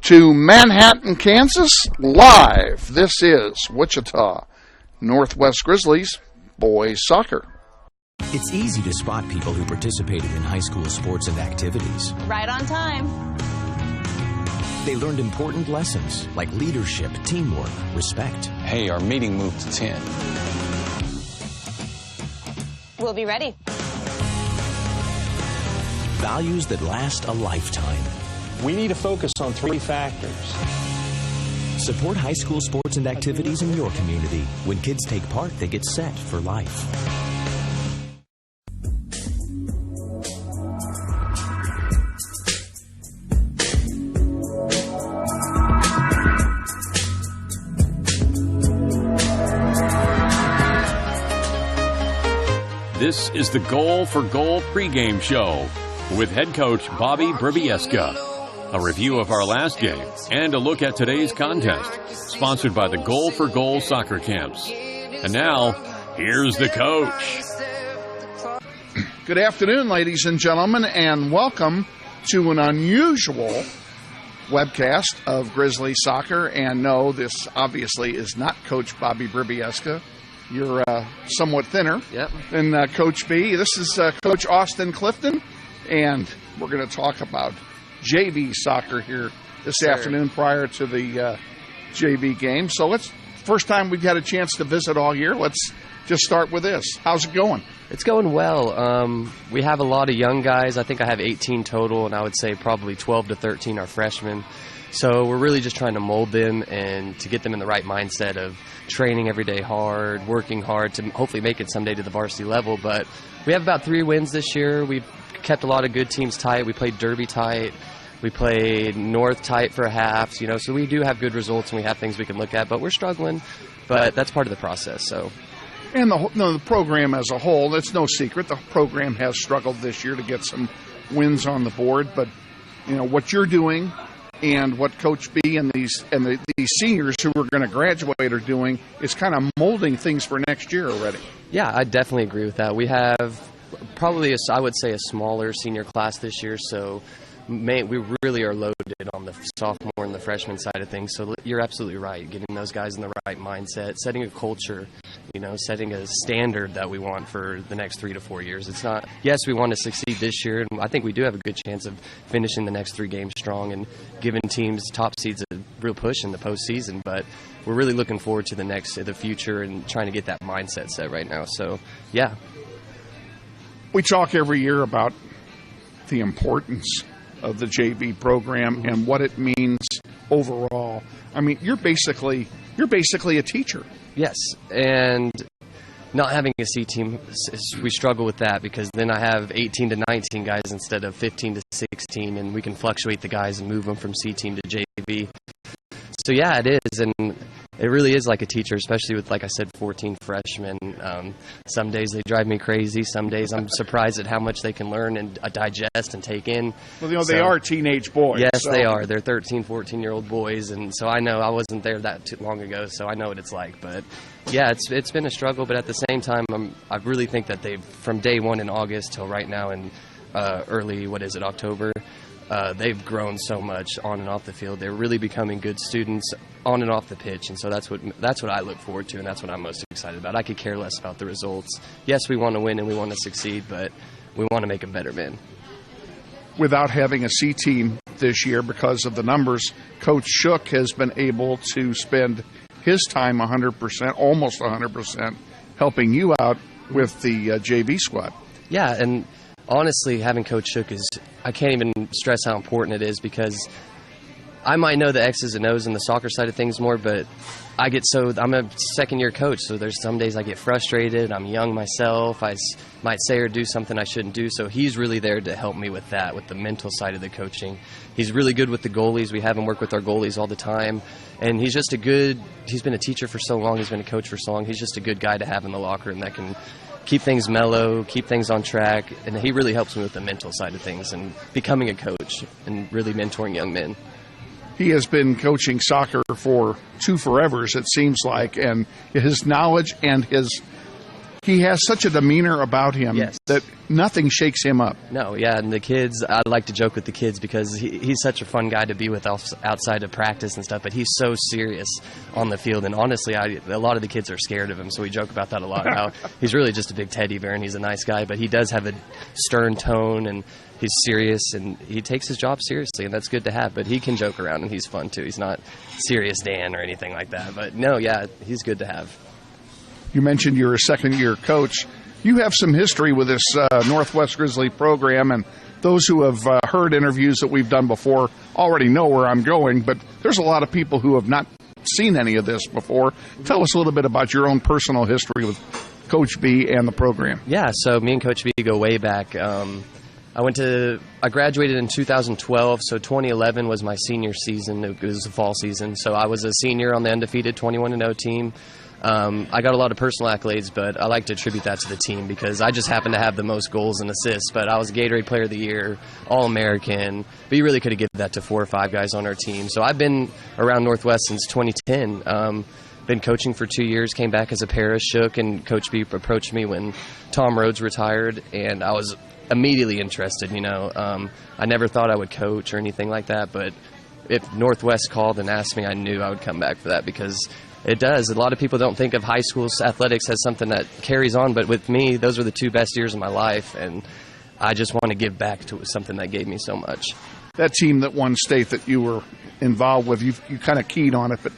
To Manhattan, Kansas, live. This is Wichita Northwest Grizzlies boys soccer. It's easy to spot people who participated in high school sports and activities. Right on time. They learned important lessons like leadership, teamwork, respect. Hey, our meeting moved to 10. We'll be ready. Values that last a lifetime. We need to focus on 3 factors. Support high school sports and activities in your community. When kids take part, they get set for life. This is the Goal for Goal pregame show with head coach Bobby Brybieska. A review of our last game and a look at today's contest, sponsored by the Goal for Goal soccer camps. And now, here's the coach. Good afternoon, ladies and gentlemen, and welcome to an unusual webcast of Grizzly soccer. And no, this obviously is not Coach Bobby Brybieska. You're somewhat thinner than Coach B. This is Coach Austin Clifton, and we're going to talk about JV soccer here this afternoon prior to the JV game. So first time we've had a chance to visit all year. Let's just start with this. How's it going? It's going well. We have a lot of young guys. I think I have 18 total, and I would say probably 12 to 13 are freshmen. So we're really just trying to mold them and to get them in the right mindset of training every day hard, working hard to hopefully make it someday to the varsity level. But we have about 3 wins this year. We've kept a lot of good teams tight. We played Derby tight. We played North tight for halves, so we do have good results and we have things we can look at, but we're struggling. But that's part of the process. So, and the program as a whole, it's no secret. The program has struggled this year to get some wins on the board. But what you're doing and what Coach B and these seniors who are going to graduate are doing is kind of molding things for next year already. Yeah, I definitely agree with that. We have probably I would say a smaller senior class this year, so we really are loaded on the sophomore and the freshman side of things. So you're absolutely right, getting those guys in the right mindset, setting a culture, setting a standard that we want for the next 3 to 4 years. It's not, yes, we want to succeed this year, and I think we do have a good chance of finishing the next 3 games strong and giving teams top seeds a real push in the postseason. But we're really looking forward to the future and trying to get that mindset set right now. So, yeah. We talk every year about the importance of the JV program and what it means overall. I mean, you're basically a teacher. Yes, and not having a C team, we struggle with that because then I have 18 to 19 guys instead of 15 to 16, and we can fluctuate the guys and move them from C team to JV. So, yeah, it is, and it really is like a teacher, especially with, like I said, 14 freshmen. Some days they drive me crazy. Some days I'm surprised at how much they can learn and digest and take in. Well, they are teenage boys. Yes, they are. They're 13, 14-year-old boys, and so I know I wasn't there that too long ago, so I know what it's like. But, yeah, it's been a struggle, but at the same time, I really think that from day one in August till right now in early, October, they've grown so much on and off the field. They're really becoming good students on and off the pitch, and so that's what I look forward to, and that's what I'm most excited about. I could care less about the results. Yes, we want to win and we want to succeed, but we want to make them better men. Without having a C team this year because of the numbers, Coach Shook has been able to spend his time 100%, almost 100%, helping you out with the JV squad. Yeah, and honestly, having Coach Shook I can't even stress how important it is because I might know the X's and O's and the soccer side of things more, but I'm a second-year coach, so there's some days I get frustrated. I'm young myself. I might say or do something I shouldn't do, so he's really there to help me with that, with the mental side of the coaching. He's really good with the goalies. We have him work with our goalies all the time, and he's been a teacher for so long. He's been a coach for so long. He's just a good guy to have in the locker room that can keep things mellow, keep things on track, and he really helps me with the mental side of things and becoming a coach and really mentoring young men. He has been coaching soccer for 2 forevers, it seems like, and his knowledge and his he has such a demeanor about him Yes. that nothing shakes him up. No, yeah, and the kids, I like to joke with the kids because he's such a fun guy to be with outside of practice and stuff, but he's so serious on the field, and honestly, a lot of the kids are scared of him, so we joke about that a lot, how he's really just a big teddy bear, and he's a nice guy, but he does have a stern tone, and he's serious, and he takes his job seriously, and that's good to have, but he can joke around, and he's fun, too. He's not Serious Dan or anything like that, but no, yeah, he's good to have. You mentioned you're a second-year coach. You have some history with this Northwest Grizzly program, and those who have heard interviews that we've done before already know where I'm going, but there's a lot of people who have not seen any of this before. Tell us a little bit about your own personal history with Coach B and the program. Yeah, so me and Coach B go way back. I graduated in 2012, so 2011 was my senior season. It was a fall season, so I was a senior on the undefeated 21-0 team. I got a lot of personal accolades, but I like to attribute that to the team because I just happened to have the most goals and assists, but I was Gatorade Player of the Year, All-American, but you really could have given that to 4 or 5 guys on our team. So I've been around Northwest since 2010. Been coaching for 2 years, came back as a parish shook, and Coach B approached me when Tom Rhodes retired, and I was immediately interested. I never thought I would coach or anything like that, but if Northwest called and asked me, I knew I would come back for that because it does. A lot of people don't think of high school athletics as something that carries on, but with me, those were the 2 best years of my life, and I just want to give back to something that gave me so much. That team that won state that you were involved with, you kind of keyed on it, but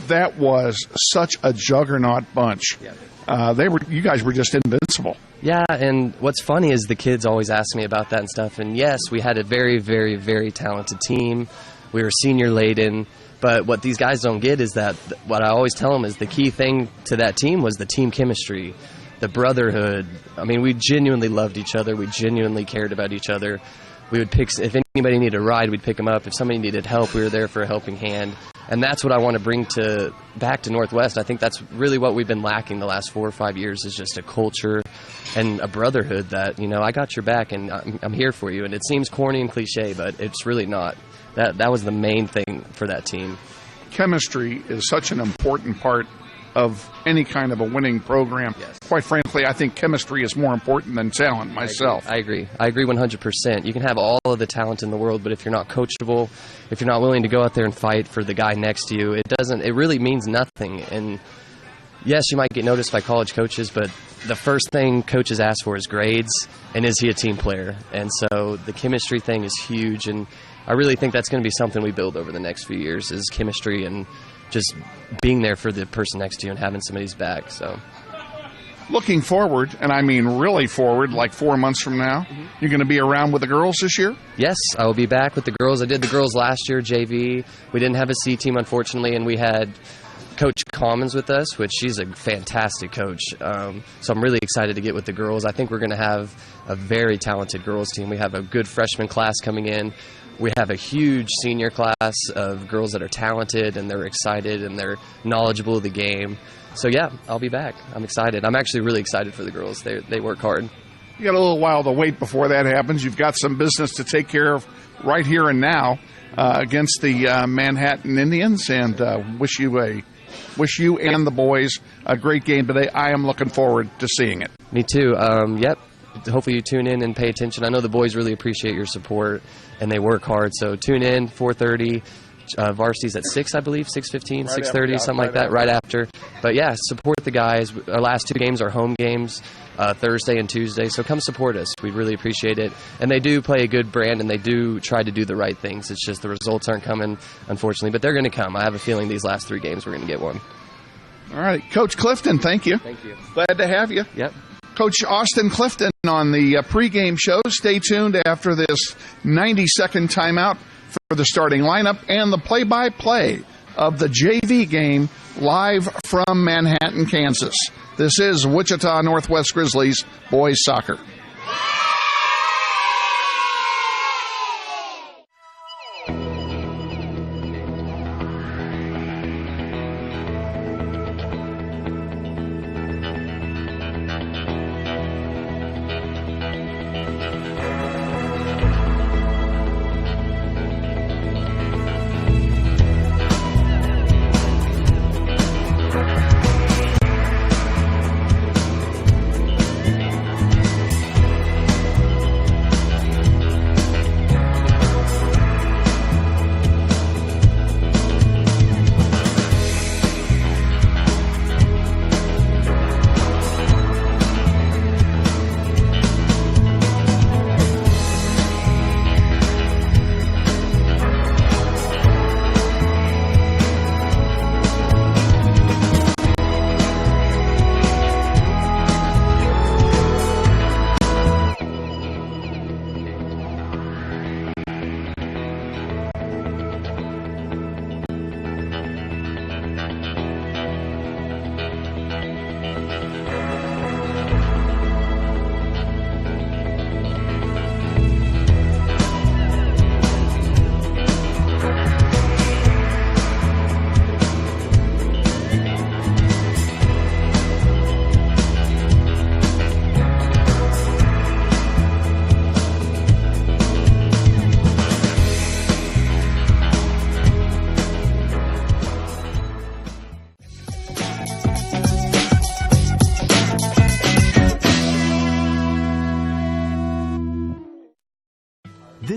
that was such a juggernaut bunch. Yeah. You guys were just invincible. Yeah, and what's funny is the kids always ask me about that and stuff, and yes, we had a very, very, very talented team. We were senior laden. But what these guys don't get is that what I always tell them is the key thing to that team was the team chemistry, the brotherhood. I mean, we genuinely loved each other. We genuinely cared about each other. We would pick, if anybody needed a ride, we'd pick them up. If somebody needed help, we were there for a helping hand. And that's what I want to bring back to Northwest. I think that's really what we've been lacking the last 4 or 5 years is just a culture and a brotherhood that, I got your back and I'm here for you. And it seems corny and cliche, but it's really not. That was the main thing for that team. Chemistry is such an important part of any kind of a winning program. Yes. Quite frankly, I think chemistry is more important than talent myself. I agree 100%. You can have all of the talent in the world, but if you're not coachable, if you're not willing to go out there and fight for the guy next to you, it really means nothing. And yes, you might get noticed by college coaches, but the first thing coaches ask for is grades, and is he a team player? And so the chemistry thing is huge, and I really think that's going to be something we build over the next few years is chemistry and just being there for the person next to you and having somebody's back. So, looking forward, and I mean really forward, like 4 months from now, you're going to be around with the girls this year? Yes, I will be back with the girls. I did the girls last year, JV. We didn't have a C team, unfortunately, and we had Coach Commons with us, which she's a fantastic coach. So I'm really excited to get with the girls. I think we're going to have a very talented girls team. We have a good freshman class coming in. We have a huge senior class of girls that are talented and they're excited and they're knowledgeable of the game. So, yeah, I'll be back. I'm excited. I'm actually really excited for the girls. They work hard. You got a little while to wait before that happens. You've got some business to take care of right here and now against the Manhattan Indians, and wish you and the boys a great game today. I am looking forward to seeing it. Me too. Yep. Hopefully you tune in and pay attention. I know the boys really appreciate your support, and they work hard. So tune in, 4:30. Varsity's at 6, I believe, 6:15, 6:30, something like that, right after. But, yeah, support the guys. Our last 2 games are home games, Thursday and Tuesday. So come support us. We really appreciate it. And they do play a good brand, and they do try to do the right things. It's just the results aren't coming, unfortunately. But they're going to come. I have a feeling these last 3 games we're going to get one. All right. Coach Clifton, thank you. Thank you. Glad to have you. Yep. Coach Austin Clifton on the pregame show. Stay tuned after this 90-second timeout for the starting lineup and the play-by-play of the JV game live from Manhattan, Kansas. This is Wichita Northwest Grizzlies boys soccer.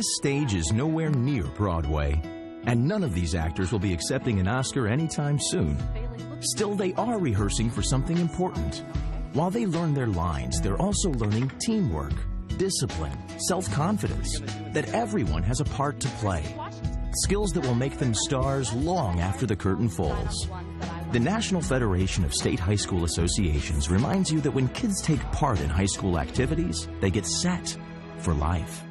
This stage is nowhere near Broadway, and none of these actors will be accepting an Oscar anytime soon. Still, they are rehearsing for something important. While they learn their lines, they're also learning teamwork, discipline, self-confidence, that everyone has a part to play. Skills that will make them stars long after the curtain falls. The National Federation of State High School Associations reminds you that when kids take part in high school activities, they get set for life.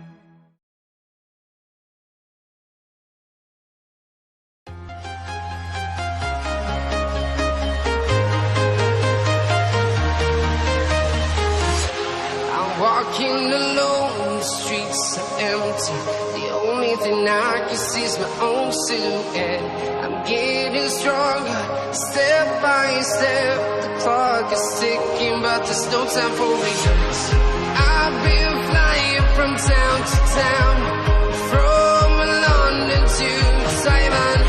Walking alone, the streets are empty. The only thing I can see is my own silhouette. I'm getting stronger, step by step. The clock is ticking, but there's no time for regrets. I've been flying from town to town, from London to Taiwan.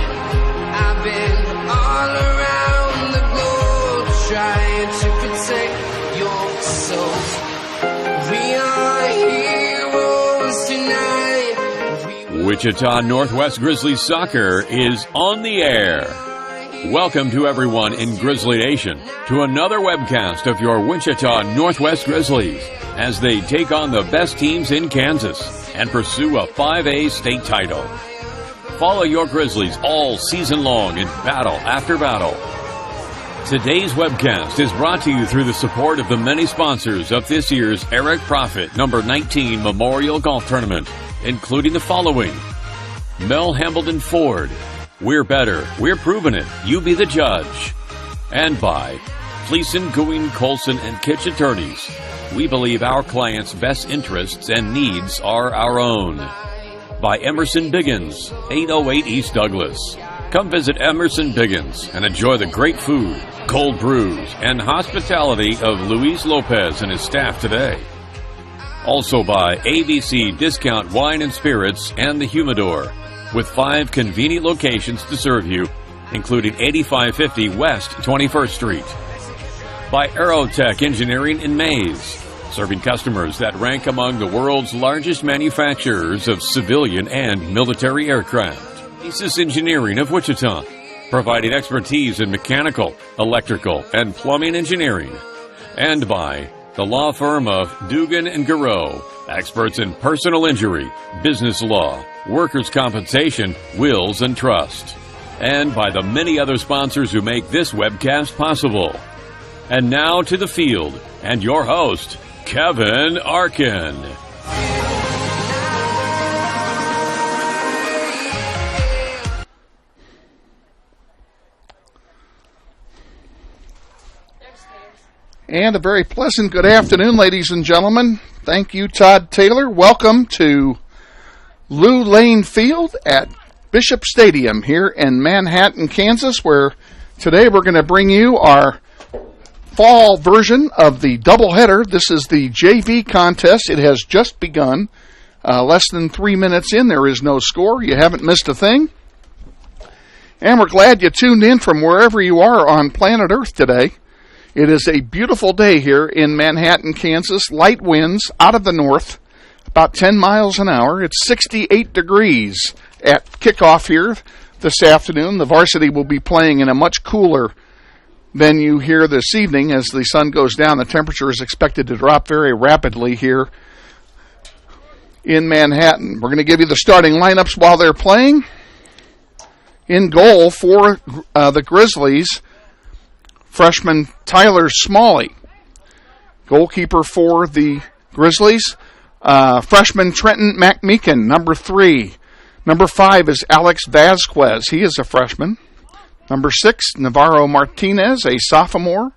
I've been all around the globe, trying to protect your soul. We are heroes tonight. Wichita Northwest Grizzlies soccer is on the air. Welcome to everyone in Grizzly Nation to another webcast of your Wichita Northwest Grizzlies as they take on the best teams in Kansas and pursue a 5A state title. Follow your Grizzlies all season long in battle after battle. Today's webcast is brought to you through the support of the many sponsors of this year's Eric Profit number 19 Memorial Golf Tournament, including the following: Mel Hambledon Ford, we're better, we're proving it, you be the judge. And by Fleeson, Gooing, Colson, and Kitch Attorneys, we believe our clients' best interests and needs are our own. By Emerson Biggins, 808 East Douglas. Come visit Emerson Biggins and enjoy the great food, cold brews, and hospitality of Luis Lopez and his staff today. Also by ABC Discount Wine and Spirits and the Humidor, with 5 convenient locations to serve you, including 8550 West 21st Street. By Aerotech Engineering in Mays, serving customers that rank among the world's largest manufacturers of civilian and military aircraft. Aces Engineering of Wichita, providing expertise in mechanical, electrical, and plumbing engineering. And by the law firm of Dugan and Garreau, experts in personal injury, business law, workers' compensation, wills, and trust. And by the many other sponsors who make this webcast possible. And now to the field, and your host, Kevin Arkin. And a very pleasant good afternoon, ladies and gentlemen. Thank you, Todd Taylor. Welcome to Lou Lane Field at Bishop Stadium here in Manhattan, Kansas, where today we're going to bring you our fall version of the doubleheader. This is the JV contest. It has just begun. Less than 3 minutes in, there is no score. You haven't missed a thing. And we're glad you tuned in from wherever you are on planet Earth today. It is a beautiful day here in Manhattan, Kansas. Light winds out of the north, about 10 miles an hour. It's 68 degrees at kickoff here this afternoon. The Varsity will be playing in a much cooler venue here this evening. As the sun goes down, the temperature is expected to drop very rapidly here in Manhattan. We're going to give you the starting lineups while they're playing. In goal for the Grizzlies, freshman Tyler Smalley. Goalkeeper for the Grizzlies, freshman Trenton McMeekin, number 3. Number 5 is Alex Vasquez. He is a freshman. Number 6, Navarro Martinez, a sophomore.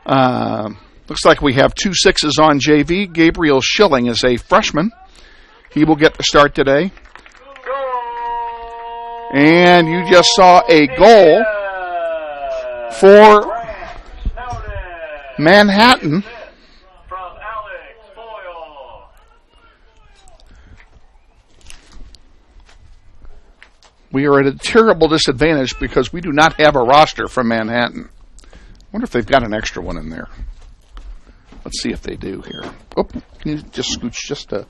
Looks like we have 2 6s on JV. Gabriel Schilling is a freshman. He will get the start today. And you just saw a goal for Manhattan. We are at a terrible disadvantage because we do not have a roster from Manhattan. I wonder if they've got an extra one in there. Let's see if they do here. Oh, can you just scooch just a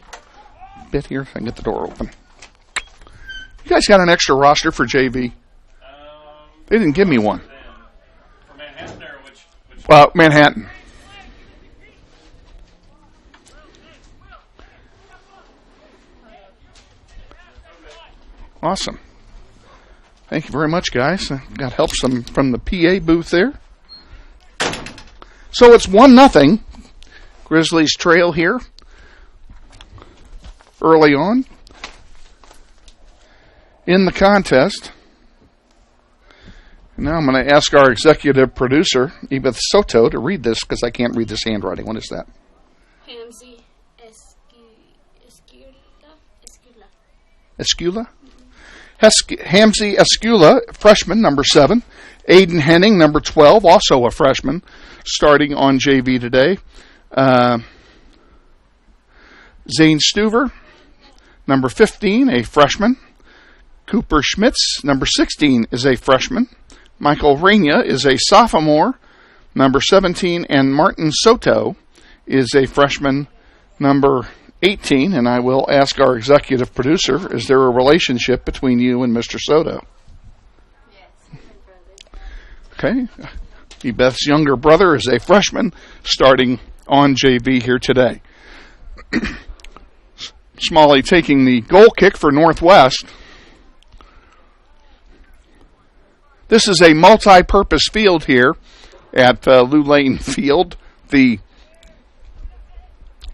bit here if I can get the door open. You guys got an extra roster for JV? They didn't give me one. For Manhattan or which? Manhattan. Awesome. Thank you very much, guys. Got help from the PA booth there. So it's 1-0. Grizzlies trail here early on in the contest. Now I'm going to ask our executive producer, Edith Soto, to read this because I can't read this handwriting. What is that? Hamzy Escula? Hamzy Escula, freshman, number 7. Aiden Henning, number 12, also a freshman, starting on JV today. Zane Stuver, number 15, a freshman. Cooper Schmitz, number 16, is a freshman. Michael Raina is a sophomore, number 17, and Martin Soto is a freshman, number 18. And I will ask our executive producer, is there a relationship between you and Mr. Soto? Yes. Okay. Beth's younger brother is a freshman, starting on JV here today. Smalley taking the goal kick for Northwest. This is a multi-purpose field here at Lou Lane Field. The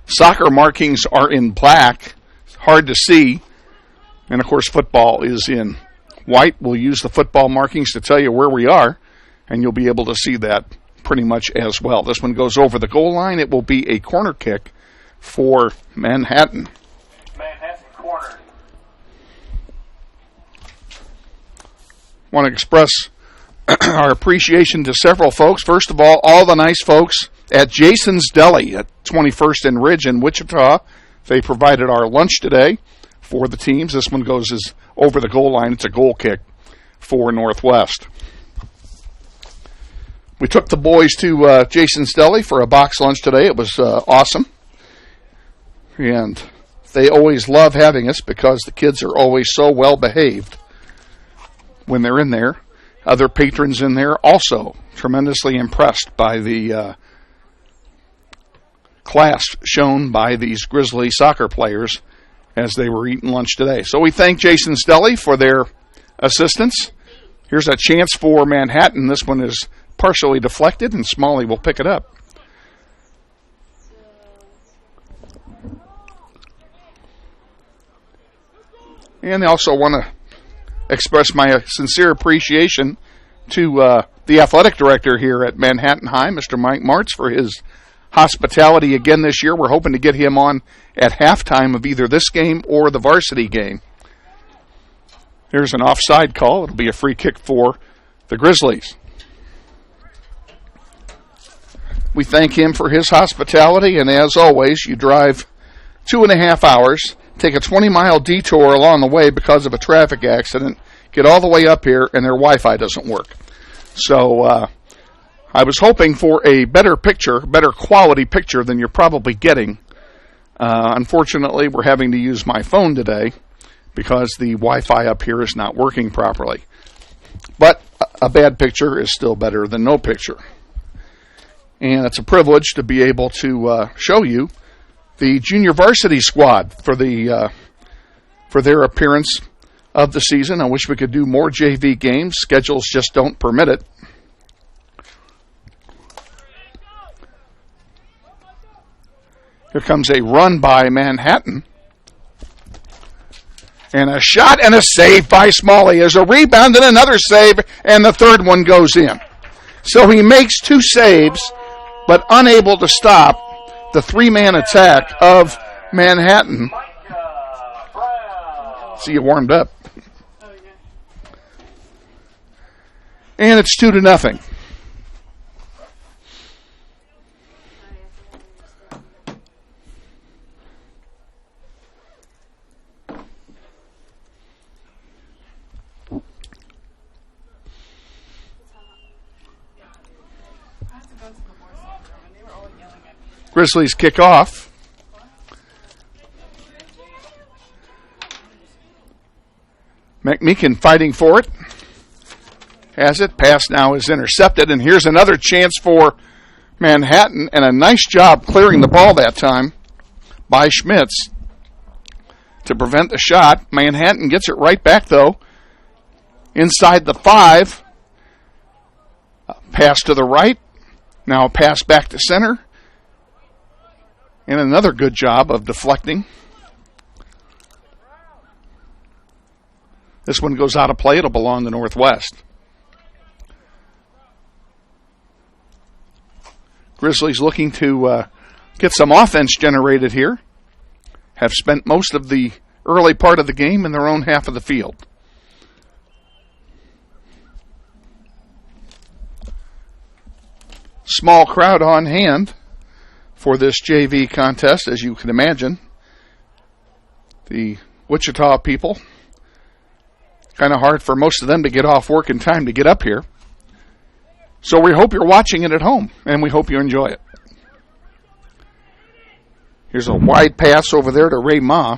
soccer markings are in black. It's hard to see. And, of course, football is in white. We'll use the football markings to tell you where we are, and you'll be able to see that pretty much as well. This one goes over the goal line. It will be a corner kick for Manhattan. Manhattan corner. Want to express our appreciation to several folks. First of all the nice folks at Jason's Deli at 21st and Ridge in Wichita. They provided our lunch today for the teams. This one goes as over the goal line. It's a goal kick for Northwest. We took the boys to Jason's Deli for a box lunch today. It was awesome. And they always love having us because the kids are always so well behaved when they're in there. Other patrons in there also tremendously impressed by the class shown by these Grizzly soccer players as they were eating lunch today. So we thank Jason's Deli for their assistance. Here's a chance for Manhattan. This one is partially deflected, and Smalley will pick it up. And I also want to express my sincere appreciation to the athletic director here at Manhattan High, Mr. Mike Martz, for his hospitality again this year. We're hoping to get him on at halftime of either this game or the varsity game. Here's an offside call. It'll be a free kick for the Grizzlies. We thank him for his hospitality, and as always, you drive 2.5 hours, take a 20-mile detour along the way because of a traffic accident, get all the way up here, and their Wi-Fi doesn't work. So I was hoping for a better picture, better quality picture than you're probably getting. Unfortunately, we're having to use my phone today because the Wi-Fi up here is not working properly. But a bad picture is still better than no picture. And it's a privilege to be able to show you the junior varsity squad for their appearance of the season. I wish we could do more JV games. Schedules just don't permit it. Here comes a run by Manhattan. And a shot and a save by Smalley. There's a rebound and another save, and the third one goes in. So he makes 2 saves, but unable to stop the 3-man attack of Manhattan. See, you warmed up. And it's 2-0. Grizzlies kick off. McMeekin fighting for it. Has it. Pass now is intercepted, and here's another chance for Manhattan, and a nice job clearing the ball that time by Schmitz to prevent the shot. Manhattan gets it right back, though, inside the 5. Pass to the right. Now a pass back to center. And another good job of deflecting. This one goes out of play. It'll belong to Northwest. Grizzlies looking to get some offense generated here. Have spent most of the early part of the game in their own half of the field. Small crowd on hand for this JV contest, as you can imagine. The Wichita people, kind of hard for most of them to get off work in time to get up here. So we hope you're watching it at home, and we hope you enjoy it. Here's a wide pass over there to Ray Ma.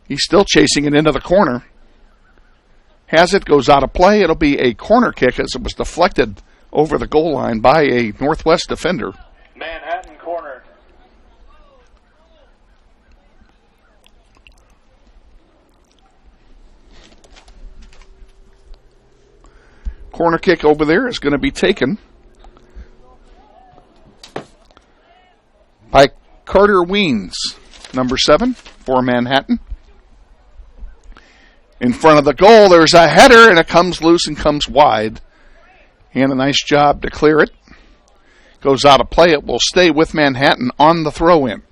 He's still chasing it into the corner. Has it, goes out of play. It'll be a corner kick as it was deflected over the goal line by a Northwest defender. Manhattan corner. Corner kick over there is going to be taken by Carter Weens, number 7 for Manhattan. In front of the goal, there's a header, and it comes loose and comes wide. And a nice job to clear it. Goes out of play. It will stay with Manhattan on the throw-in.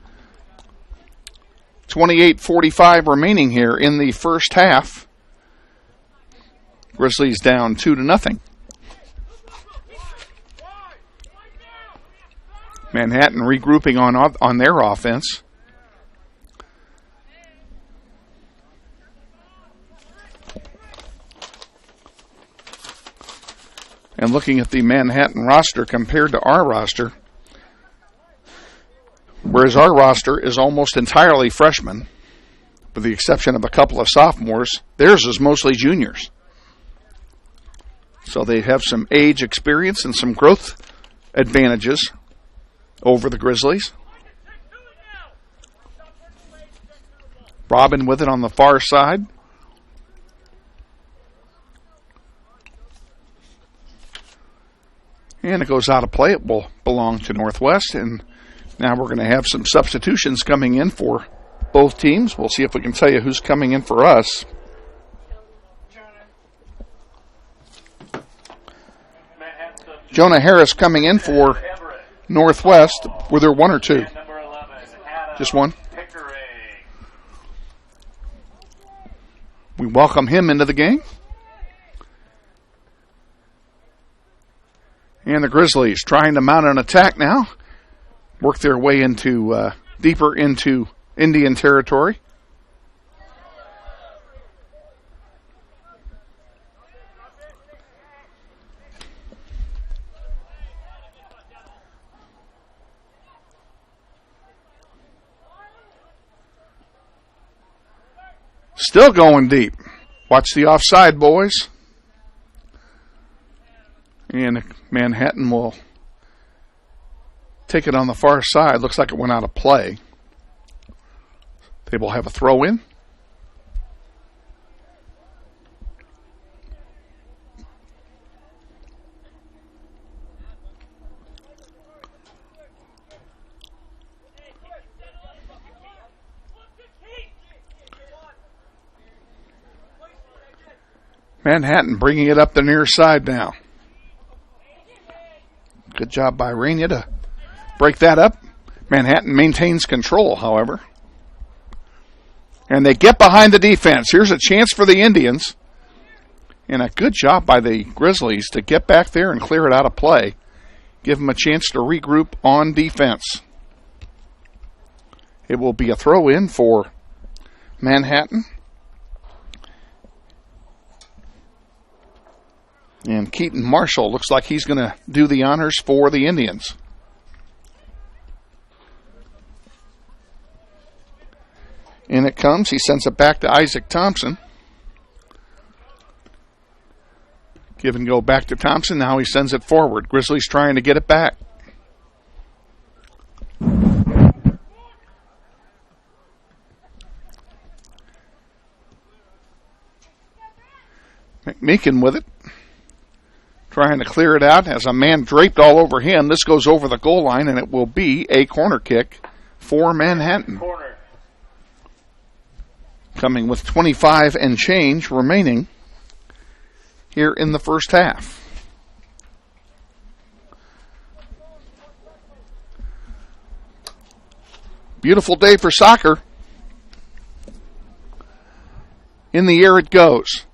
28:45 remaining here in the first half. Grizzlies down 2-0. Manhattan regrouping on their offense. And looking at the Manhattan roster compared to our roster, whereas our roster is almost entirely freshmen, with the exception of a couple of sophomores, theirs is mostly juniors. So they have some age experience and some growth advantages over the Grizzlies. Robin with it on the far side. And it goes out of play. It will belong to Northwest. And now we're going to have some substitutions coming in for both teams. We'll see if we can tell you who's coming in for us. Jonah Harris coming in for Northwest. Were there one or two? Just one? We welcome him into the game. And the Grizzlies trying to mount an attack now. Work their way into deeper into Indian territory. Still going deep. Watch the offside, boys. And Manhattan will take it on the far side. Looks like it went out of play. They will have a throw in. Manhattan bringing it up the near side now. Good job by Rainier to break that up. Manhattan maintains control, however. And they get behind the defense. Here's a chance for the Indians. And a good job by the Grizzlies to get back there and clear it out of play. Give them a chance to regroup on defense. It will be a throw-in for Manhattan. And Keaton Marshall looks like he's going to do the honors for the Indians. In it comes. He sends it back to Isaac Thompson. Give and go back to Thompson. Now he sends it forward. Grizzlies trying to get it back. McMeekin with it. Trying to clear it out. Has a man draped all over him. This goes over the goal line, and it will be a corner kick for Manhattan. Corner. Coming with 25 and change remaining here in the first half. Beautiful day for soccer. In the air it goes.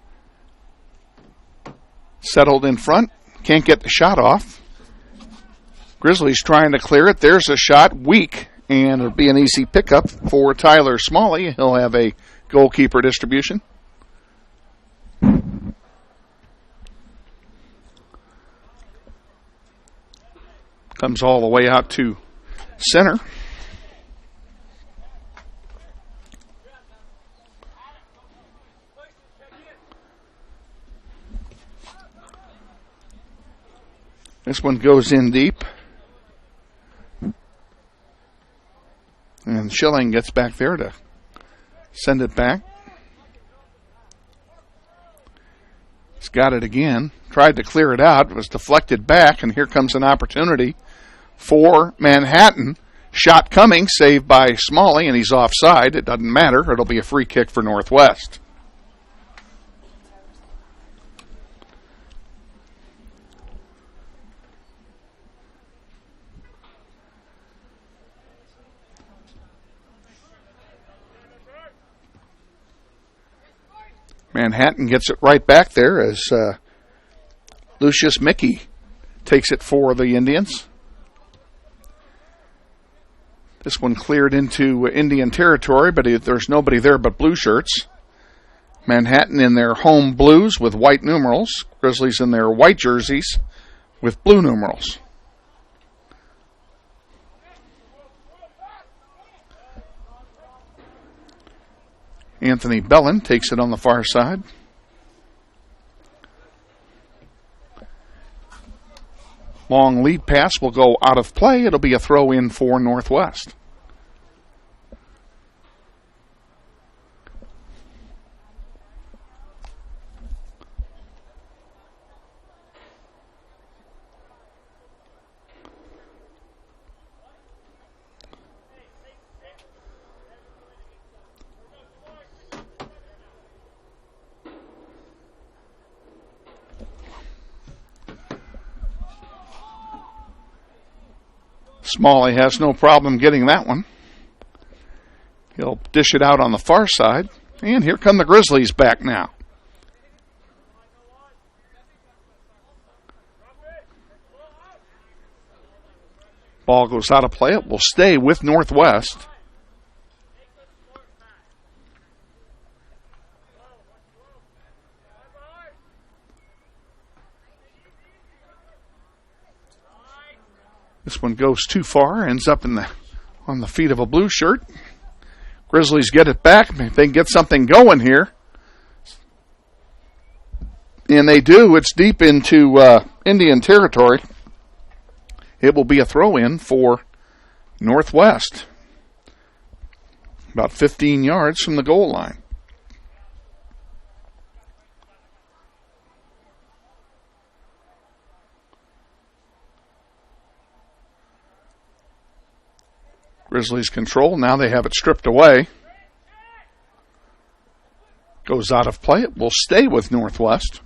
Settled in front. Can't get the shot off. Grizzlies trying to clear it. There's a shot. Weak. And it'll be an easy pickup for Tyler Smalley. He'll have a goalkeeper distribution. Comes all the way out to center. This one goes in deep. And Schilling gets back there to send it back. He's got it again. Tried to clear it out. It was deflected back, and here comes an opportunity for Manhattan. Shot coming, saved by Smalley, and he's offside. It doesn't matter. It'll be a free kick for Northwest. Manhattan gets it right back there as Lucius Mickey takes it for the Indians. This one cleared into Indian territory, but there's nobody there but blue shirts. Manhattan in their home blues with white numerals. Grizzlies in their white jerseys with blue numerals. Anthony Bellin takes it on the far side. Long lead pass will go out of play. It'll be a throw in for Northwest. Smalley has no problem getting that one. He'll dish it out on the far side. And here come the Grizzlies back now. Ball goes out of play. It will stay with Northwest. This one goes too far, ends up on the feet of a blue shirt. Grizzlies get it back. If they can get something going here. And they do. It's deep into Indian territory. It will be a throw-in for Northwest. About 15 yards from the goal line. Grizzlies control. Now they have it stripped away. Goes out of play. It will stay with Northwest.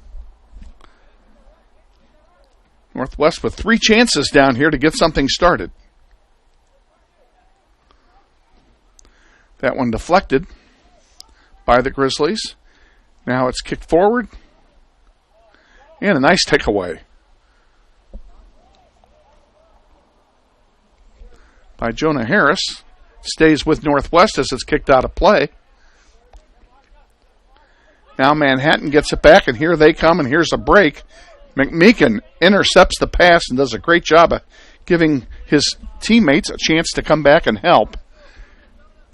Northwest with 3 chances down here to get something started. That one deflected by the Grizzlies. Now it's kicked forward. And a nice takeaway by Jonah Harris. Stays with Northwest as it's kicked out of play. Now Manhattan gets it back, and here they come, and here's a break. McMeekin intercepts the pass and does a great job of giving his teammates a chance to come back and help.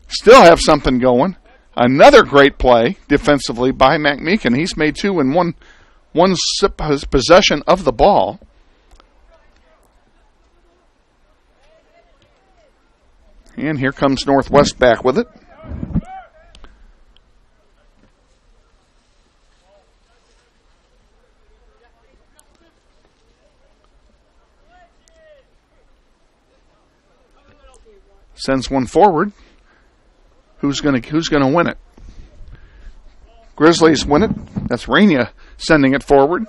Still have something going. Another great play defensively by McMeekin. He's made 2 in one one possession of the ball. And here comes Northwest back with it. Sends one forward. Who's going to win it? Grizzlies win it. That's Rainier sending it forward.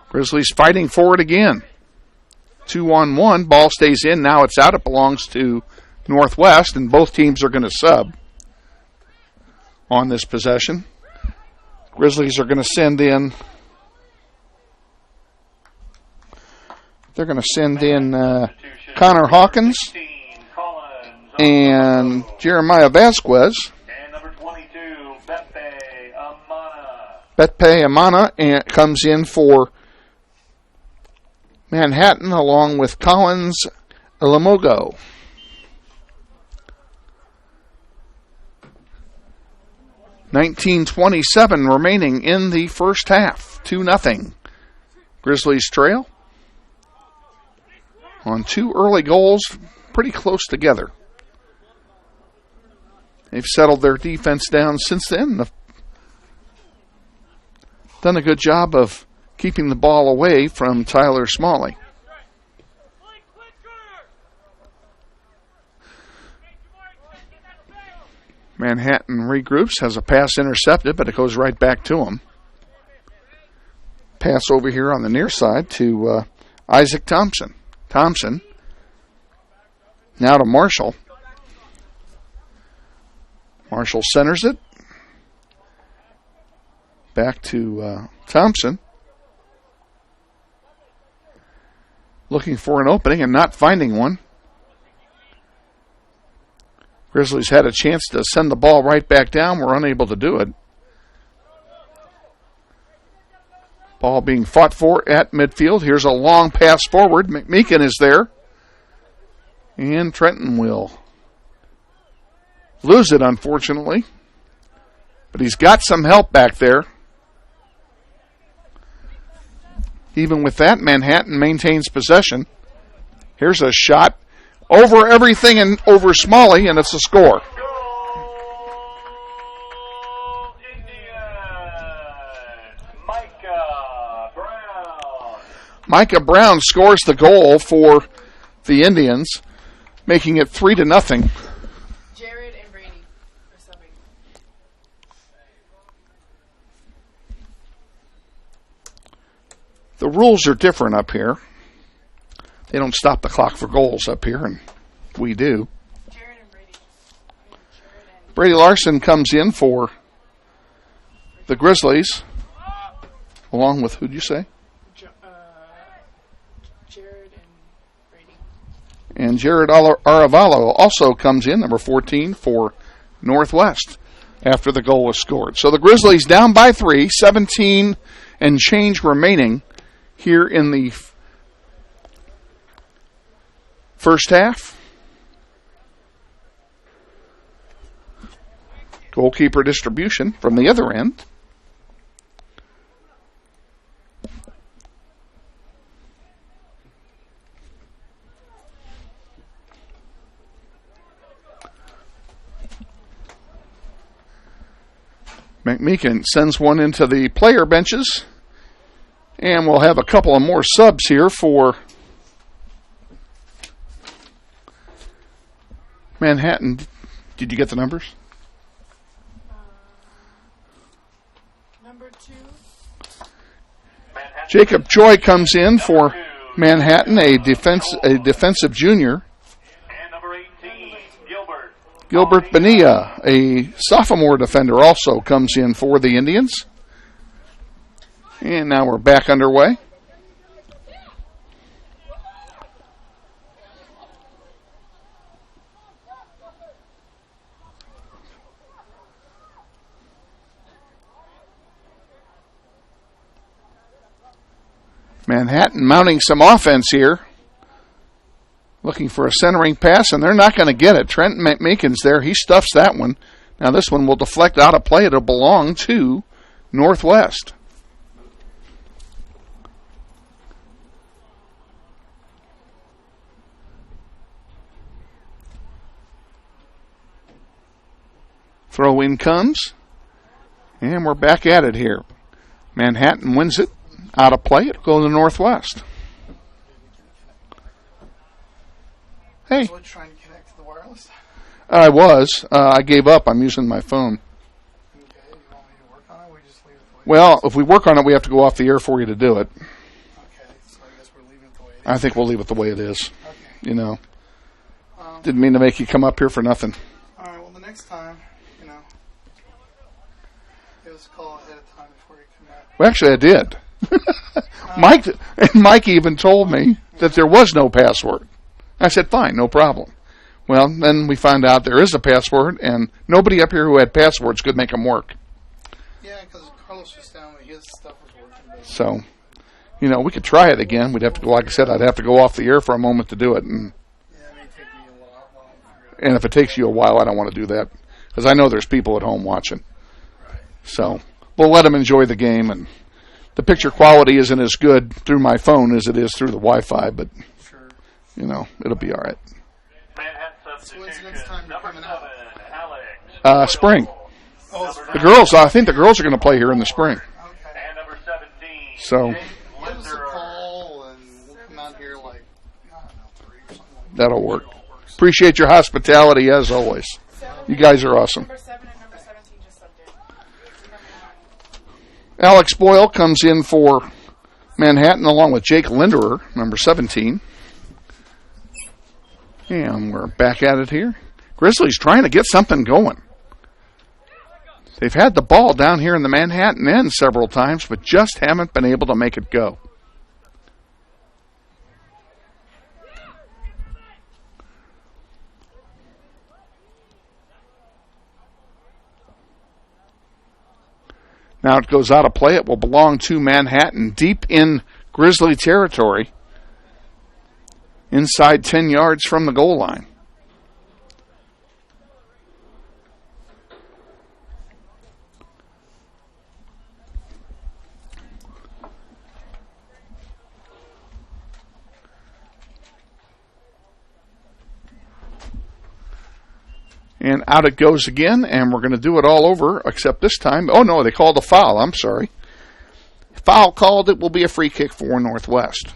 Grizzlies fighting for it again. 2-on-1. Ball stays in. Now it's out. It belongs to Northwest, and both teams are going to sub on this possession. Grizzlies are going to send in. They're going to send in Connor Hawkins and Jeremiah Vasquez. And number 22, Betpe Amana and comes in for Manhattan along with Collins Ilamogo. .1927 remaining in the first half. 2-0. Grizzlies trail on two early goals, pretty close together. They've settled their defense down since then. They've done a good job of keeping the ball away from Tyler Smalley. Manhattan regroups, has a pass intercepted, but it goes right back to him. Pass over here on the near side to Isaac Thompson. Thompson. Now to Marshall. Marshall centers it. Back to Thompson. Looking for an opening and not finding one. Grizzlies had a chance to send the ball right back down. Were unable to do it. Ball being fought for at midfield. Here's a long pass forward. McMeekin is there. And Trenton will lose it, unfortunately. But he's got some help back there. Even with that, Manhattan maintains possession. Here's a shot over everything and over Smalley, and it's a score. Micah Brown scores the goal for the Indians, making it 3-0. Jared and Brady are subbing. The rules are different up here. They don't stop the clock for goals up here, and we do. Jared and Brady. Brady Larson comes in for the Grizzlies, along with, who'd you say? Jared and Brady. And Jared Aravalo also comes in, number 14, for Northwest after the goal was scored. So the Grizzlies down by 3, 17 and change remaining here in the first half. Goalkeeper distribution from the other end. McMeekin sends one into the player benches. And we'll have a couple of more subs here for Manhattan. Did you get the numbers? Number 2. Jacob Joy comes in for Manhattan, a defensive junior. And number 18, Gilbert. Gilbert Bonilla, a sophomore defender, also comes in for the Indians. And now we're back underway. Manhattan mounting some offense here. Looking for a centering pass, and they're not going to get it. Trent McMeekin's there. He stuffs that one. Now this one will deflect out of play. It'll belong to Northwest. Throw in comes, and we're back at it here. Manhattan wins it. Out of play, it'll go to the Northwest. Hey. Was trying to connect to the wireless? I was. I gave up. I'm using my phone. Okay, you want me to work on it, or we just leave it the way Well, if we work on it, we have to go off the air for you to do it. Okay, so I guess we're leaving it the way it is. I think we'll leave it the way it is. Okay. You know. Didn't mean to make you come up here for nothing. All right, well, the next time, give us a call ahead of time before you come back. Well, actually, I did. Mike even told me that there was no password. I said, fine, no problem. Well, then we found out there is a password, and nobody up here who had passwords could make them work. Yeah, because Carlos was down when his stuff was working. But So, we could try it again. We'd have to go, like I said, I'd have to go off the air for a moment to do it. And yeah, it may take me a while. And if it takes you a while, I don't want to do that. Because I know there's people at home watching. Right. So, we'll let them enjoy the game. And the picture quality isn't as good through my phone as it is through the Wi-Fi. But, Sure. It'll be all right. So when's the next time you're coming out? Spring. Oh, it's The girls, I think the girls are going to play here in the spring. okay. And number 17. So, Give us a call, and we'll come out here like, 3 or something like that. that'll work. Appreciate your hospitality as always. You guys are awesome. Number 7 and number 17 just subbed in. Alex Boyle comes in for Manhattan along with Jake Linderer, number 17. And we're back at it here. Grizzlies trying to get something going. They've had the ball down here in the Manhattan end several times, but just haven't been able to make it go. Now it goes out of play. It will belong to Manhattan deep in Grizzly territory, inside 10 yards from the goal line. And out it goes again, and we're going to do it all over, except this time, oh no, they called a foul, I'm sorry. Foul called, it will be a free kick for Northwest.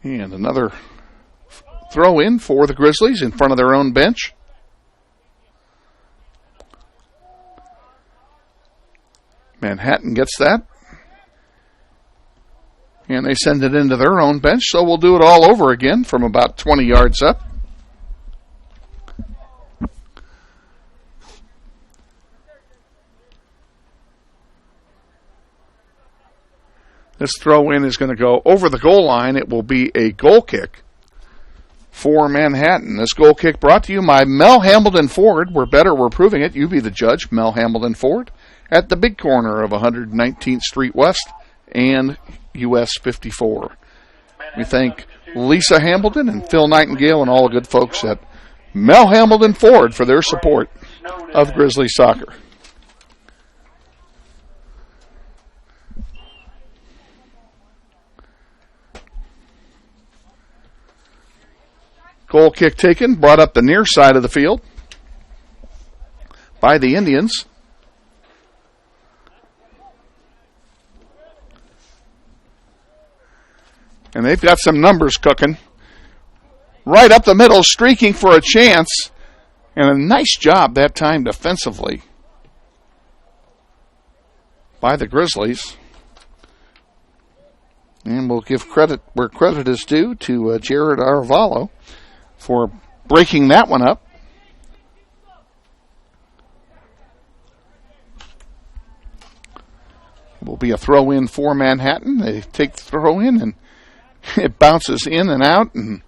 And another throw in for the Grizzlies in front of their own bench. Manhattan gets that. And they send it into their own bench, so we'll do it all over again from about 20 yards up. This throw in is going to go over the goal line. It will be a goal kick for Manhattan. This goal kick brought to you by Mel Hambledon Ford. We're better, we're proving it. You be the judge, Mel Hambledon Ford, at the big corner of 119th Street West and US 54. We thank Lisa Hambledon and Phil Nightingale and all the good folks at Mel Hambledon Ford for their support of Grizzly soccer. Goal kick taken, brought up the near side of the field by the Indians. And they've got some numbers cooking. Right up the middle, streaking for a chance. And a nice job that time defensively by the Grizzlies. And we'll give credit where credit is due to Jared Arvalo for breaking that one up. It will be a throw in for Manhattan. They take the throw in and it bounces in and out, and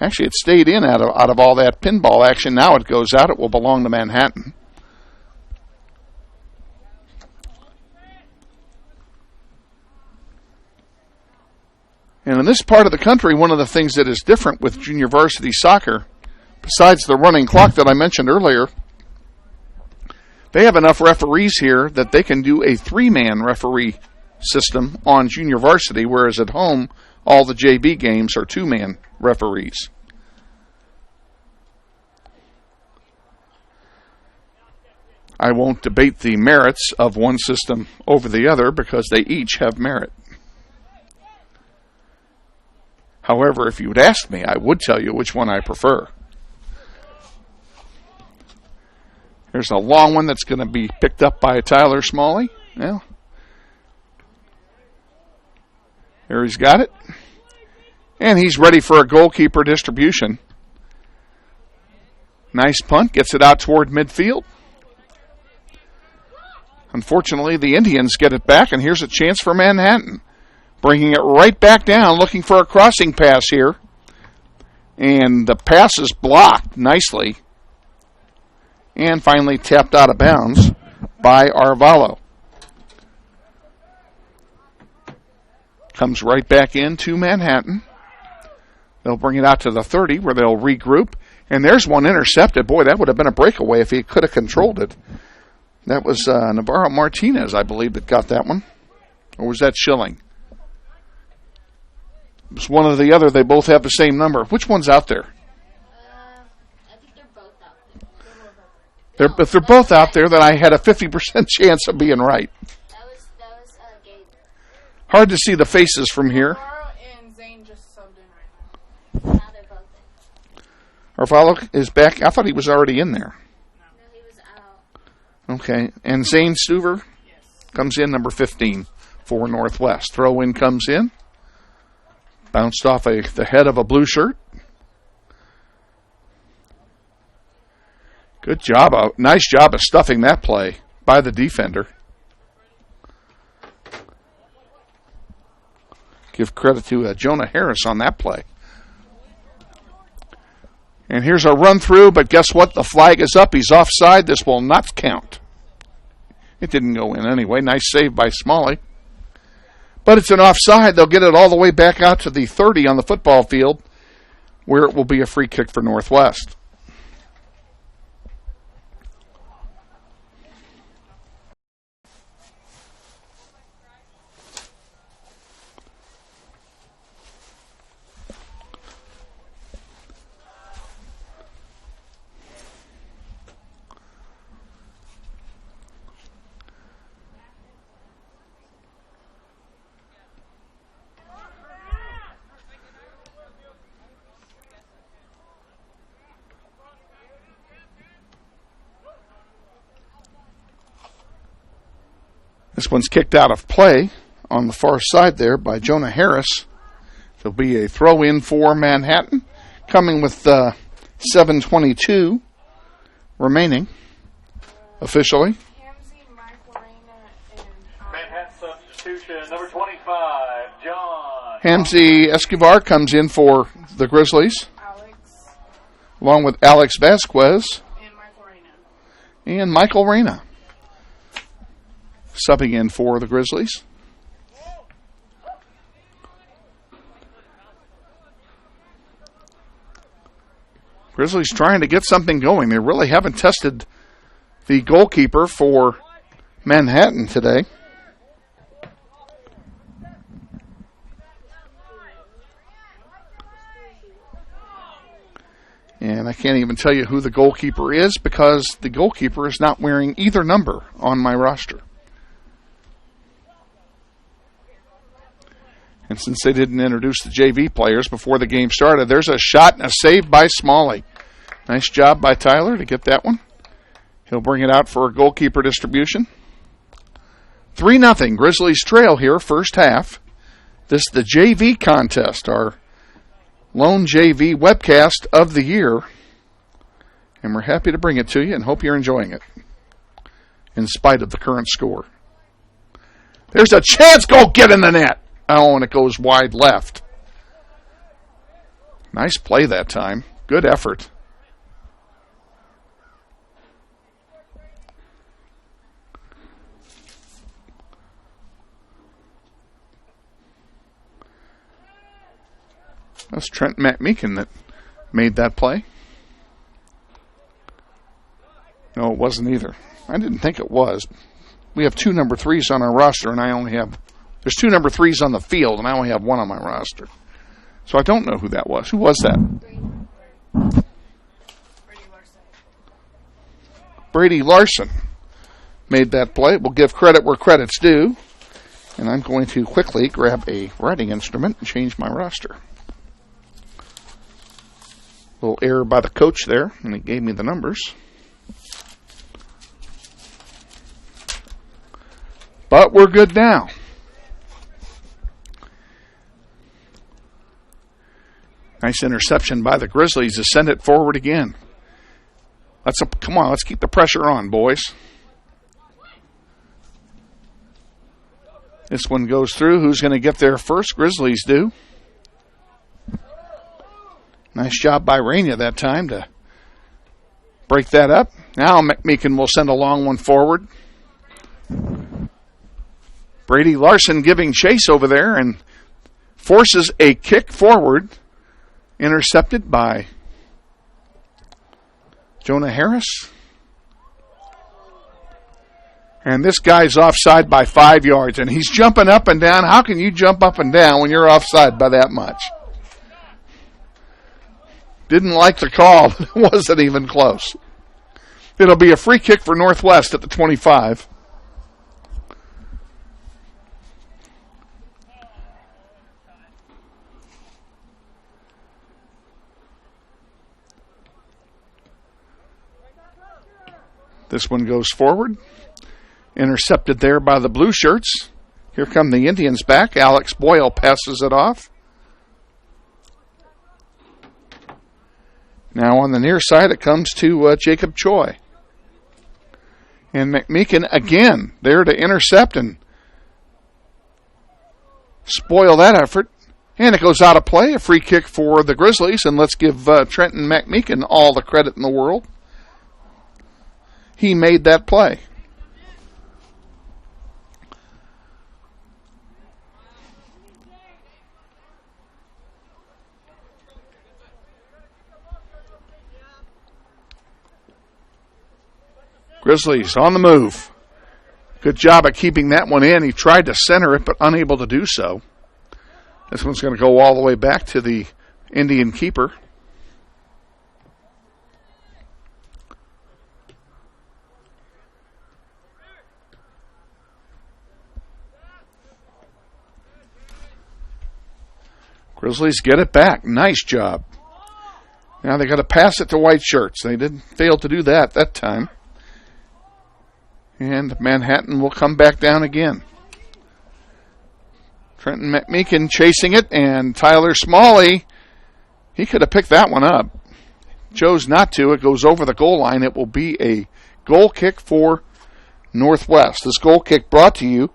actually it stayed in out of all that pinball action. Now it goes out. It will belong to Manhattan. And in this part of the country, one of the things that is different with junior varsity soccer, besides the running clock that I mentioned earlier, they have enough referees here that they can do a 3-man referee system on junior varsity, whereas at home, all the JV games are 2-man referees. I won't debate the merits of one system over the other because they each have merit. However, if you would ask me, I would tell you which one I prefer. There's a long one that's going to be picked up by Tyler Smalley. Well, there he's got it. And he's ready for a goalkeeper distribution. Nice punt, gets it out toward midfield. Unfortunately, the Indians get it back, and here's a chance for Manhattan. Bringing it right back down, looking for a crossing pass here. And the pass is blocked nicely. And finally tapped out of bounds by Arvalo. Comes right back into Manhattan. They'll bring it out to the 30 where they'll regroup. And there's one intercepted. Boy, that would have been a breakaway if he could have controlled it. That was Navarro Martinez, I believe, that got that one. Or was that Schilling? It was one or the other. They both have the same number. Which one's out there? I think they're both out there. If they're both out there, then I had a 50% chance of being right. That was Gabe. Hard to see the faces from here. Navarro and Zane just subbed in right now. Now they're both in. Arvalo is back. I thought he was already in there. No, he was out. Okay. And Zane Stuver comes in, number 15 for Northwest. Throw in comes in. Bounced off the head of a blue shirt. Good job. Nice job of stuffing that play by the defender. Give credit to Jonah Harris on that play. And here's a run through, but guess what? The flag is up. He's offside. This will not count. It didn't go in anyway. Nice save by Smalley. But it's an offside. They'll get it all the way back out to the 30 on the football field, where it will be a free kick for Northwest. This one's kicked out of play on the far side there by Jonah Harris. There'll be a throw-in for Manhattan, coming with 7:22 remaining officially. Manhattan substitution, number 25, John. Hamzy Escobar comes in for the Grizzlies, along with Alex Vasquez and Michael Reyna. Subbing in for the Grizzlies. Grizzlies trying to get something going. They really haven't tested the goalkeeper for Manhattan today. And I can't even tell you who the goalkeeper is because the goalkeeper is not wearing either number on my roster. And since they didn't introduce the JV players before the game started, there's a shot and a save by Smalley. Nice job by Tyler to get that one. He'll bring it out for a goalkeeper distribution. 3-0. Grizzlies trail here, first half. This is the JV contest, our lone JV webcast of the year. And we're happy to bring it to you and hope you're enjoying it, in spite of the current score. There's a chance. Go get in the net. Oh, and it goes wide left. Nice play that time. Good effort. That's Trent McMeekin that made that play. No, it wasn't either. I didn't think it was. We have 2 number 3s on our roster, and there's 2 number 3s on the field, and I only have 1 on my roster. So I don't know who that was. Who was that? Brady Larson made that play. We'll give credit where credit's due. And I'm going to quickly grab a writing instrument and change my roster. A little error by the coach there, and he gave me the numbers. But we're good now. Nice interception by the Grizzlies to send it forward again. Come on, let's keep the pressure on, boys. This one goes through. Who's going to get there first? Grizzlies do. Nice job by Raina that time to break that up. Now McMeekin will send a long one forward. Brady Larson giving chase over there and forces a kick forward. Intercepted by Jonah Harris. And this guy's offside by 5 yards, and he's jumping up and down. How can you jump up and down when you're offside by that much? Didn't like the call, but it wasn't even close. It'll be a free kick for Northwest at the 25. This one goes forward. Intercepted there by the blue shirts. Here come the Indians back. Alex Boyle passes it off. Now on the near side, it comes to Jacob Choi. And McMeekin again there to intercept and spoil that effort. And it goes out of play. A free kick for the Grizzlies. And let's give Trenton McMeekin all the credit in the world. He made that play. Grizzlies on the move. Good job of keeping that one in. He tried to center it, but unable to do so. This one's going to go all the way back to the Indian keeper. Grizzlies get it back. Nice job. Now they got to pass it to white shirts. They didn't fail to do that time. And Manhattan will come back down again. Trenton McMeekin chasing it, and Tyler Smalley, he could have picked that one up. Chose not to. It goes over the goal line. It will be a goal kick for Northwest. This goal kick brought to you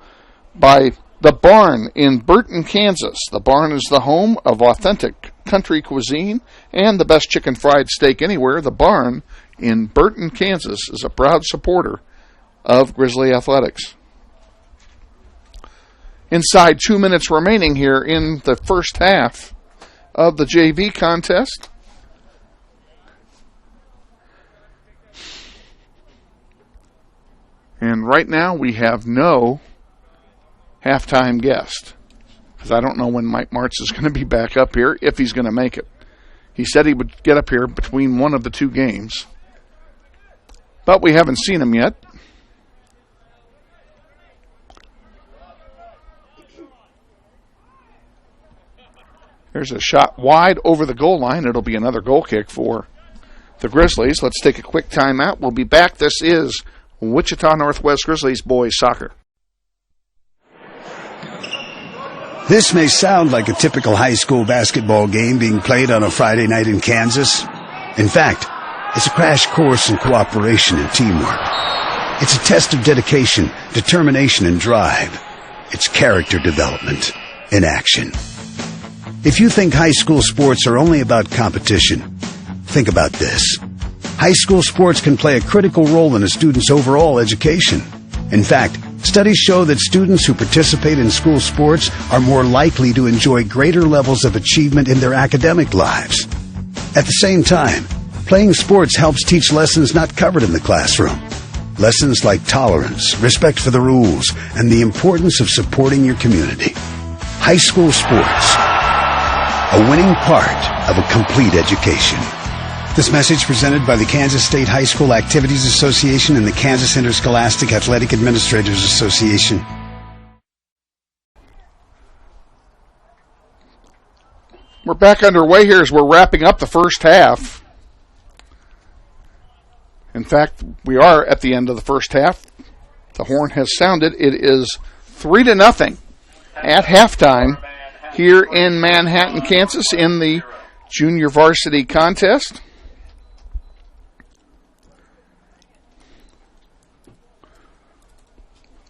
by The Barn in Burton, Kansas. The Barn is the home of authentic country cuisine and the best chicken fried steak anywhere. The Barn in Burton, Kansas is a proud supporter of Grizzly Athletics. Inside 2 minutes remaining here in the first half of the JV contest. And right now we have no halftime guest, because I don't know when Mike Martz is going to be back up here, if he's going to make it. He said he would get up here between one of the two games, but we haven't seen him yet. There's a shot wide over the goal line. It'll be another goal kick for the Grizzlies. Let's take a quick timeout. We'll be back. This is Wichita Northwest Grizzlies boys soccer. This may sound like a typical high school basketball game being played on a Friday night in Kansas. In fact, it's a crash course in cooperation and teamwork. It's a test of dedication, determination, and drive. It's character development in action. If you think high school sports are only about competition, think about this. High school sports can play a critical role in a student's overall education. In fact, Studies show that students who participate in school sports are more likely to enjoy greater levels of achievement in their academic lives. At the same time, playing sports helps teach lessons not covered in the classroom. Lessons like tolerance, respect for the rules, and the importance of supporting your community. High school sports, a winning part of a complete education. This message presented by the Kansas State High School Activities Association and the Kansas Interscholastic Athletic Administrators Association. We're back underway here as we're wrapping up the first half. In fact, we are at the end of the first half. The horn has sounded. It is 3-0 at halftime here in Manhattan, Kansas, in the junior varsity contest.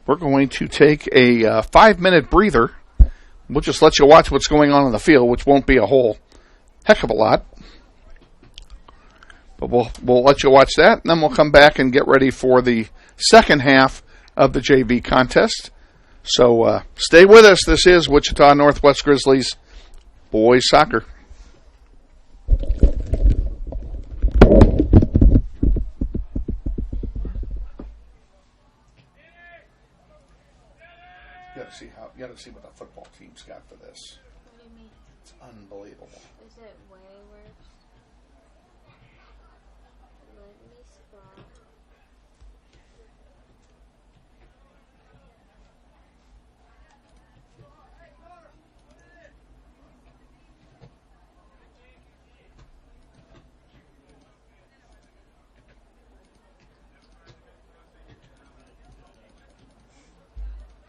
We're going to take a 5-minute breather. We'll just let you watch what's going on in the field, which won't be a whole heck of a lot. But we'll let you watch that, and then we'll come back and get ready for the second half of the JV contest. So stay with us. This is Wichita Northwest Grizzlies boys soccer. You got to see what the football team's got for this. What do you mean? It's unbelievable. Is it way worse? Let me spot.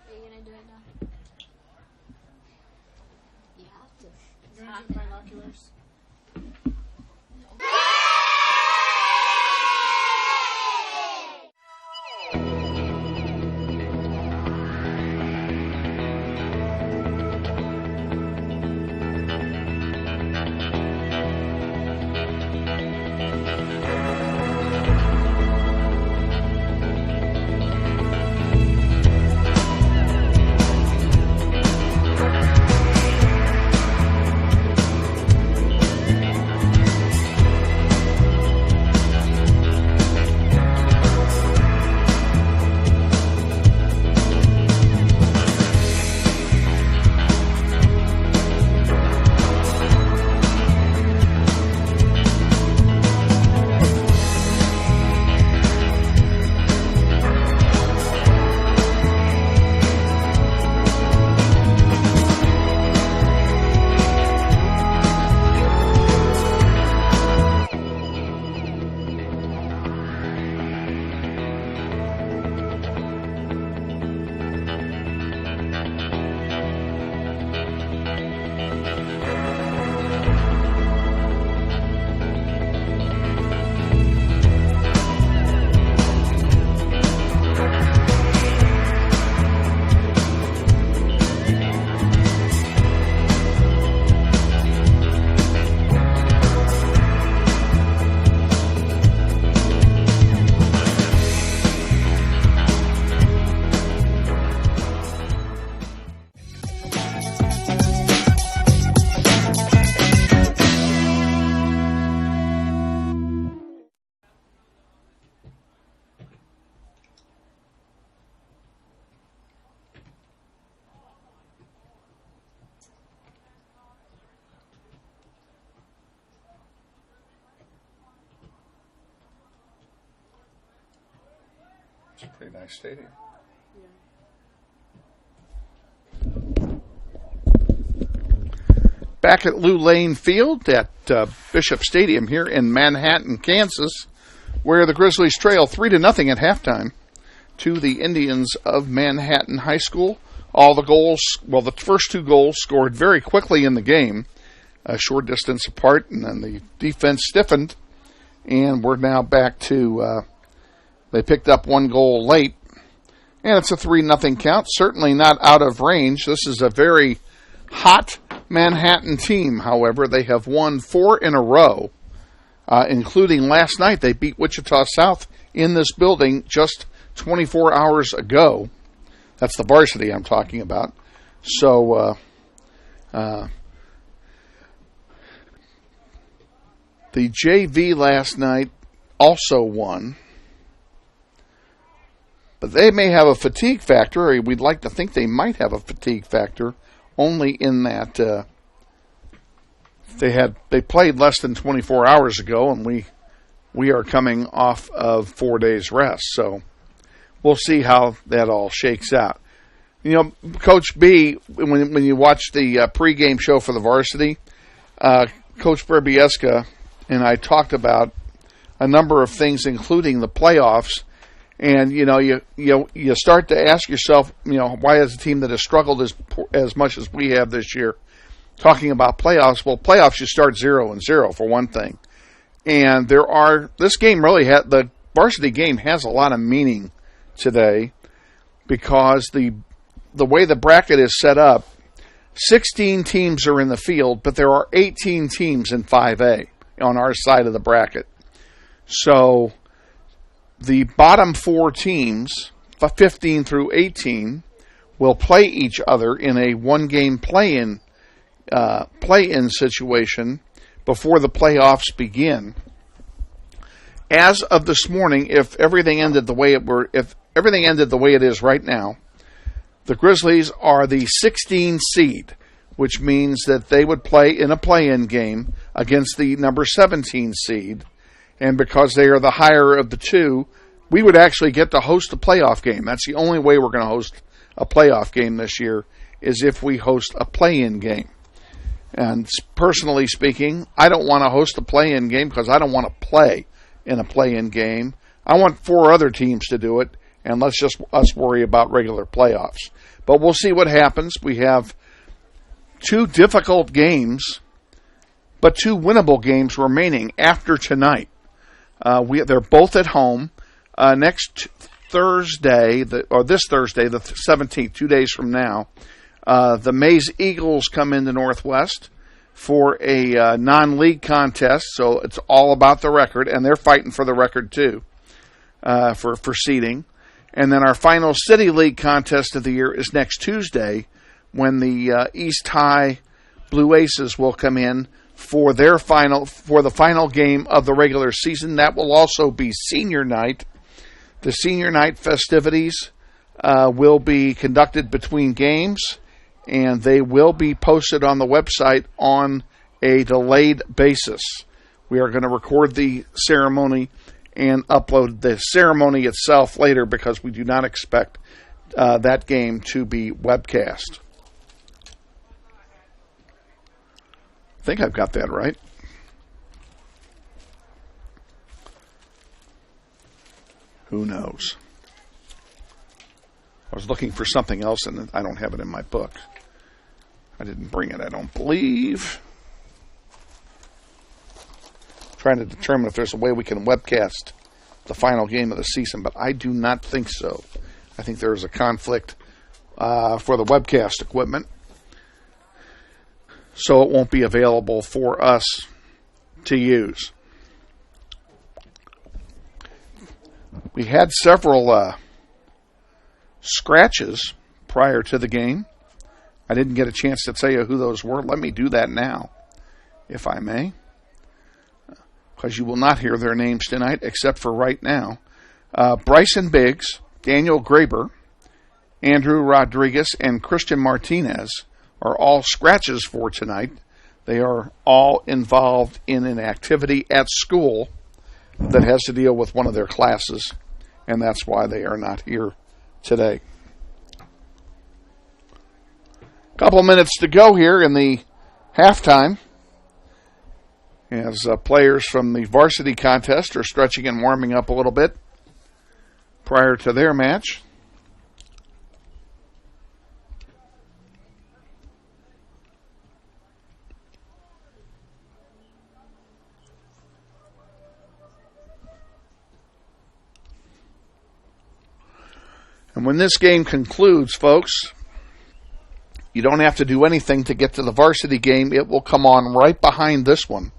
Are you gonna do it now? You have to. You're gonna do binoculars. It's a pretty nice stadium. Back at Lou Lane Field at Bishop Stadium here in Manhattan, Kansas, where the Grizzlies trail 3-0 at halftime to the Indians of Manhattan High School. All the goals, well, the first two goals scored very quickly in the game, a short distance apart, and then the defense stiffened, and we're now back to, they picked up one goal late, and it's a 3-0 count, certainly not out of range. This is a very hot Manhattan team, however. They have won 4 in a row, including last night. They beat Wichita South in this building just 24 hours ago. That's the varsity I'm talking about. So the JV last night also won. But they may have a fatigue factor, or we'd like to think they might have a fatigue factor, only in that they played less than 24 hours ago, and we are coming off of 4 days rest. So we'll see how that all shakes out. You know, Coach B, when you watch the pregame show for the varsity, Coach Brybieska and I talked about a number of things, including the playoffs. And you start to ask yourself, why is a team that has struggled as much as we have this year talking about playoffs? Well, playoffs, you start 0-0 for one thing, and this game really the varsity game has a lot of meaning today because the way the bracket is set up, 16 teams are in the field, but there are 18 teams in 5A on our side of the bracket. So the bottom 4 teams, 15 through 18, will play each other in a one-game play-in situation before the playoffs begin. As of this morning, if everything ended the way it is right now, the Grizzlies are the 16 seed, which means that they would play in a play-in game against the number 17 seed. And because they are the higher of the two, we would actually get to host a playoff game. That's the only way we're going to host a playoff game this year, is if we host a play-in game. And personally speaking, I don't want to host a play-in game because I don't want to play in a play-in game. I want 4 other teams to do it, and let's just us worry about regular playoffs. But we'll see what happens. We have 2 difficult games, but 2 winnable games remaining after tonight. They're both at home. Next Thursday, this Thursday, the 17th, 2 days from now, the Mays Eagles come into Northwest for a non-league contest, so it's all about the record, and they're fighting for the record too, for seeding. And then our final City League contest of the year is next Tuesday, when the East High Blue Aces will come in for the final game of the regular season. That will also be senior night. The senior night festivities will be conducted between games, and they will be posted on the website on a delayed basis. We are going to record the ceremony and upload the ceremony itself later because we do not expect that game to be webcast. I think I've got that right. Who knows? I was looking for something else, and I don't have it in my book. I didn't bring it, I don't believe. Trying to determine if there's a way we can webcast the final game of the season, but I do not think so. I think there is a conflict for the webcast equipment, so it won't be available for us to use. We had several scratches prior to the game. I didn't get a chance to tell you who those were. Let me do that now, if I may, because you will not hear their names tonight except for right now. Bryson Biggs, Daniel Graber, Andrew Rodriguez, and Christian Martinez are all scratches for tonight. They are all involved in an activity at school that has to deal with one of their classes, and that's why they are not here today. A couple of minutes to go here in the halftime as players from the varsity contest are stretching and warming up a little bit prior to their match. And when this game concludes, folks, you don't have to do anything to get to the varsity game. It will come on right behind this one.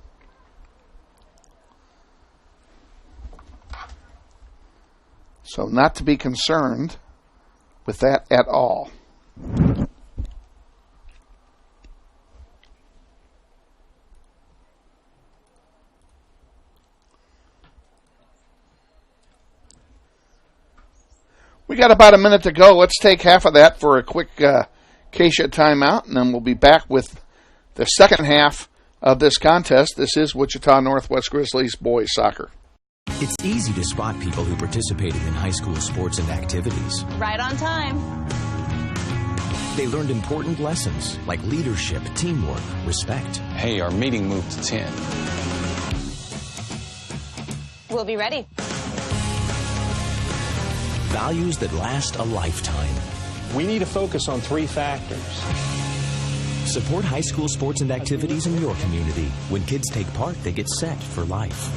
So not to be concerned with that at all. We got about a minute to go. Let's take half of that for a quick Acacia timeout, and then we'll be back with the second half of this contest. This is Wichita Northwest Grizzlies boys soccer. It's easy to spot people who participated in high school sports and activities. Right on time. They learned important lessons like leadership, teamwork, respect. Hey, our meeting moved to 10. We'll be ready. Values that last a lifetime. We need to focus on 3 factors. Support high school sports and activities in your community. When kids take part, they get set for life.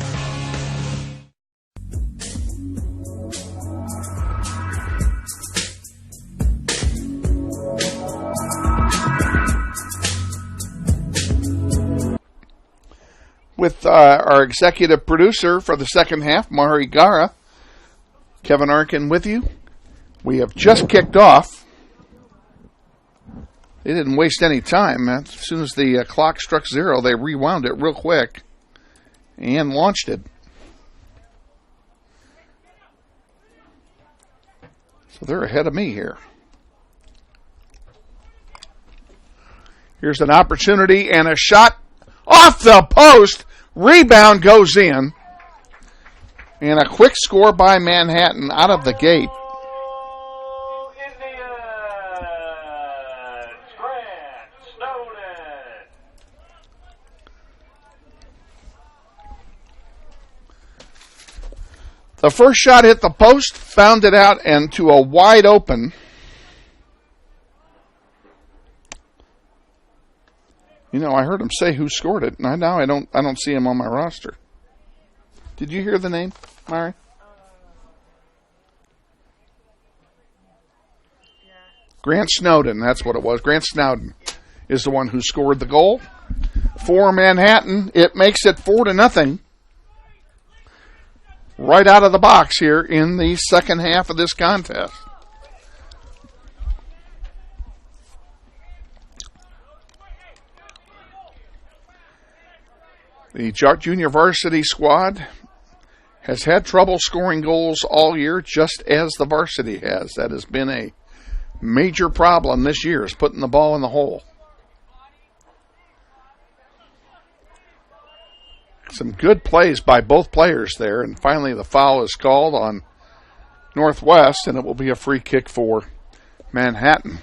With our executive producer for the second half, Mari Gara, Kevin Arkin with you. We have just kicked off. They didn't waste any time. As soon as the clock struck 0, they rewound it real quick and launched it. So they're ahead of me here. Here's an opportunity and a shot off the post. Rebound goes in. And a quick score by Manhattan out of the gate. The first shot hit the post, found it out, and to a wide open. You know, I heard him say who scored it, and now I don't see him on my roster. Did you hear the name, Mari? Yeah. Grant Snowden, that's what it was. Grant Snowden is the one who scored the goal for Manhattan. It makes it 4-0. Right out of the box here in the second half of this contest. The junior varsity squad has had trouble scoring goals all year, just as the varsity has. That has been a major problem this year, is putting the ball in the hole. Some good plays by both players there, and finally the foul is called on Northwest, and it will be a free kick for Manhattan.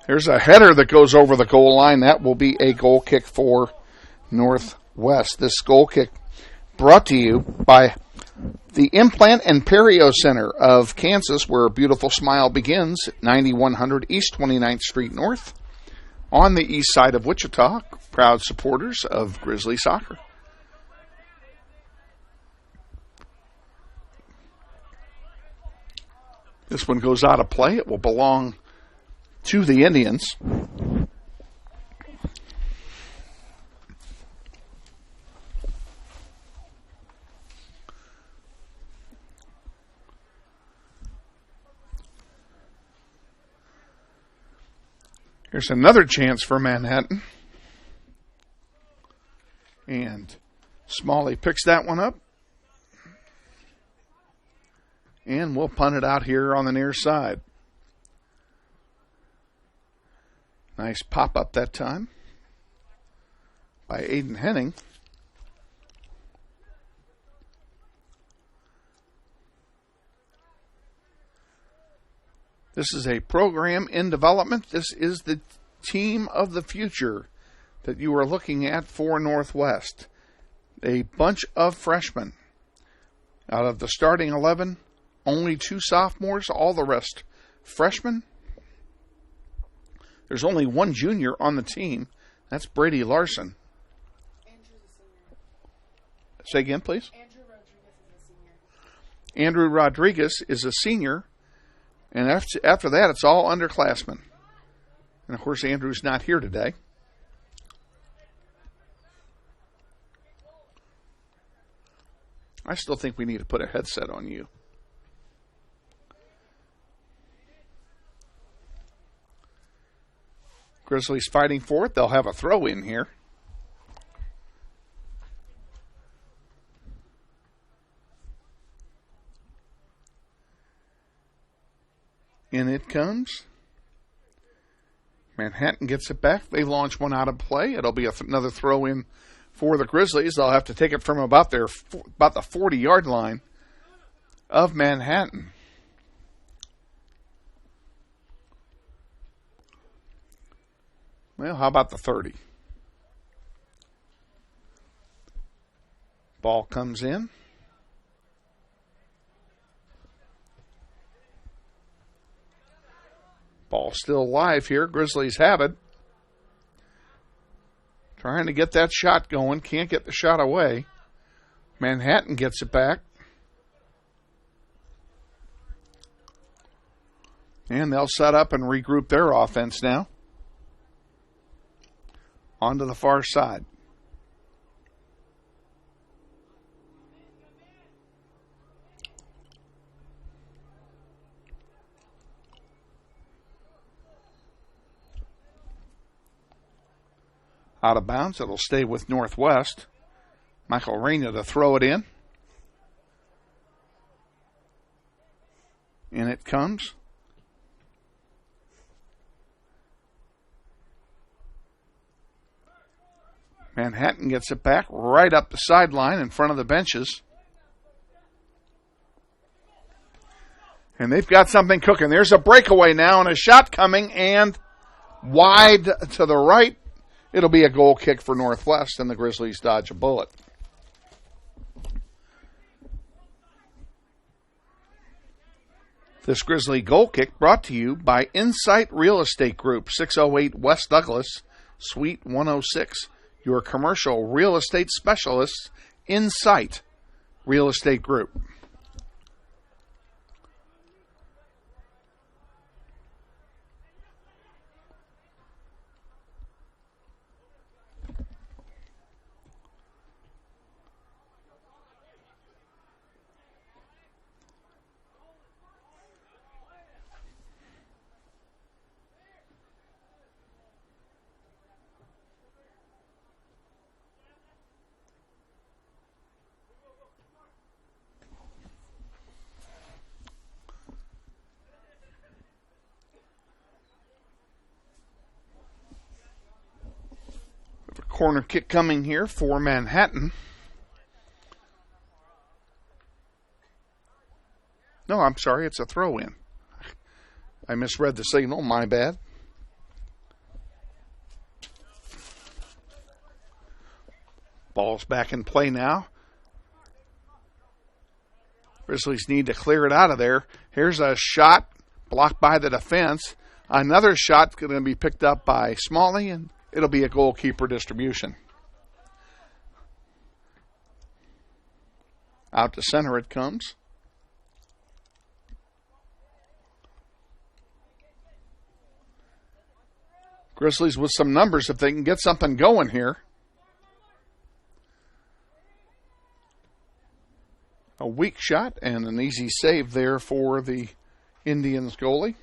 There's a header that goes over the goal line. That will be a goal kick for Northwest. This goal kick brought to you by the Implant and Perio Center of Kansas, where a beautiful smile begins, 9100 East 29th Street North, on the east side of Wichita. Proud supporters of Grizzly soccer. This one goes out of play. It will belong to the Indians. Here's another chance for Manhattan. And Smalley picks that one up. And we'll punt it out here on the near side. Nice pop-up that time by Aiden Henning. This is a program in development. This is the team of the future that you are looking at for Northwest. A bunch of freshmen. Out of the starting 11, only 2 sophomores, all the rest freshmen. There's only 1 junior on the team. That's Brady Larson. Andrew's a senior. Say again, please. Andrew Rodriguez is a senior. Andrew Rodriguez is a senior, and after that, it's all underclassmen. And, of course, Andrew's not here today. I still think we need to put a headset on you. Grizzlies fighting for it. They'll have a throw in here. In it comes. Manhattan gets it back. They launch one out of play. It'll be another throw in for the Grizzlies. They'll have to take it from about the 40-yard line of Manhattan. Well, how about the 30? Ball comes in. Ball still alive here. Grizzlies have it. Trying to get that shot going. Can't get the shot away. Manhattan gets it back. And they'll set up and regroup their offense now. Onto the far side. Out of bounds. It'll stay with Northwest. Michael Reyna to throw it in. In it comes. Manhattan gets it back right up the sideline in front of the benches. And they've got something cooking. There's a breakaway now and a shot coming and wide to the right. It'll be a goal kick for Northwest, and the Grizzlies dodge a bullet. This Grizzly goal kick brought to you by Insight Real Estate Group, 608 West Douglas, Suite 106. Your commercial real estate specialists, Insight Real Estate Group. Corner kick coming here for Manhattan. No, I'm sorry, it's a throw-in. I misread the signal, my bad. Ball's back in play now. Grizzlies need to clear it out of there. Here's a shot blocked by the defense. Another shot going to be picked up by Smalley, and it'll be a goalkeeper distribution. Out to center it comes. Grizzlies with some numbers if they can get something going here. A weak shot and an easy save there for the Indians goalie.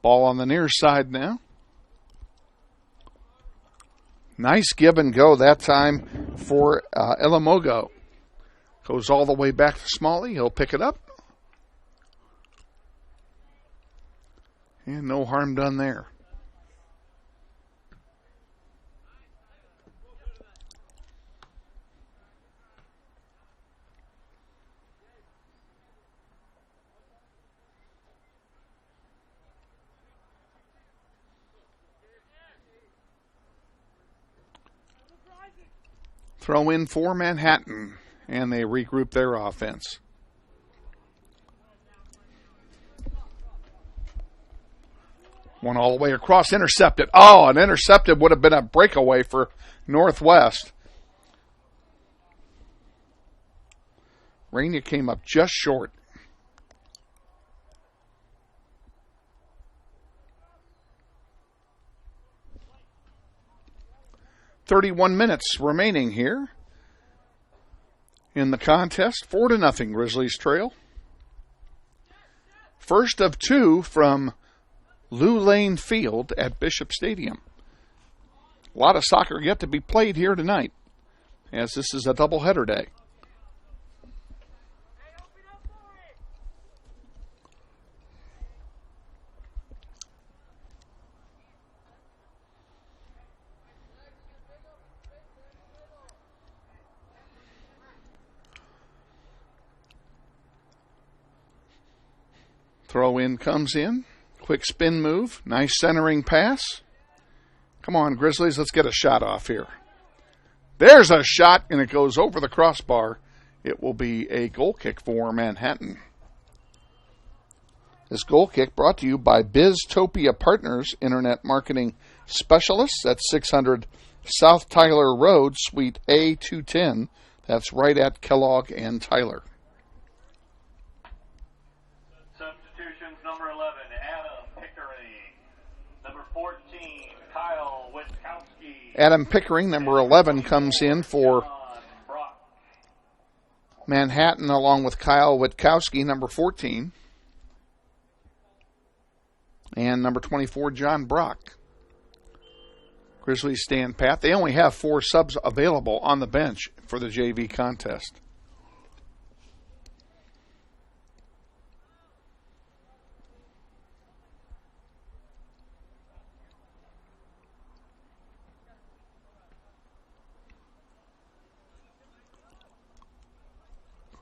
Ball on the near side now. Nice give and go that time for Ilamogo. Goes all the way back to Smalley. He'll pick it up. And no harm done there. Throw in for Manhattan, and they regroup their offense. One all the way across, intercepted. Oh, an intercepted would have been a breakaway for Northwest. Rainier came up just short. .31 minutes remaining here in the contest. 4-0 Grizzlies trail. First of two from Lou Lane Field at Bishop Stadium. A lot of soccer yet to be played here tonight, as this is a doubleheader day. Throw in comes in. Quick spin move. Nice centering pass. Come on, Grizzlies. Let's get a shot off here. There's a shot, and it goes over the crossbar. It will be a goal kick for Manhattan. This goal kick brought to you by BizTopia Partners, Internet Marketing Specialists at 600 South Tyler Road, Suite A210. That's right at Kellogg and Tyler. Number 11, Adam Pickering. Number 14, Kyle Witkowski. Adam Pickering, number 11, comes in for Manhattan along with Kyle Witkowski, number 14. And number 24, John Brock. Grizzlies stand pat. They only have 4 subs available on the bench for the JV contest.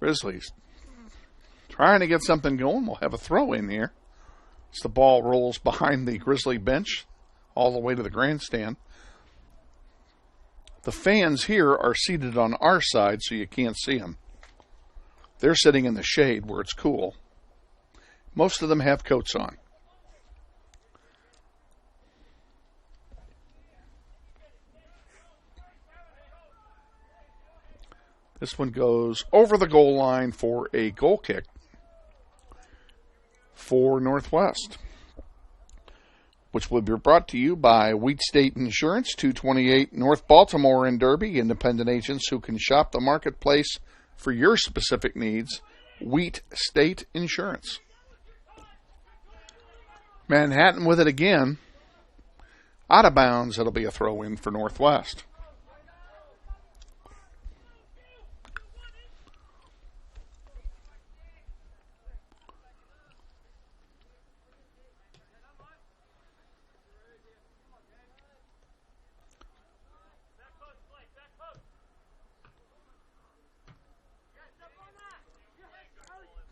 Grizzlies trying to get something going. We'll have a throw in here as the ball rolls behind the Grizzly bench all the way to the grandstand. The fans here are seated on our side, so you can't see them. They're sitting in the shade where it's cool. Most of them have coats on. This one goes over the goal line for a goal kick for Northwest, which will be brought to you by Wheat State Insurance, 228 North Baltimore in Derby. Independent agents who can shop the marketplace for your specific needs. Wheat State Insurance. Manhattan with it again. Out of bounds, it'll be a throw-in for Northwest.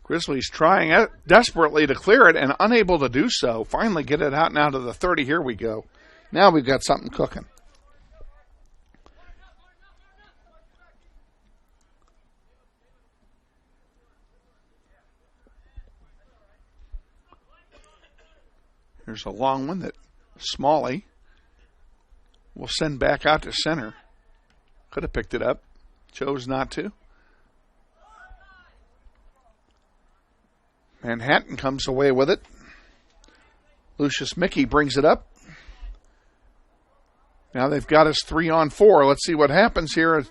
Grizzlies trying desperately to clear it and unable to do so. Finally get it out now to the 30. Here we go. Now we've got something cooking. Here's a long one that Smalley will send back out to center. Could have picked it up. Chose not to. Manhattan comes away with it. Lucius Mickey brings it up. Now they've got us 3-on-4. Let's see what happens here.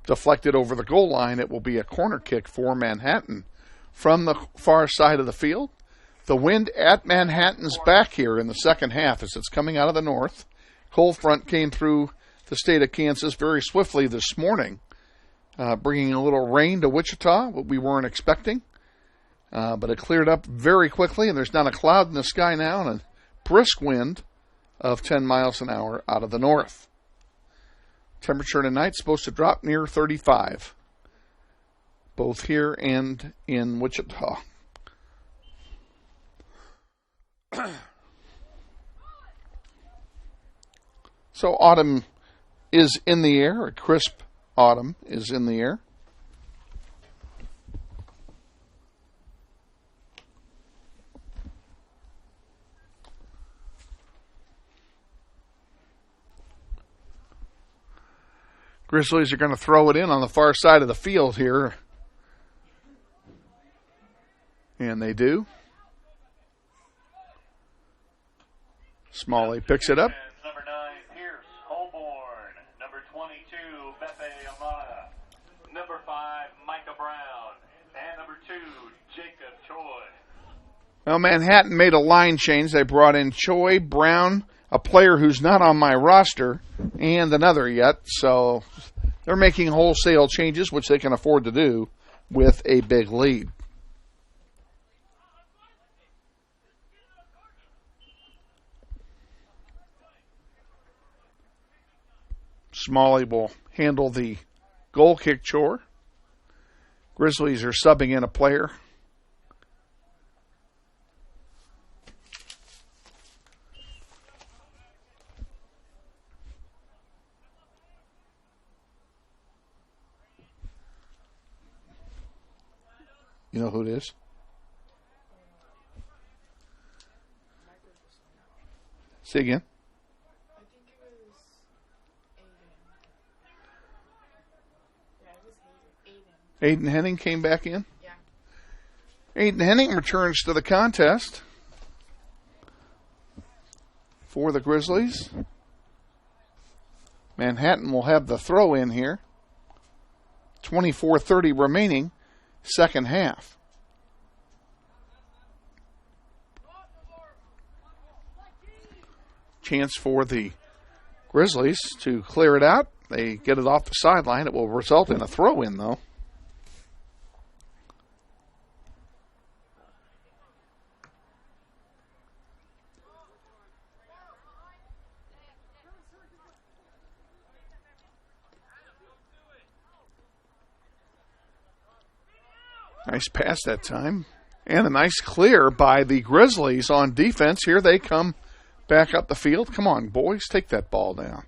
Deflected over the goal line. It will be a corner kick for Manhattan from the far side of the field. The wind at Manhattan's back here in the second half as it's coming out of the north. Cold front came through the state of Kansas very swiftly this morning, bringing a little rain to Wichita, what we weren't expecting. But it cleared up very quickly, and there's not a cloud in the sky now, and a brisk wind of 10 miles an hour out of the north. Temperature tonight supposed to drop near 35, both here and in Wichita. So autumn is in the air, a crisp autumn is in the air. Grizzlies are going to throw it in on the far side of the field here. And they do. Smalley picks it up. Number 9, Pierce Holborn. Number 22, Beppe Amada. Number 5, Micah Brown. And number 2, Jacob Choi. Well, Manhattan made a line change. They brought in Choi, Brown, a player who's not on my roster, and another yet. So they're making wholesale changes, which they can afford to do with a big lead. Smalley will handle the goal kick chore. Grizzlies are subbing in a player. You know who it is? Say again. Aiden Henning came back in. Yeah. Aiden Henning returns to the contest for the Grizzlies. Manhattan will have the throw in here. 24:30 remaining, second half. Chance for the Grizzlies to clear it out. They get it off the sideline. It will result in a throw in, though. Nice pass that time. And a nice clear by the Grizzlies on defense. Here they come back up the field. Come on, boys, take that ball down.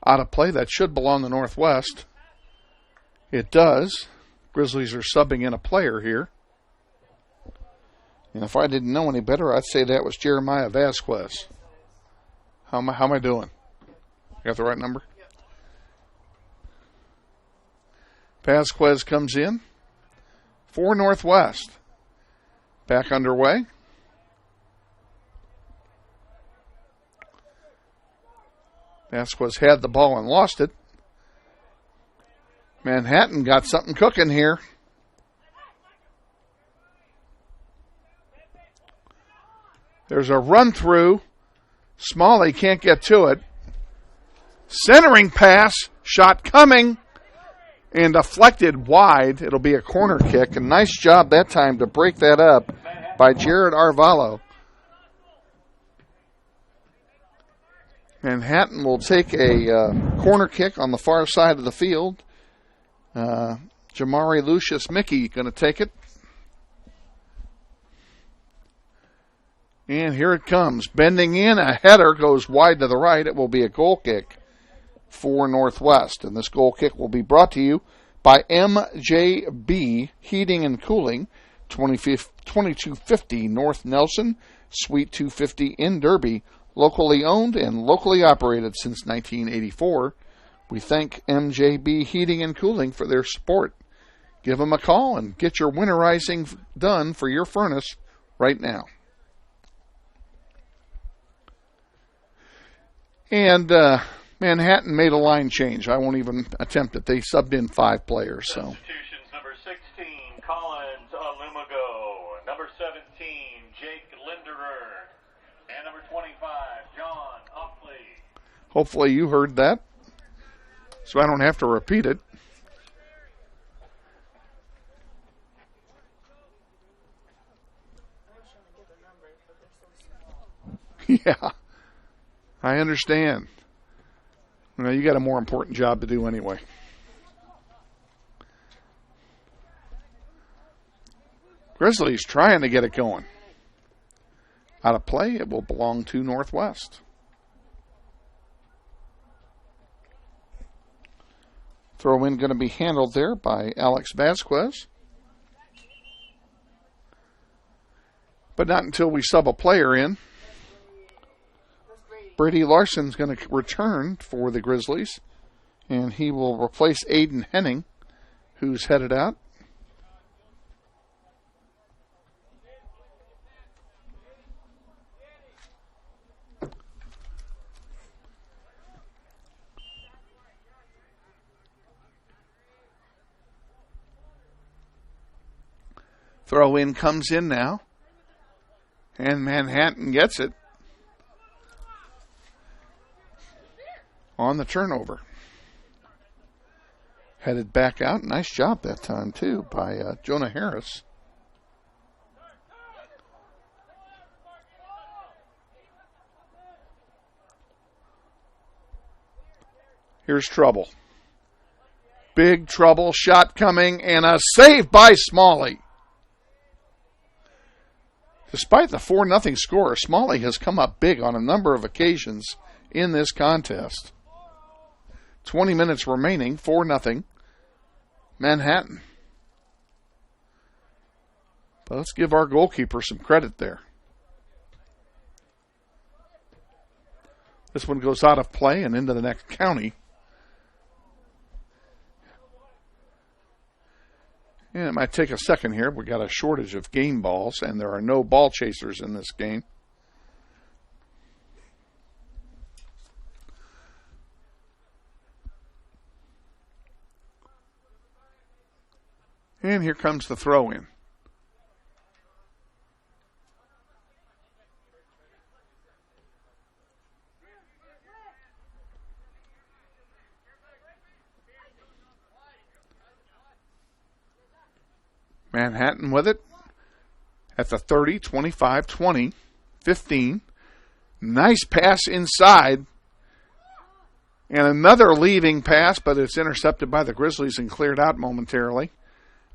Out of play. That should belong to Northwest. It does. Grizzlies are subbing in a player here. And if I didn't know any better, I'd say that was Jeremiah Vasquez. How am I doing? I got the right number? Vasquez comes in for Northwest. Back underway. Vasquez had the ball and lost it. Manhattan got something cooking here. There's a run through. Smalley can't get to it. Centering pass, shot coming, and deflected wide. It'll be a corner kick. A nice job that time to break that up by Jared Arvalo. Manhattan will take a corner kick on the far side of the field. Jamari Lucius Mickey going to take it. And here it comes. Bending in, a header goes wide to the right. It will be a goal kick for Northwest. And this goal kick will be brought to you by MJB Heating and Cooling, 2250 North Nelson, Suite 250 in Derby. Locally owned and locally operated since 1984. We thank MJB Heating and Cooling for their support. Give them a call and get your winterizing done for your furnace right now. And Manhattan made a line change. I won't even attempt it. They subbed in 5 players. So. Substitutions: number 16, Collins Alumago. Number 17, Jake Linderer. And number 25, John Upley. Hopefully you heard that, so I don't have to repeat it. Yeah, I understand. You know, you got a more important job to do anyway. Grizzlies trying to get it going. Out of play, it will belong to Northwest. Throw in going to be handled there by Alex Vasquez. But not until we sub a player in. Brady Larson's going to return for the Grizzlies, and he will replace Aiden Henning, who's headed out. Throw in comes in now, and Manhattan gets it on the turnover. Headed back out. Nice job that time, too, by Jonah Harris. Here's trouble. Big trouble. Shot coming, and a save by Smalley. Despite the 4-0 score, Smalley has come up big on a number of occasions in this contest. 20 minutes remaining, 4-0, Manhattan. But let's give our goalkeeper some credit there. This one goes out of play and into the next county. And it might take a second here. We've got a shortage of game balls, and there are no ball chasers in this game. And here comes the throw-in. Manhattan with it at the 30, 25, 20, 15. Nice pass inside. And another leaving pass, but it's intercepted by the Grizzlies and cleared out momentarily.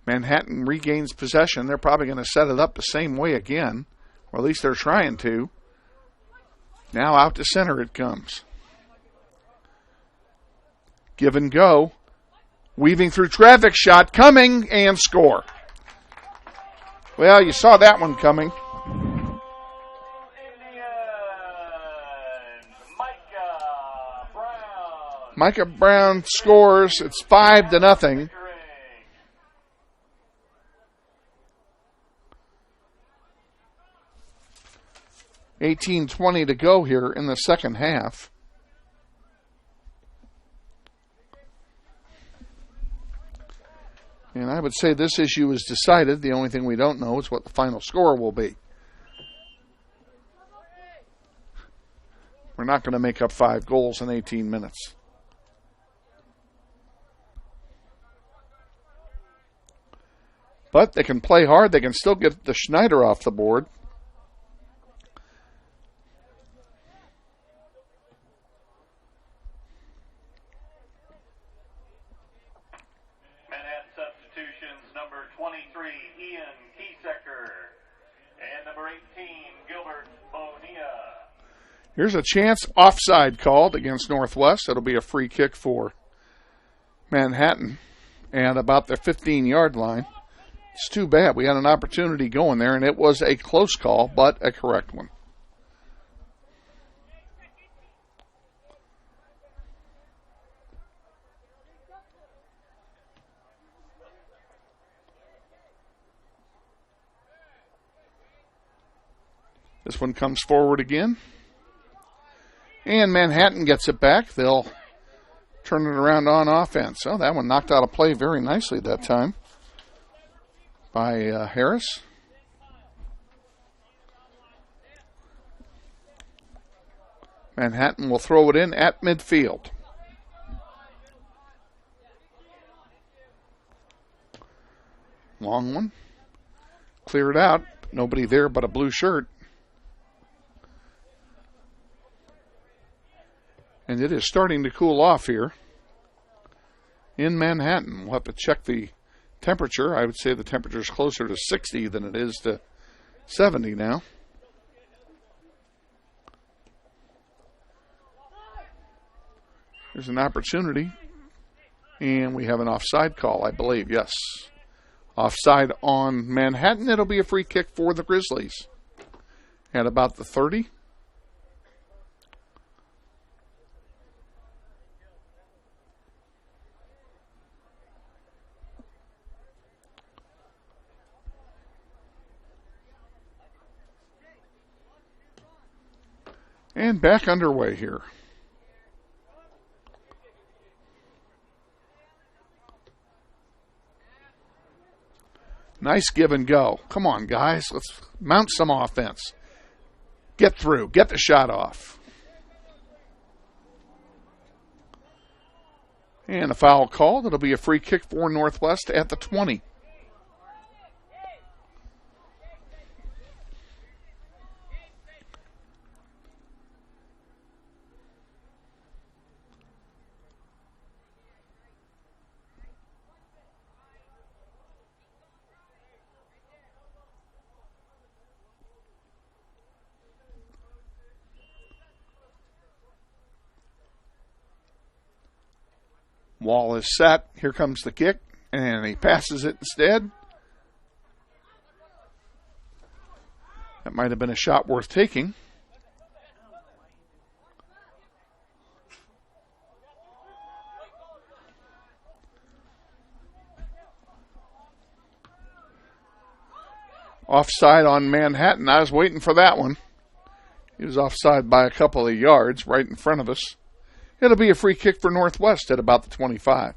Manhattan regains possession. They're probably going to set it up the same way again, or at least they're trying to. Now out to center it comes. Give and go. Weaving through traffic, shot coming, and score. Well, you saw that one coming. Micah Brown scores. It's 5-0. $18:20 to go here in the second half. And I would say this issue is decided. The only thing we don't know is what the final score will be. We're not going to make up 5 goals in 18 minutes. But they can play hard. They can still get the Schneider off the board. Manhattan substitutions, number 23, Ian Kiesecker, and number 18, Gilbert Bonilla. Here's a chance offside called against Northwest. It'll be a free kick for Manhattan and about the 15-yard line. It's too bad. We had an opportunity going there, and it was a close call, but a correct one. This one comes forward again. And Manhattan gets it back. They'll turn it around on offense. Oh, that one knocked out of play very nicely that time by Harris. Manhattan will throw it in at midfield. Long one. Cleared out. Nobody there but a blue shirt. And it is starting to cool off here in Manhattan. We'll have to check the temperature. I would say the temperature is closer to 60 than it is to 70 now. There's an opportunity. And we have an offside call, I believe. Yes. Offside on Manhattan. It'll be a free kick for the Grizzlies. at about the 30. And back underway here. Nice give and go. Come on, guys. Let's mount some offense. Get through. Get the shot off. And a foul called. It'll be a free kick for Northwest at the 20. Wall is set. Here comes the kick, and he passes it instead. That might have been a shot worth taking. Offside on Manhattan. I was waiting for that one. He was offside by a couple of yards right in front of us. It'll be a free kick for Northwest at about the 25.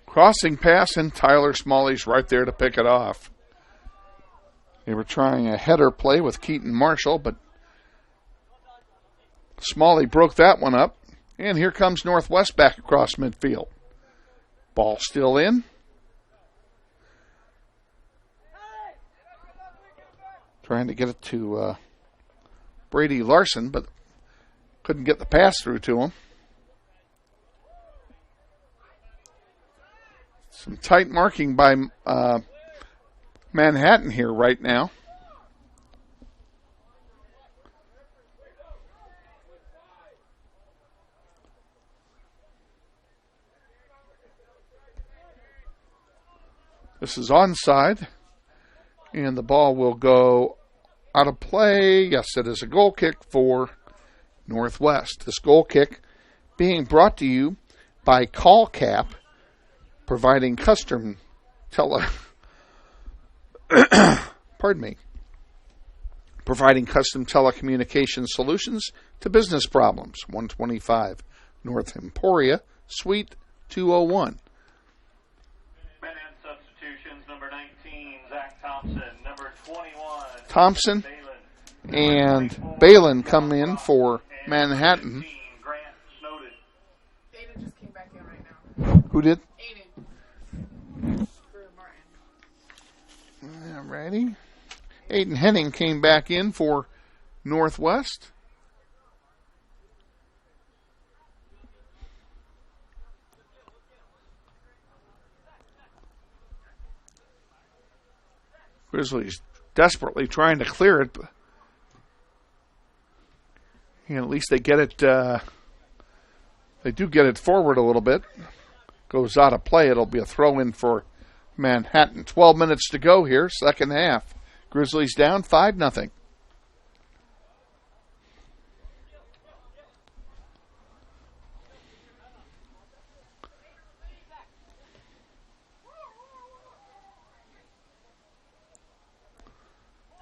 Crossing pass, and Tyler Smalley's right there to pick it off. They were trying a header play with Keaton Marshall, but Smalley broke that one up. And here comes Northwest back across midfield. Ball still in. Trying to get it to Brady Larson, but couldn't get the pass through to him. Some tight marking by Manhattan here right now. This is onside, and the ball will go out of play. Yes, it is a goal kick for Northwest. This goal kick being brought to you by Call Cap, providing custom providing custom telecommunications solutions to business problems. 125 North Emporia, Suite 201. Men and substitutions, number 19, Zach Thompson, number 21, Thompson and Balin come in for Manhattan. Aiden just came back in right now. Who did? Aiden. Alrighty. Aiden Henning came back in for Northwest. Grizzlies desperately trying to clear it, and at least they get it. They do get it forward a little bit. Goes out of play. It'll be a throw-in for Manhattan. 12 minutes to go here, second half. Grizzlies down 5-0.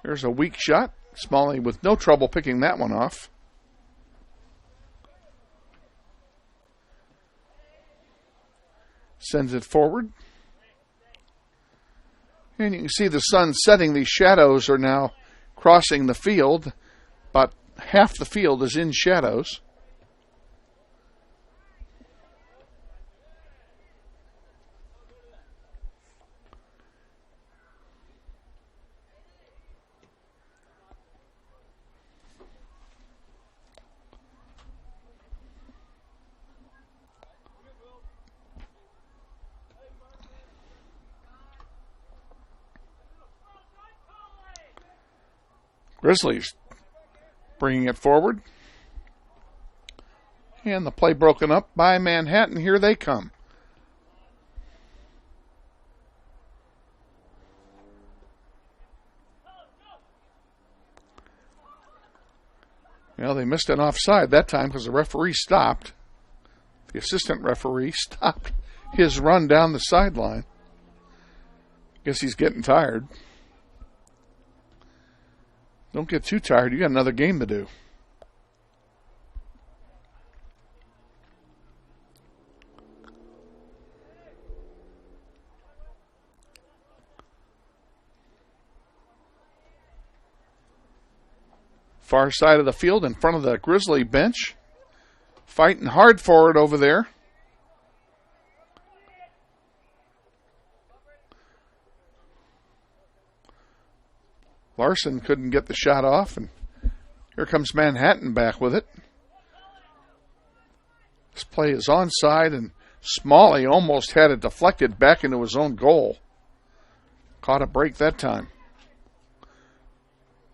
Here's a weak shot. Smalley with no trouble picking that one off. Sends it forward. And you can see the sun setting. These shadows are now crossing the field. About half the field is in shadows. Grizzlies bringing it forward. And the play broken up by Manhattan. Here they come. Well, they missed an offside that time because the referee stopped. The assistant referee stopped his run down the sideline. Guess he's getting tired. Don't get too tired. You got another game to do. Far side of the field in front of the Grizzly bench. Fighting hard for it over there. Larson couldn't get the shot off, and here comes Manhattan back with it. This play is onside, and Smalley almost had it deflected back into his own goal. Caught a break that time.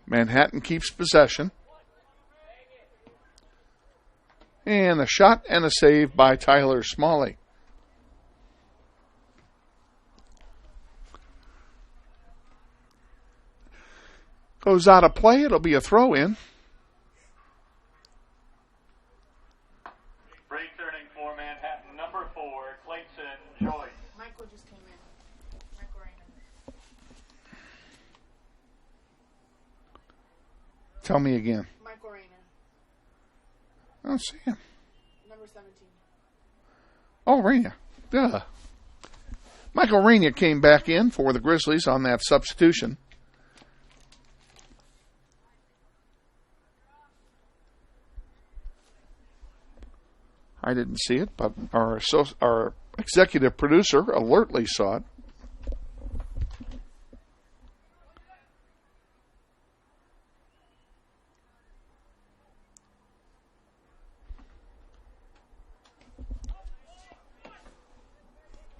Manhattan keeps possession. And a shot and a save by Tyler Smalley. Goes out of play. It'll be a throw in. Break turning for Manhattan, number 4, Clayton Joyce. Michael just came in. Michael Raymond. Tell me again. Michael Raymond. I don't see him. Number 17. Oh, Raina. Duh. Michael Raina came back in for the Grizzlies on that substitution. I didn't see it, but our executive producer alertly saw it.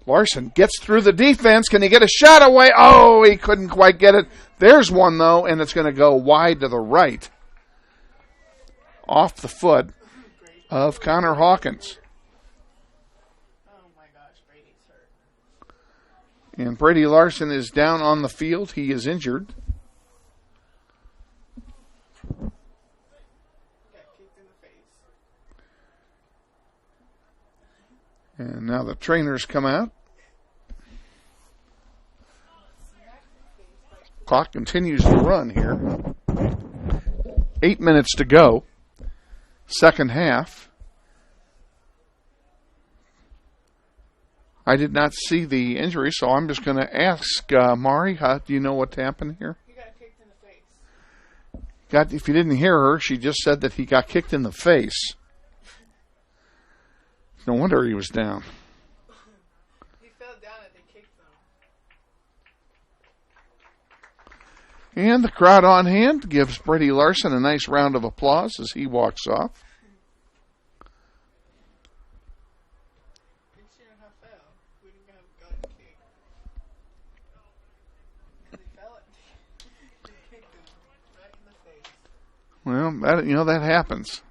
Larson gets through the defense. Can he get a shot away? Oh, he couldn't quite get it. There's one, though, and it's going to go wide to the right. Off the foot of Connor Hawkins. Oh my gosh, Brady's hurt. And Brady Larson is down on the field. He is injured. Got kicked in the face. And now the trainers come out. Clock continues to run here. 8 minutes to go. Second half. I did not see the injury, so I'm just going to ask Mari, do you know what happened here? He got kicked in the face. If you didn't hear her, she just said that he got kicked in the face. No wonder he was down. He fell down and they kicked him. And the crowd on hand gives Brady Larson a nice round of applause as he walks off. He shouldn't have fell. We didn't have gotten kicked. He fell. They kicked him right in the face. Well, that happens.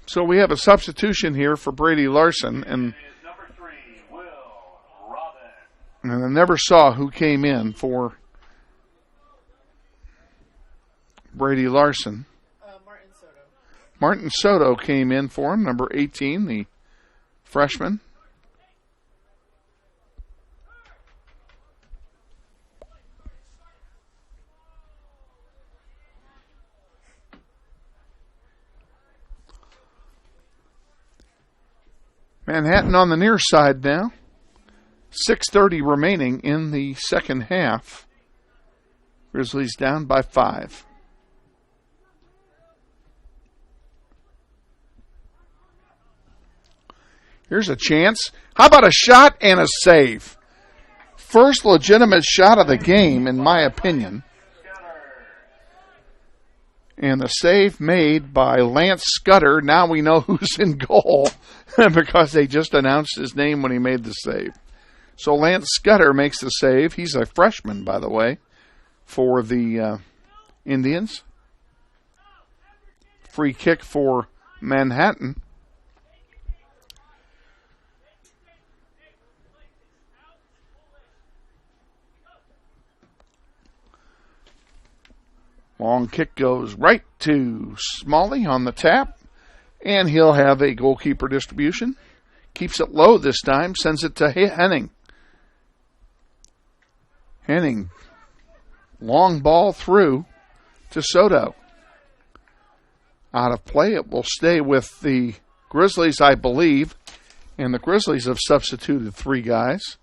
So we have a substitution here for Brady Larson, and Number 3, Will Robin. I never saw who came in for Brady Larson. Martin Soto. Martin Soto came in for him, number 18, the freshman. Manhattan on the near side now. 6:30 remaining in the second half. Grizzlies down by 5. Here's a chance. How about a shot and a save? First legitimate shot of the game, in my opinion. And the save made by Lance Scudder. Now we know who's in goal because they just announced his name when he made the save. So Lance Scudder makes the save. He's a freshman, by the way, for the Indians. Free kick for Manhattan. Long kick goes right to Smalley on the tap, and he'll have a goalkeeper distribution. Keeps it low this time, sends it to Henning. Henning, long ball through to Soto. Out of play, it will stay with the Grizzlies, I believe, and the Grizzlies have substituted 3 guys.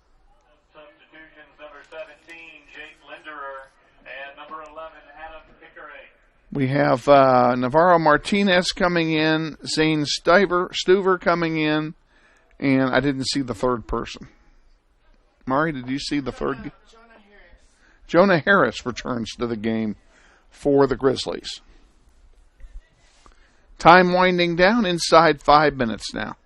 Substitutions number 17, Jake Linderer, and number 11, Adam Pickering. We have Navarro Martinez coming in, Zane Stuver coming in, and I didn't see the third person. Mari, did you see the third? Jonah Harris returns to the game for the Grizzlies. Time winding down inside 5 minutes now.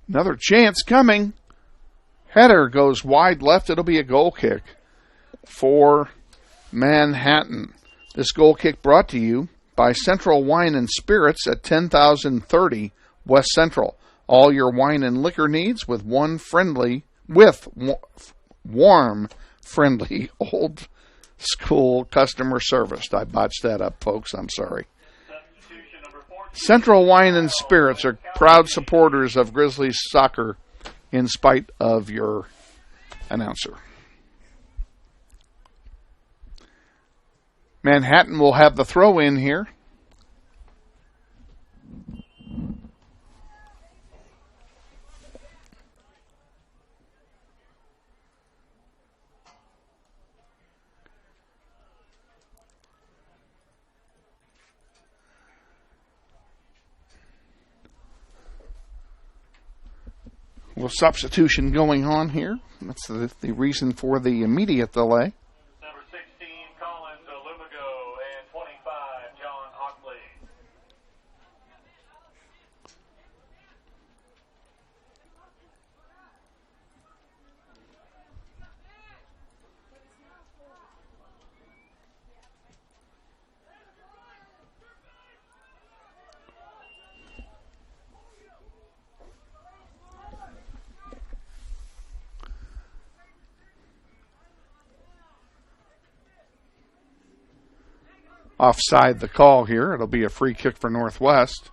Another chance coming. Header goes wide left. It'll be a goal kick for Manhattan. This goal kick brought to you by Central Wine and Spirits at 10,030 West Central. All your wine and liquor needs with warm, friendly, old school customer service. I botched that up, folks. I'm sorry. Central Wine and Spirits are proud supporters of Grizzlies soccer in spite of your announcer. Manhattan will have the throw in here. Well, substitution going on here. That's the reason for the immediate delay. Number 16, Collins Alumigo, and 25, John Hockley. Offside the call here. It'll be a free kick for Northwest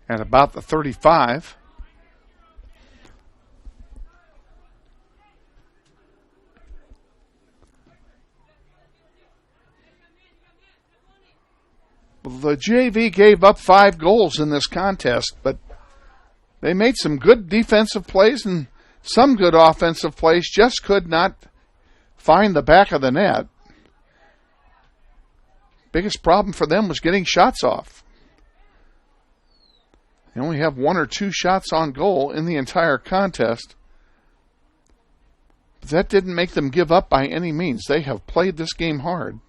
at about the 35. The JV gave up 5 goals in this contest, but they made some good defensive plays and some good offensive plays, just could not find the back of the net. Biggest problem for them was getting shots off. They only have 1 or 2 shots on goal in the entire contest. But that didn't make them give up by any means. They have played this game hard.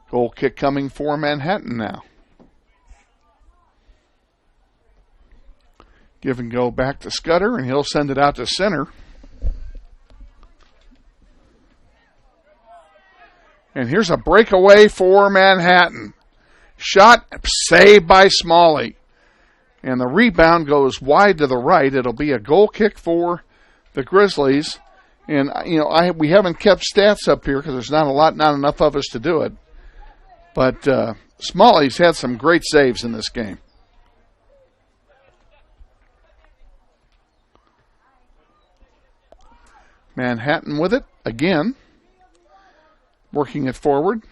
Goal kick coming for Manhattan now. Give and go back to Scudder, and he'll send it out to center. And here's a breakaway for Manhattan. Shot, saved by Smalley. And the rebound goes wide to the right. It'll be a goal kick for the Grizzlies. And, we haven't kept stats up here because there's not enough of us to do it. But Smalley's had some great saves in this game. Manhattan with it again, working it forward.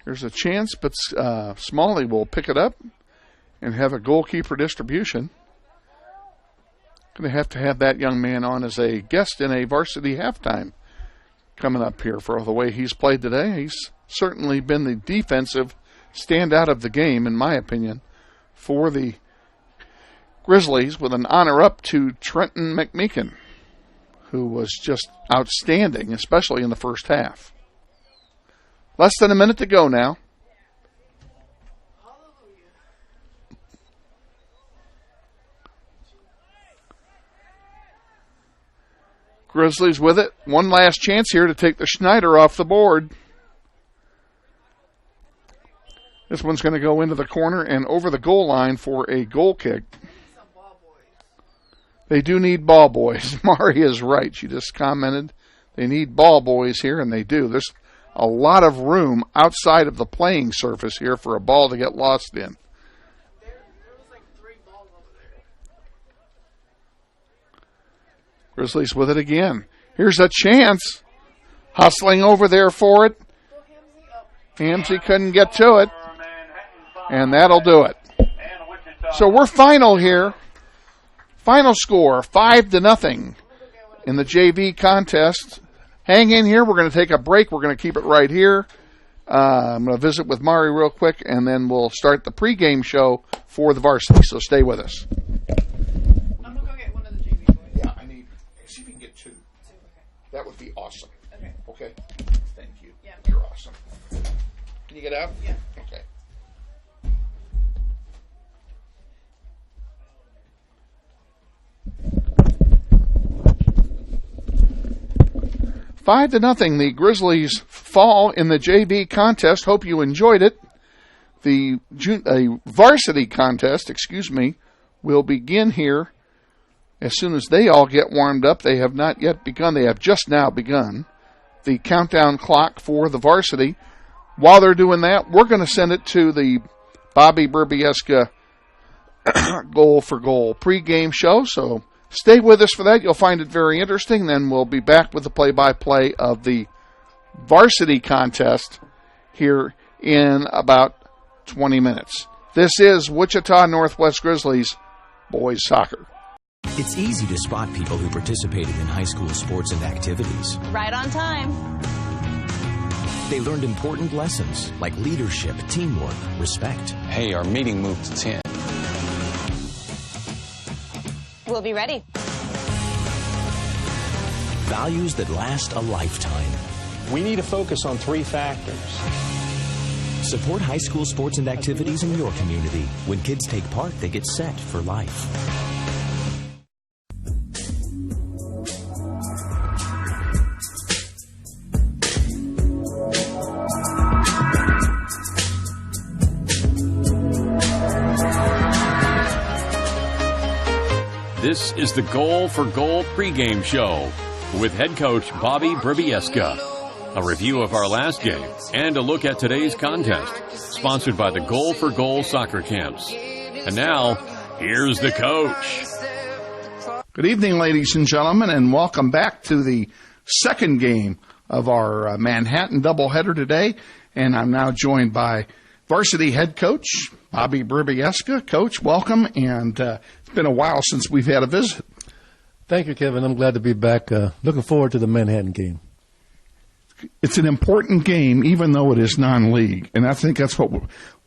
There's a chance, but Smalley will pick it up and have a goalkeeper distribution. Going to have that young man on as a guest in a varsity halftime coming up here. For the way he's played today, he's certainly been the defensive standout of the game, in my opinion, for the Grizzlies, with an honor up to Trenton McMeekin, who was just outstanding, especially in the first half. Less than a minute to go now. Grizzlies with it. One last chance here to take the Schneider off the board. This one's going to go into the corner and over the goal line for a goal kick. They do need ball boys. Mari is right. She just commented they need ball boys here, and they do. There's a lot of room outside of the playing surface here for a ball to get lost in. Grizzlies with it again. Here's a chance. Hustling over there for it. Hamsey couldn't get to it. And that'll do it. So we're final here. Final score, 5-0 in the JV contest. Hang in here. We're going to take a break. We're going to keep it right here. I'm going to visit with Mari real quick, and then we'll start the pregame show for the varsity. So stay with us. That would be awesome. Okay. Thank you. Yeah. You're awesome. Can you get out? Yeah. Okay. Five to nothing. The Grizzlies fall in the JV contest. Hope you enjoyed it. The varsity contest, will begin here as soon as they all get warmed up. They have not yet begun. They have just now begun the countdown clock for the varsity. While they're doing that, we're going to send it to the Bobby Burbieska Goal for Goal pregame show. So stay with us for that. You'll find it very interesting. Then we'll be back with the play-by-play of the varsity contest here in about 20 minutes. This is Wichita Northwest Grizzlies boys soccer. It's easy to spot people who participated in high school sports and activities. Right on time. They learned important lessons like leadership, teamwork, respect. Hey, our meeting moved to 10. We'll be ready. Values that last a lifetime. We need to focus on 3 factors. Support high school sports and activities in your community. When kids take part, they get set for life. This is the Goal for Goal pregame show with head coach Bobby Burbieska. A review of our last game and a look at today's contest, sponsored by the Goal for Goal soccer camps. And now, here's the coach. Good evening, ladies and gentlemen, and welcome back to the second game of our Manhattan doubleheader today. And I'm now joined by varsity head coach Bobby Burbieska. Coach, welcome, and it's been a while since we've had a visit. Thank you, Kevin. I'm glad to be back. Looking forward to the Manhattan game. It's an important game, even though it is non-league, and I think that's what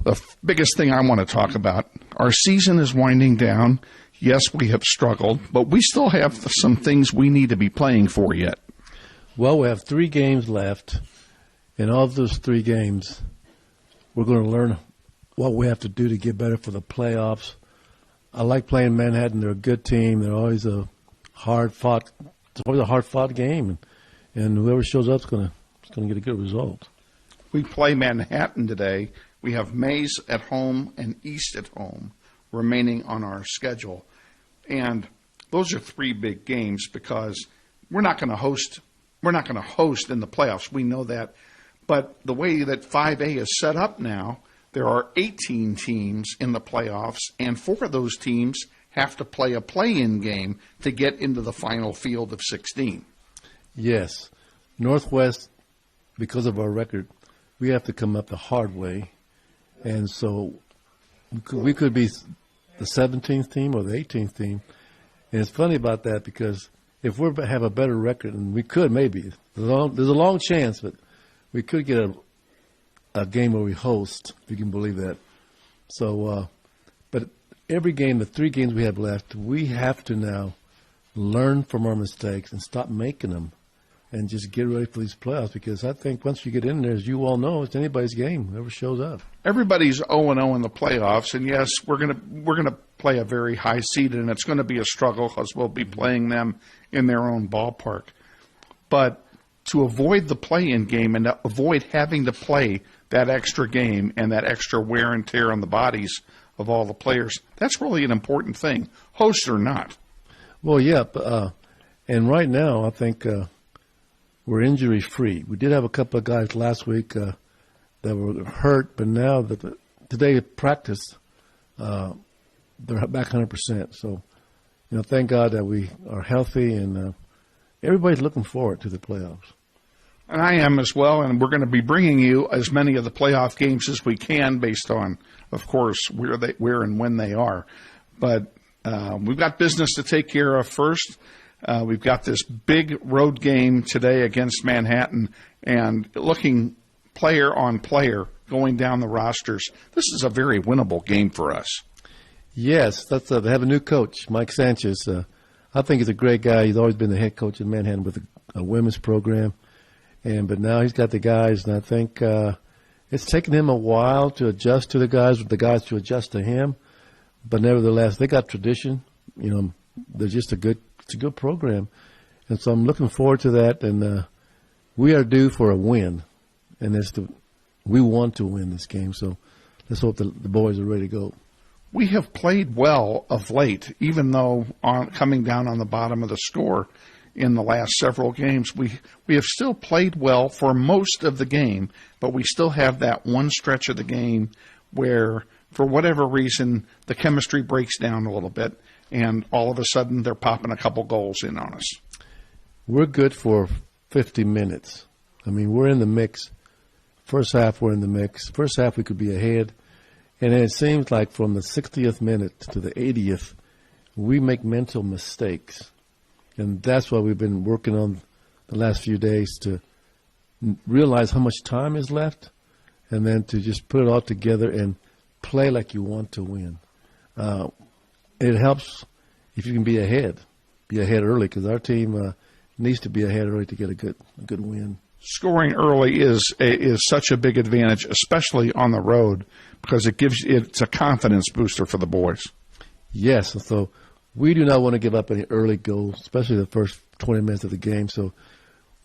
the biggest thing I want to talk about. Our season is winding down. Yes, we have struggled, but we still have some things we need to be playing for yet. Well, we have 3 games left. In all of those 3 games, we're going to learn what we have to do to get better for the playoffs. I like playing Manhattan. They're a good team. They're always a hard-fought game, and whoever shows up is going to get a good result. We play Manhattan today. We have Mays at home and East at home remaining on our schedule. And those are 3 big games because we're not going to host in the playoffs. We know that. But the way that 5A is set up now, there are 18 teams in the playoffs, and 4 of those teams have to play a play-in game to get into the final field of 16. Yes. Northwest, because of our record, we have to come up the hard way. And so We could be the 17th team or the 18th team. And it's funny about that because if we have a better record, and we could maybe, there's a long chance, but we could get a game where we host, if you can believe that. So, but every game, the 3 games we have left, we have to now learn from our mistakes and stop making them and just get ready for these playoffs, because I think once you get in there, as you all know, it's anybody's game, whoever shows up. Everybody's 0-0 in the playoffs, and yes, we're gonna play a very high seed, and it's going to be a struggle because we'll be playing them in their own ballpark. But to avoid the play-in game and to avoid having to play that extra game and that extra wear and tear on the bodies of all the players, that's really an important thing, host or not. Well, yeah, and right now I think we're injury-free. We did have a couple of guys last week that were hurt, but now today at practice, they're back 100%. So, thank God that we are healthy, and everybody's looking forward to the playoffs. And I am as well, and we're going to be bringing you as many of the playoff games as we can based on, of course, where and when they are. But we've got business to take care of first. We've got this big road game today against Manhattan, and looking player on player going down the rosters, this is a very winnable game for us. Yes, they have a new coach, Mike Sanchez. I think he's a great guy. He's always been the head coach in Manhattan with a women's program, but now he's got the guys, and I think it's taken him a while to adjust to the guys to adjust to him. But nevertheless, they got tradition. They're just it's a good program, and so I'm looking forward to that. And we are due for a win, and we want to win this game. So let's hope the boys are ready to go. We have played well of late, even though coming down on the bottom of the score in the last several games. We have still played well for most of the game, but we still have that one stretch of the game where, for whatever reason, the chemistry breaks down a little bit, and all of a sudden they're popping a couple goals in on us. We're good for 50 minutes. I mean, we're in the mix. First half, we're in the mix. First half, we could be ahead. And it seems like from the 60th minute to the 80th, we make mental mistakes. And that's what we've been working on the last few days, to realize how much time is left and then to just put it all together and play like you want to win. It helps if you can be ahead early, because our team needs to be ahead early to get a good win. Scoring early is such a big advantage, especially on the road, because it's a confidence booster for the boys. Yes, so we do not want to give up any early goals, especially the first 20 minutes of the game. So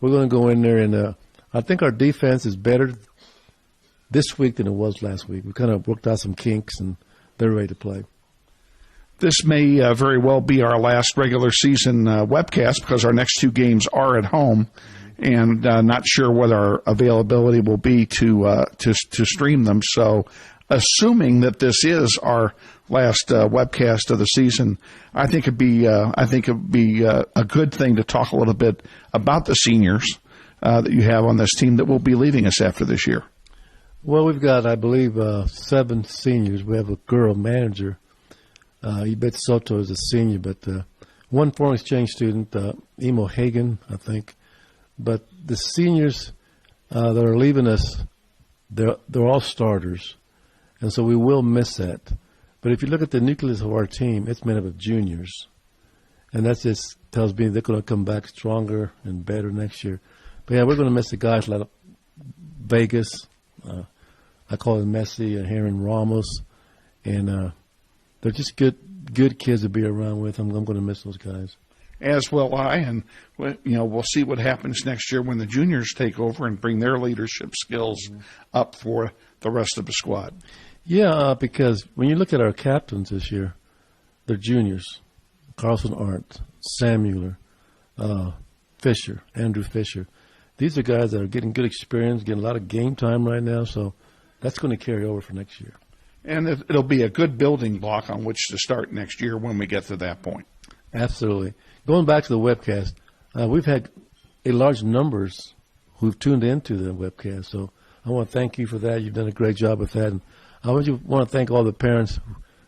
we're going to go in there, and I think our defense is better this week than it was last week. We kind of worked out some kinks, and they're ready to play. This may very well be our last regular season webcast, because our next 2 games are at home. And not sure what our availability will be to stream them. So, assuming that this is our last webcast of the season, I think it'd be a good thing to talk a little bit about the seniors that you have on this team that will be leaving us after this year. Well, we've got, I believe, 7 seniors. We have a girl manager. Yvette Soto is a senior, but one foreign exchange student, Emo Hagen, I think. But the seniors that are leaving us, they're all starters, and so we will miss that. But if you look at the nucleus of our team, it's made up of juniors, and that just tells me they're going to come back stronger and better next year. But yeah, we're going to miss the guys like Vegas. I call them Messi and Heron Ramos, and they're just good kids to be around with. I'm going to miss those guys. As will I, and we'll see what happens next year when the juniors take over and bring their leadership skills up for the rest of the squad. Yeah, because when you look at our captains this year, they're juniors. Carlson Arndt, Sam Mueller, Andrew Fisher. These are guys that are getting good experience, getting a lot of game time right now, so that's going to carry over for next year. And it'll be a good building block on which to start next year when we get to that point. Absolutely. Going back to the webcast, we've had a large numbers who've tuned into the webcast, so I want to thank you for that. You've done a great job with that, and I want to thank all the parents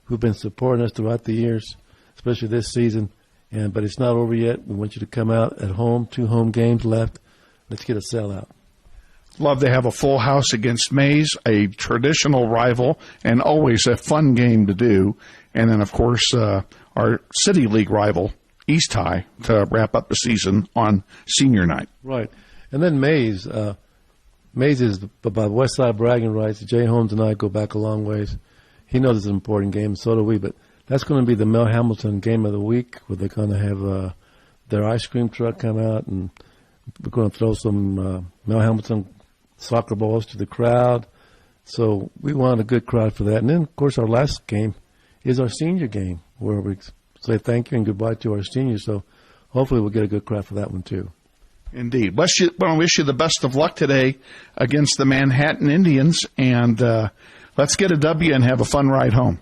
who've been supporting us throughout the years, especially this season. But it's not over yet. We want you to come out at home. 2 home games left. Let's get a sellout. Love to have a full house against Mays, a traditional rival, and always a fun game to do. And then, of course, our City League rival, East High, to wrap up the season on senior night. Right. And then Mays. Mays is by West Side bragging rights. Jay Holmes and I go back a long ways. He knows it's an important game, so do we. But that's going to be the Mel Hamilton game of the week, where they're going to have their ice cream truck come out, and we're going to throw some Mel Hamilton soccer balls to the crowd. So we want a good crowd for that. And then, of course, our last game is our senior game, where we say thank you and goodbye to our seniors. So hopefully we'll get a good crowd for that one, too. Indeed. I want to wish you the best of luck today against the Manhattan Indians, and let's get a W and have a fun ride home.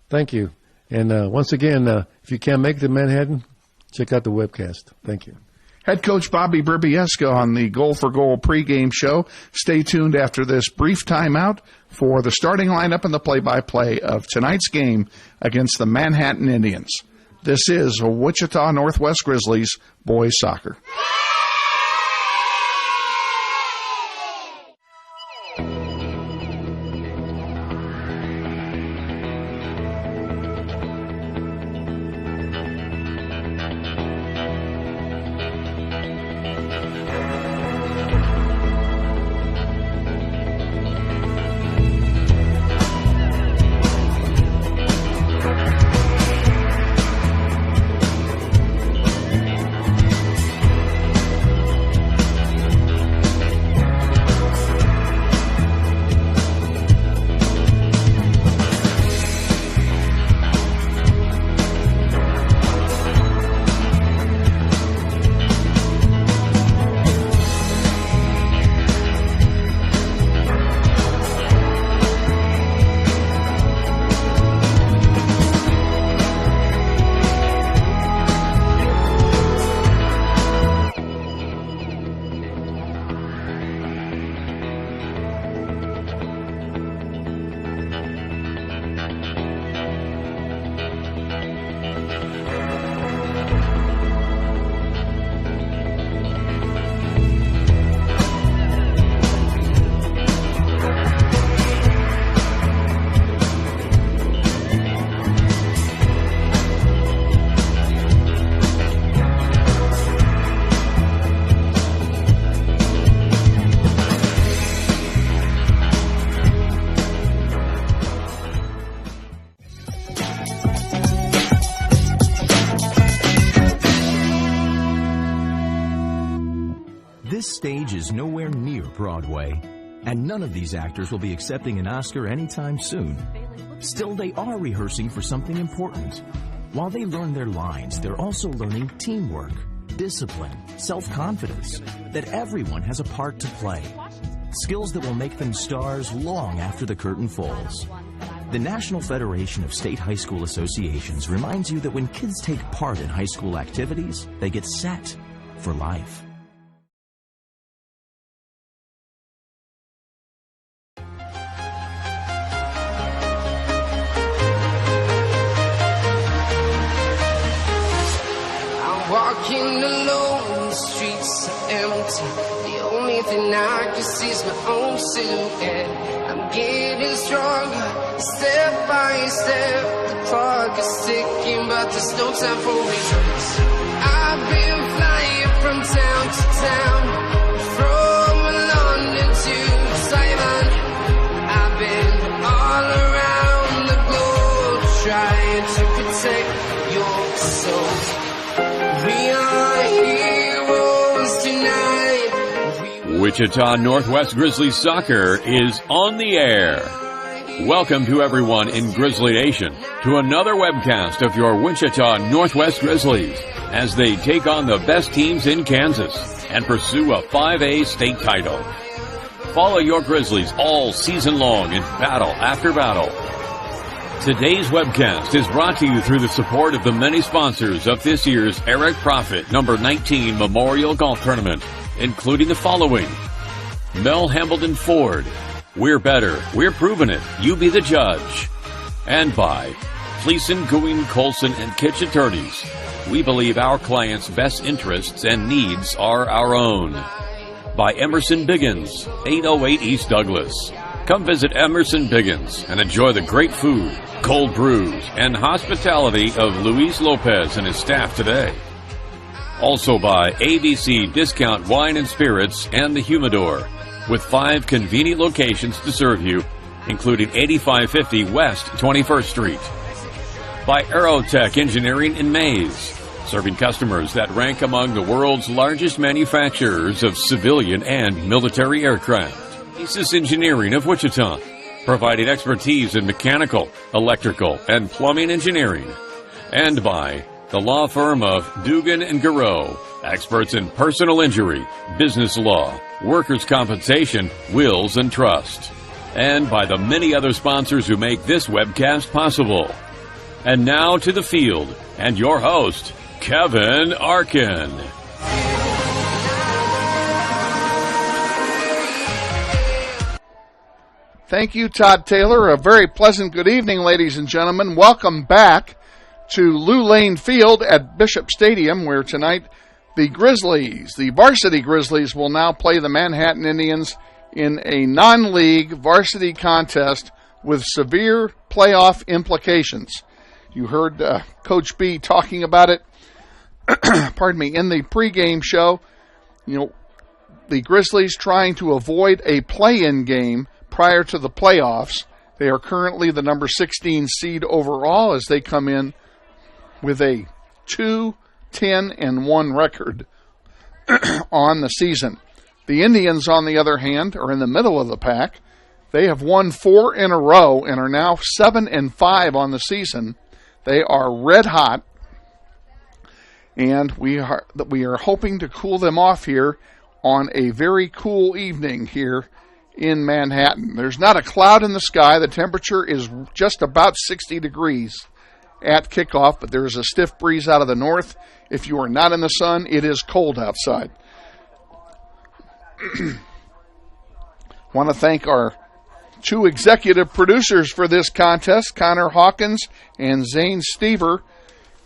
Thank you. And once again, if you can't make it to Manhattan, check out the webcast. Thank you. Head coach Bobby Brybieska on the Goal for Goal pregame show. Stay tuned after this brief timeout for the starting lineup and the play-by-play of tonight's game against the Manhattan Indians. This is Wichita Northwest Grizzlies boys soccer. This stage is nowhere near Broadway, and none of these actors will be accepting an Oscar anytime soon. Still, they are rehearsing for something important. While they learn their lines, they're also learning teamwork, discipline, self-confidence, that everyone has a part to play. Skills that will make them stars long after the curtain falls. The National Federation of State High School Associations reminds you that when kids take part in high school activities, they get set for life. Walking alone, the streets are empty. The only thing I can see is my own silhouette. I'm getting stronger, step by step. The clock is ticking, but there's no time for regrets. I've been flying from town to town, from London to Taiwan. I've been all around the globe, trying to protect your soul. We are heroes tonight. Wichita Northwest Grizzlies soccer is on the air. Welcome to everyone in Grizzly Nation to another webcast of your Wichita Northwest Grizzlies as they take on the best teams in Kansas and pursue a 5A state title. Follow your Grizzlies all season long in battle after battle. Today's webcast is brought to you through the support of the many sponsors of this year's Eric Profit number 19 Memorial Golf Tournament, including the following: Mel Hamilton Ford, We're better. We're proving it. You be the judge. And by Fleeson, Gooing, Colson, and Kitch Attorneys. We believe our clients' best interests and needs are our own. By Emerson Biggins, 808 East Douglas. Come visit Emerson Biggins and enjoy the great food, cold brews, and hospitality of Luis Lopez and his staff today. Also by ABC Discount Wine and Spirits and the Humidor, with 5 convenient locations to serve you, including 8550 West 21st Street. By Aerotech Engineering in Mays, serving customers that rank among the world's largest manufacturers of civilian and military aircraft. Aces Engineering of Wichita, providing expertise in mechanical, electrical, and plumbing engineering. And by the law firm of Dugan and Garreau, experts in personal injury, business law, workers' compensation, wills, and trust. And by the many other sponsors who make this webcast possible. And now to the field, and your host, Kevin Arkin. Thank you, Todd Taylor. A very pleasant good evening, ladies and gentlemen. Welcome back to Lou Lane Field at Bishop Stadium, where tonight the Grizzlies, the Varsity Grizzlies, will now play the Manhattan Indians in a non-league varsity contest with severe playoff implications. You heard Coach B talking about it, pardon me, in the pregame show. You know, the Grizzlies trying to avoid a play-in game prior to the playoffs. They are currently the number 16 seed overall as they come in with a 2-10-1 record on the season. The Indians, on the other hand, are in the middle of the pack. They have won 4 in a row and are now 7-5 on the season. They are red hot, and we are hoping to cool them off here on a very cool evening here in Manhattan. There's not a cloud in the sky. The temperature is just about 60 degrees at kickoff, but there is a stiff breeze out of the north. If you are not in the sun, it is cold outside. Want to thank our 2 executive producers for this contest, Connor Hawkins and Zane Stever.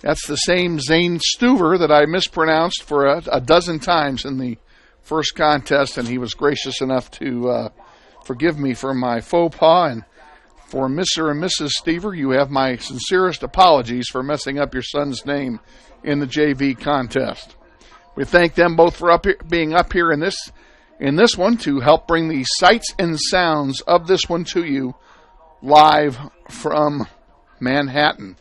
That's the same Zane Stuver that I mispronounced for a dozen times in the first contest, and he was gracious enough to forgive me for my faux pas. And for Mr. and Mrs. Stever, you have my sincerest apologies for messing up your son's name in the JV contest. We thank them both for being up here in this one to help bring the sights and sounds of this one to you live from Manhattan.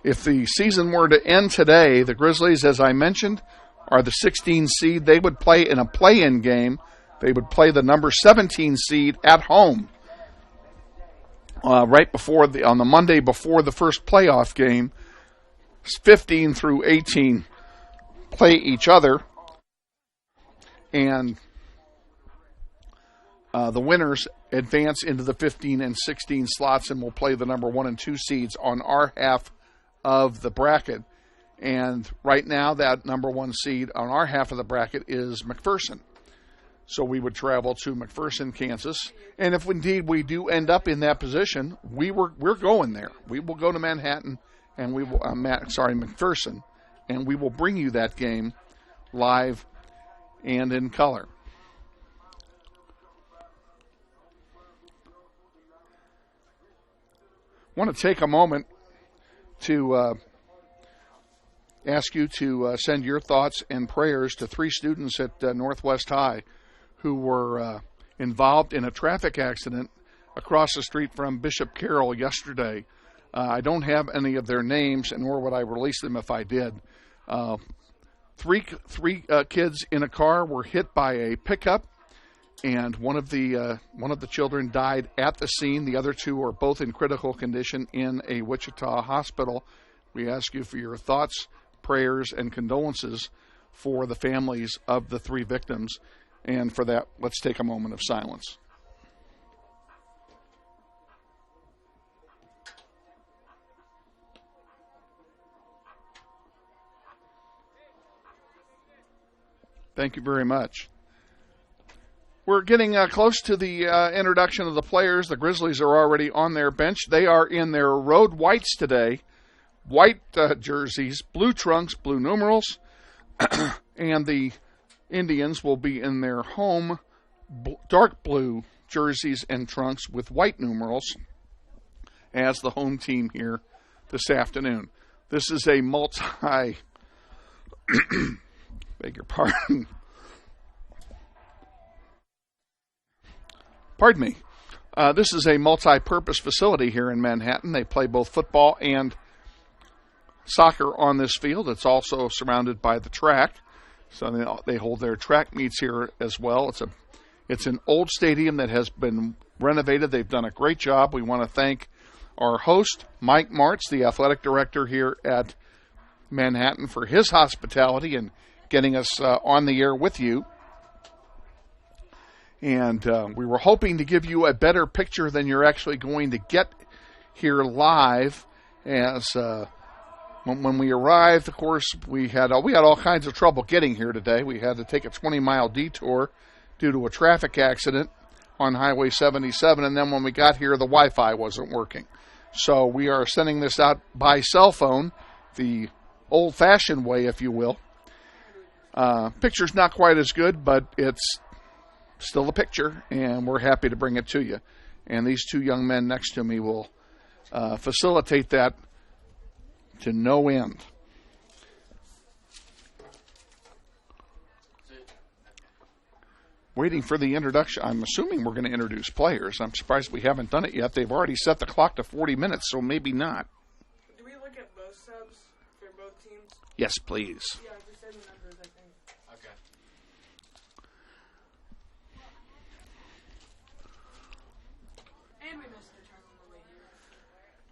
If the season were to end today, the Grizzlies, as I mentioned, are the 16 seed. They would play in a play-in game. They would play the number 17 seed at home right before on the Monday before the first playoff game. 15 through 18 play each other, and the winners advance into the 15 and 16 slots and will play the number 1 and 2 seeds on our half of the bracket. And right now, that number 1 seed on our half of the bracket is McPherson. So we would travel to McPherson, Kansas. And if indeed we do end up in that position, we're going there. We will go to Manhattan, and we will McPherson, and we will bring you that game live and in color. I want to take a moment to ask you to send your thoughts and prayers to 3 students at Northwest High who were involved in a traffic accident across the street from Bishop Carroll yesterday. I don't have any of their names, and nor would I release them if I did. Three kids in a car were hit by a pickup, and one of the children died at the scene. The other 2 are both in critical condition in a Wichita hospital. We ask you for your thoughts, prayers, and condolences for the families of the 3 victims. And for that, let's take a moment of silence. Thank you very much. We're getting close to the introduction of the players. The Grizzlies are already on their bench. They are in their road whites today. White jerseys, blue trunks, blue numerals. And the Indians will be in their home dark blue jerseys and trunks with white numerals as the home team here this afternoon. This is a beg your pardon. Pardon me. This is a multi-purpose facility here in Manhattan. They play both football and soccer on this field. It's also surrounded by the track, so they hold their track meets here as well. It's an old stadium that has been renovated. They've done a great job. We want to thank our host, Mike Martz, the athletic director here at Manhattan, for his hospitality and getting us on the air with you. And we were hoping to give you a better picture than you're actually going to get here live. As when we arrived, of course, we had all kinds of trouble getting here today. We had to take a 20-mile detour due to a traffic accident on Highway 77, and then when we got here, the Wi-Fi wasn't working. So we are sending this out by cell phone, the old-fashioned way, if you will. Picture's not quite as good, but it's still a picture, and we're happy to bring it to you. And these two young men next to me will facilitate that to no end. Waiting for the introduction. I'm assuming we're going to introduce players. I'm surprised we haven't done it yet. They've already set the clock to 40 minutes, so maybe not. Do we look at both subs for both teams? Yes, please. Yeah, just say the numbers, I think. Okay. And we missed the turn on the way here.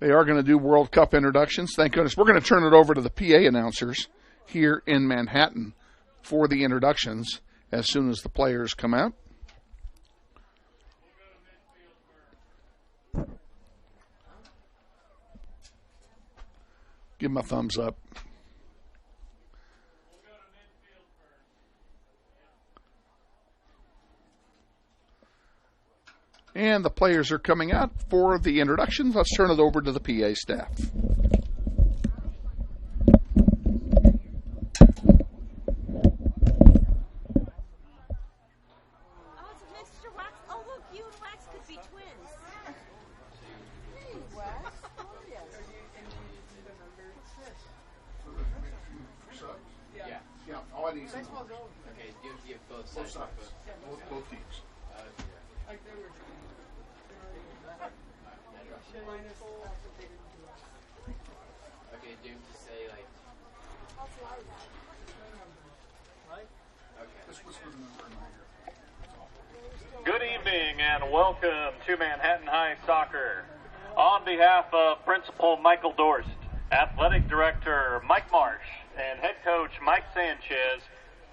They are going to do World Cup introductions. Thank goodness. We're going to turn it over to the PA announcers here in Manhattan for the introductions as soon as the players come out. Give them a thumbs up. And the players are coming out for the introductions. Let's turn it over to the PA staff. Okay, give both sides. Both teams. Okay, do you say like? Good evening and welcome to Manhattan High Soccer. On behalf of Principal Michael Dorst, Athletic Director Mike Marsh, and Head Coach Mike Sanchez,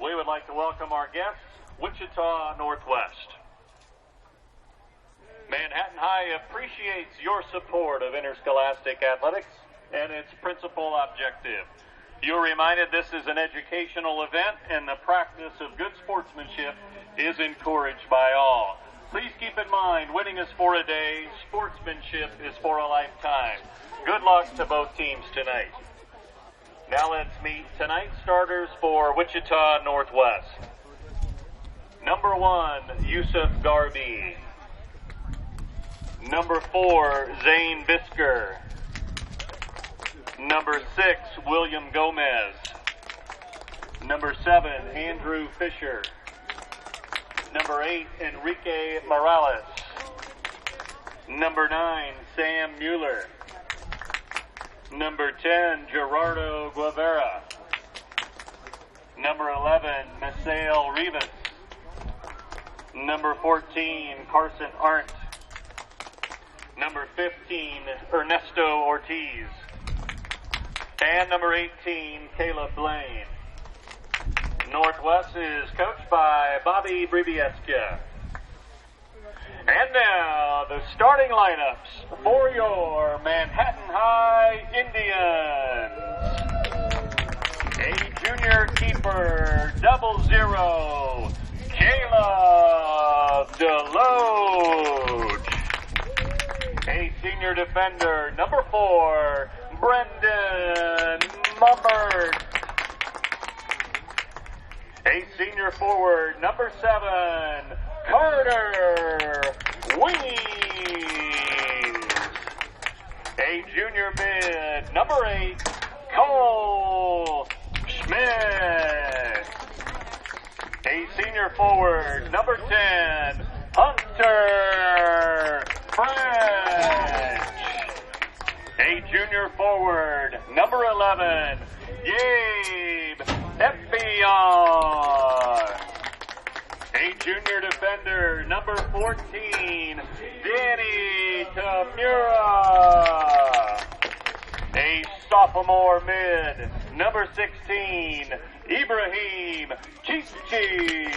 we would like to welcome our guests, Wichita Northwest. Manhattan High appreciates your support of interscholastic athletics and its principal objective. You're reminded this is an educational event and the practice of good sportsmanship is encouraged by all. Please keep in mind, winning is for a day, sportsmanship is for a lifetime. Good luck to both teams tonight. Now let's meet tonight's starters for Wichita Northwest. Number 1, Yusuf Garbi. Number 4, Zane Bisker. Number 6, William Gomez. Number 7, Andrew Fisher. Number 8, Enrique Morales. Number 9, Sam Mueller. Number 10, Gerardo Guevara. Number 11, Misael Rivas. Number 14, Carson Arndt. Number 15, Ernesto Ortiz. And number 18, Caleb Blaine. Northwest is coached by Bobby Bribieska. And now, the starting lineups for your Manhattan High Indians. A junior keeper. number 00, Caleb Deloach. A senior defender, number 4, Brendan Mummert. A senior forward, number 7, Carter Weems. A junior mid, number 8, Cole Schmidt. A senior forward, number 10, Hunter French. A junior forward, number 11, Gabe Effion. A junior defender, number 14, Danny Tamura. A sophomore mid, number 16, Ibrahim Chichi.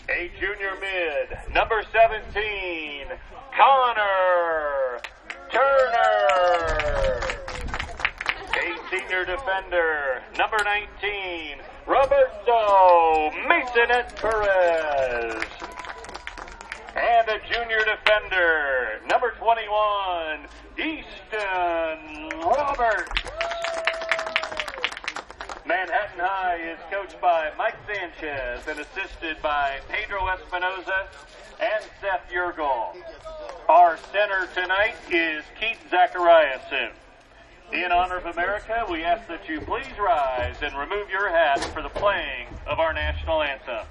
A junior mid, number 17, Connor Turner. A senior defender, number 19, Roberto Masonet Perez. And a junior defender, number 21, Easton Roberts. Manhattan High is coached by Mike Sanchez and assisted by Pedro Espinoza and Seth Yergol. Our center tonight is Keith Zachariason. In honor of America, we ask that you please rise and remove your hat for the playing of our national anthem.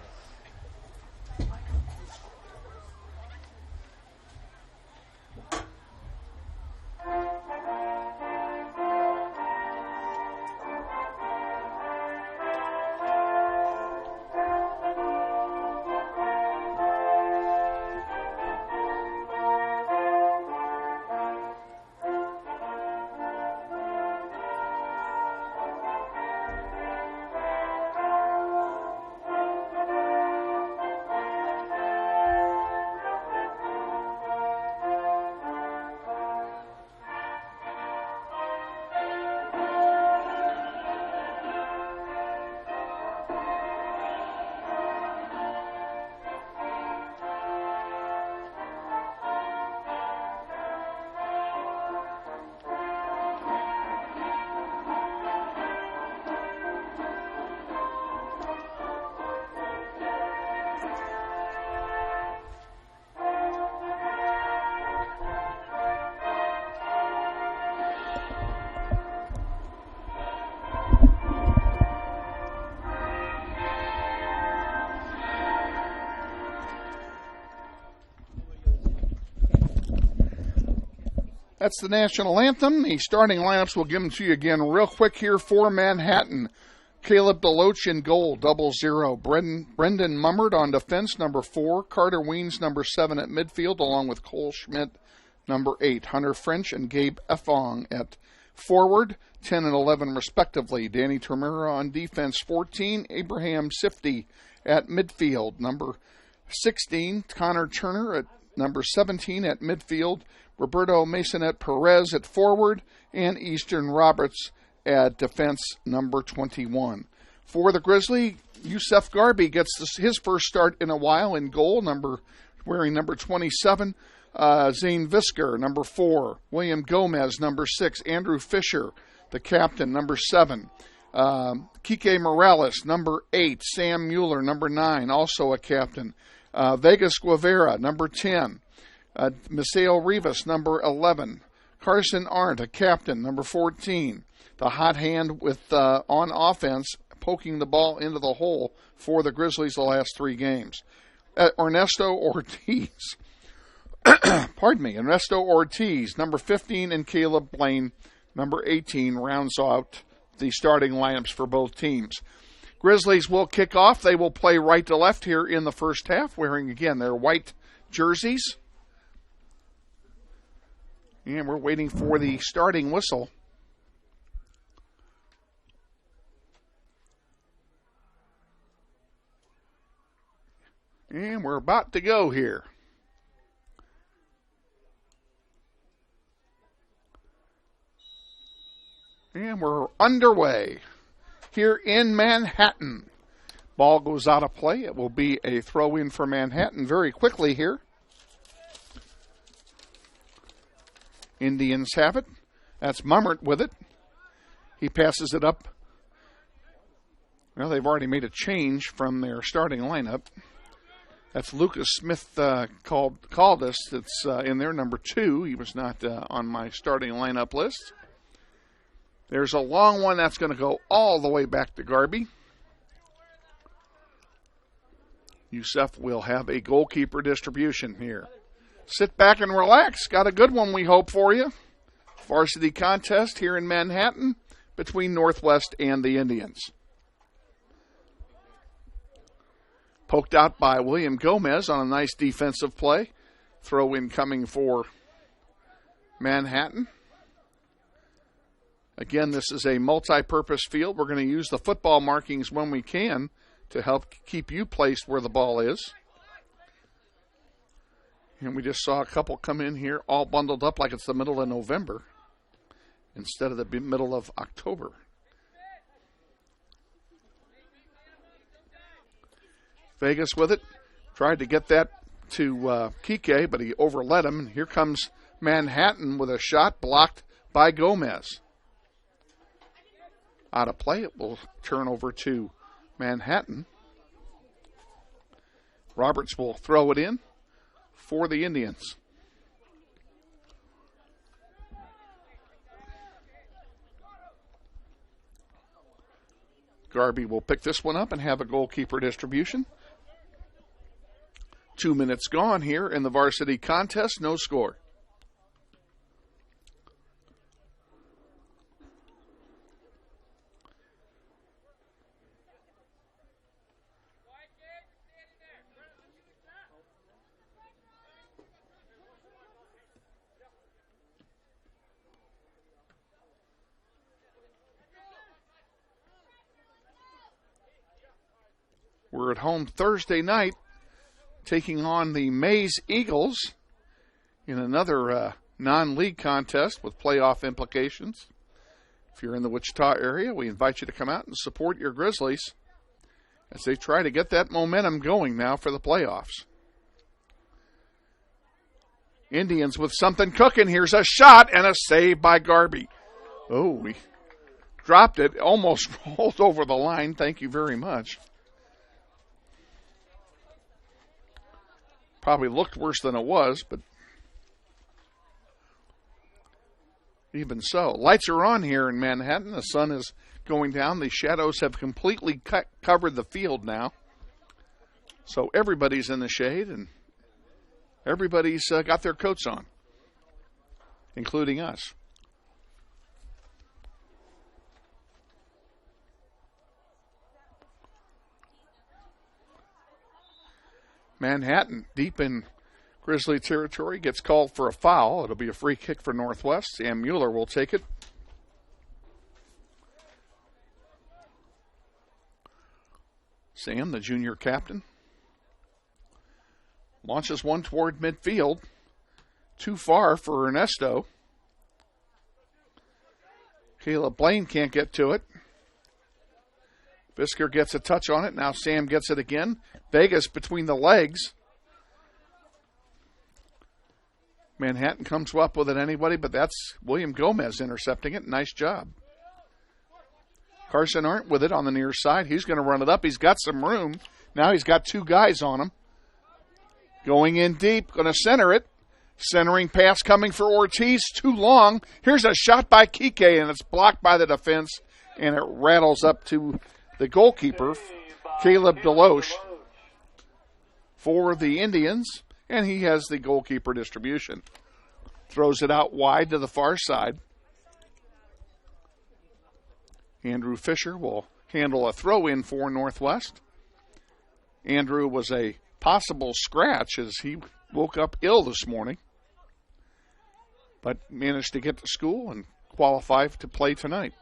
That's the national anthem. The starting lineups, we'll give them to you again real quick here for Manhattan. Caleb Deloach in goal, 00. Brendan Mummert on defense, number 4. Carter Weems, number 7 at midfield, along with Cole Schmidt, number 8. Hunter French and Gabe Effong at forward, 10 and 11 respectively. Danny Termura on defense, 14. Abraham Sifty at midfield, number 16. Connor Turner at number 17 at midfield. Roberto Masonet Perez at forward, and Eastern Roberts at defense, number 21. For the Grizzly, Yusef Garbi gets his first start in a while in goal, wearing number 27. Zane Visker, number 4. William Gomez, number 6. Andrew Fisher, the captain, number 7. Kike Morales, number 8. Sam Mueller, number 9, also a captain. Vegas Guevara, number 10. Miseo Rivas, number 11. Carson Arndt, a captain, number 14. The hot hand with on offense, poking the ball into the hole for the Grizzlies the last 3 games. Ernesto Ortiz, Ernesto Ortiz, number 15, and Caleb Blaine, number 18, rounds out the starting lineups for both teams. Grizzlies will kick off. They will play right to left here in the first half, wearing, again, their white jerseys. And we're waiting for the starting whistle. And we're about to go here. And we're underway here in Manhattan. Ball goes out of play. It will be a throw-in for Manhattan very quickly here. Indians have it. That's Mummert with it. He passes it up. Well, they've already made a change from their starting lineup. That's Lucas Smith called us. It's in there, number 2. He was not on my starting lineup list. There's a long one that's going to go all the way back to Garby. Youssef will have a goalkeeper distribution here. Sit back and relax. Got a good one, we hope, for you. Varsity contest here in Manhattan between Northwest and the Indians. Poked out by William Gomez on a nice defensive play. Throw in coming for Manhattan. Again, this is a multi-purpose field. We're going to use the football markings when we can to help keep you placed where the ball is. And we just saw a couple come in here all bundled up like it's the middle of November instead of the middle of October. Vegas with it. Tried to get that to Kike, but he overlet him. And here comes Manhattan with a shot blocked by Gomez. Out of play, it will turn over to Manhattan. Roberts will throw it in for the Indians. Garby will pick this one up and have a goalkeeper distribution. 2 minutes gone here in the varsity contest. No score. We're at home Thursday night, taking on the Mays Eagles in another non-league contest with playoff implications. If you're in the Wichita area, we invite you to come out and support your Grizzlies as they try to get that momentum going now for the playoffs. Indians with something cooking. Here's a shot and a save by Garby. Oh, we dropped it. Almost rolled over the line. Thank you very much. Probably looked worse than it was, but even so. Lights are on here in Manhattan. The sun is going down. The shadows have completely covered the field now. So everybody's in the shade, and everybody's got their coats on, including us. Manhattan, deep in Grizzly territory, gets called for a foul. It'll be a free kick for Northwest. Sam Mueller will take it. Sam, the junior captain, launches one toward midfield. Too far for Ernesto. Caleb Blaine can't get to it. Bisker gets a touch on it. Now Sam gets it again. Vegas between the legs. Manhattan comes up with it anybody, but that's William Gomez intercepting it. Nice job. Carson Arndt with it on the near side. He's going to run it up. He's got some room. Now he's got 2 guys on him. Going in deep. Going to center it. Centering pass coming for Ortiz. Too long. Here's a shot by Kike, and it's blocked by the defense, and it rattles up to the goalkeeper, Caleb Deloche, for the Indians, and he has the goalkeeper distribution. Throws it out wide to the far side. Andrew Fisher will handle a throw-in for Northwest. Andrew was a possible scratch as he woke up ill this morning, but managed to get to school and qualify to play tonight.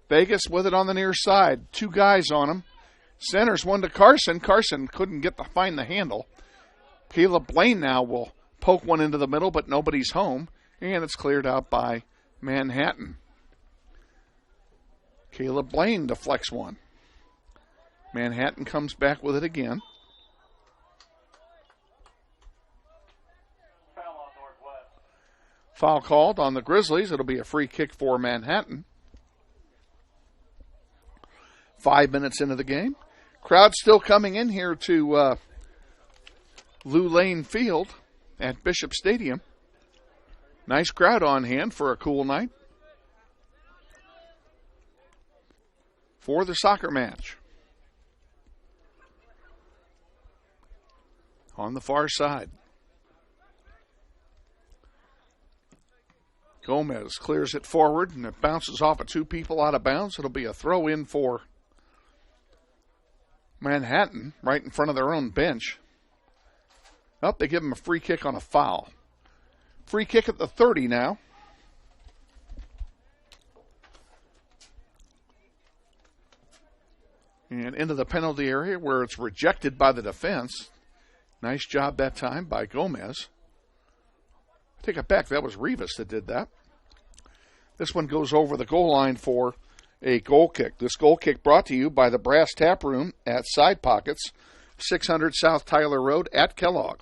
Vegas with it on the near side. 2 guys on him. Centers one to Carson. Carson couldn't find the handle. Caleb Blaine now will poke one into the middle, but nobody's home, and it's cleared out by Manhattan. Caleb Blaine deflects one. Manhattan comes back with it again. Foul called on the Grizzlies. It'll be a free kick for Manhattan. 5 minutes into the game. Crowd still coming in here to Lou Lane Field at Bishop Stadium. Nice crowd on hand for a cool night. For the soccer match. On the far side. Gomez clears it forward, and it bounces off of two people out of bounds. It'll be a throw-in for Manhattan, right in front of their own bench. Oh, they give him a free kick on a foul. Free kick at the 30 now. And into the penalty area where it's rejected by the defense. Nice job that time by Gomez. Take it back. That was Rivas that did that. This one goes over the goal line for a goal kick. This goal kick brought to you by the Brass Tap Room at Side Pockets, 600 South Tyler Road at Kellogg.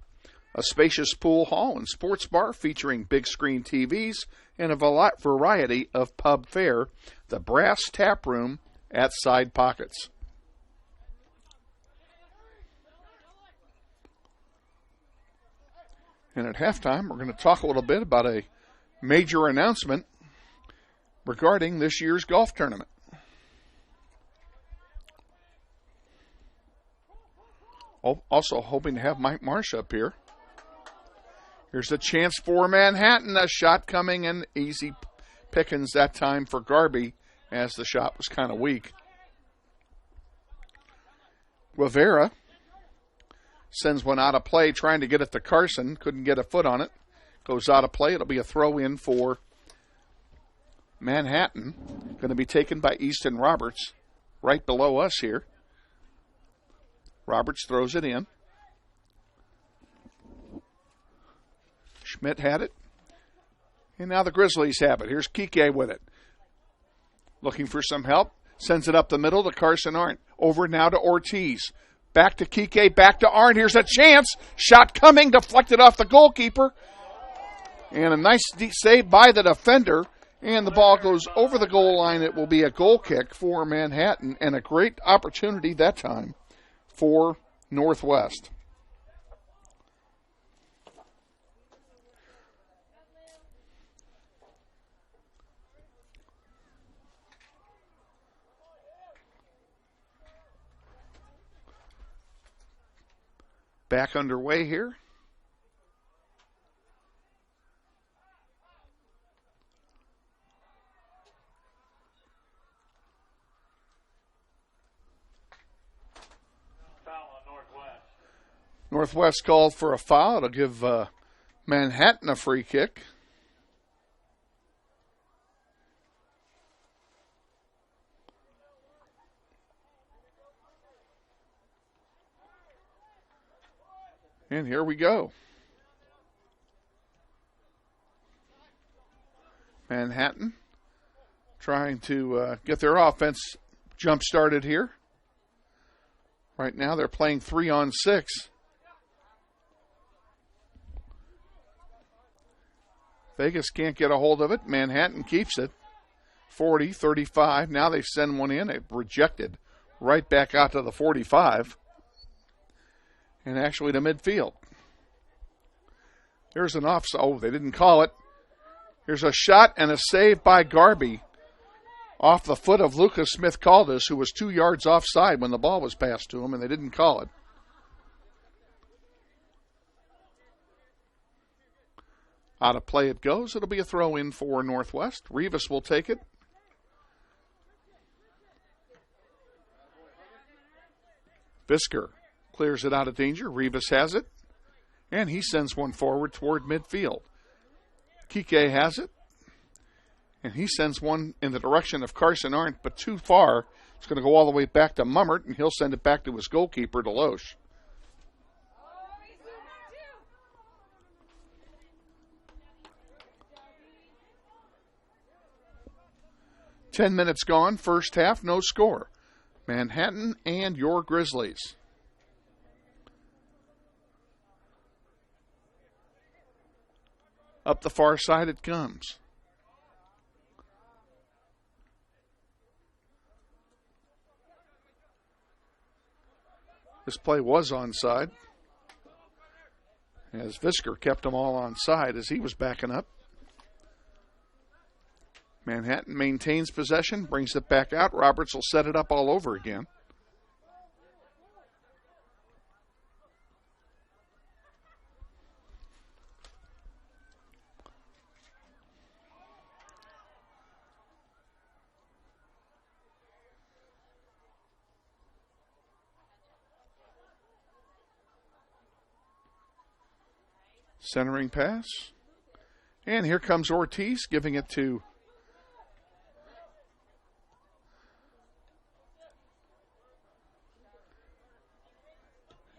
A spacious pool hall and sports bar featuring big screen TVs and a variety of pub fare. The Brass Tap Room at Side Pockets. And at halftime, we're going to talk a little bit about a major announcement regarding this year's golf tournament. Also hoping to have Mike Marsh up here. Here's a chance for Manhattan. A shot coming in, easy pickings that time for Garby as the shot was kind of weak. Guevara sends one out of play, trying to get it to Carson. Couldn't get a foot on it. Goes out of play. It'll be a throw-in for Manhattan. Going to be taken by Easton Roberts right below us here. Roberts throws it in. Schmidt had it. And now the Grizzlies have it. Here's Kike with it. Looking for some help. Sends it up the middle to Carson Arndt. Over now to Ortiz. Back to Kike, back to Arndt. Here's a chance. Shot coming, deflected off the goalkeeper. And a nice save by the defender. And the ball goes over the goal line. It will be a goal kick for Manhattan. And a great opportunity that time for Northwest. Back underway here. Foul on Northwest. Northwest called for a foul. It'll give Manhattan a free kick. And here we go. Manhattan trying to get their offense jump-started here. Right now they're playing 3-on-6. Vegas can't get a hold of it. Manhattan keeps it. 40-35. Now they send one in. It rejected right back out to the 45. And actually to midfield. There's an offside. Oh, they didn't call it. Here's a shot and a save by Garby off the foot of Lucas Smith-Caldas, who was 2 yards offside when the ball was passed to him, and they didn't call it. Out of play it goes. It'll be a throw-in for Northwest. Rivas will take it. Bisker clears it out of danger. Rivas has it. And he sends one forward toward midfield. Kike has it. And he sends one in the direction of Carson Arndt, but too far. It's going to go all the way back to Mummert, and he'll send it back to his goalkeeper, Deloche. 10 minutes gone, first half, no score. Manhattan and your Grizzlies. Up the far side it comes. This play was onside, as Visker kept them all onside as he was backing up. Manhattan maintains possession, brings it back out. Roberts will set it up all over again. Centering pass. And here comes Ortiz giving it to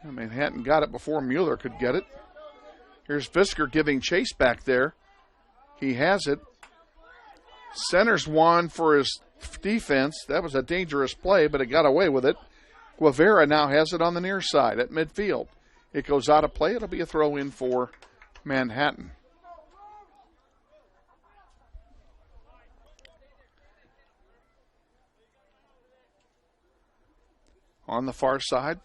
Manhattan. Got it before Mueller could get it. Here's Visker giving chase back there. He has it. Centers one for his defense. That was a dangerous play, but it got away with it. Guevara now has it on the near side at midfield. It goes out of play. It'll be a throw in for Manhattan. On the far side,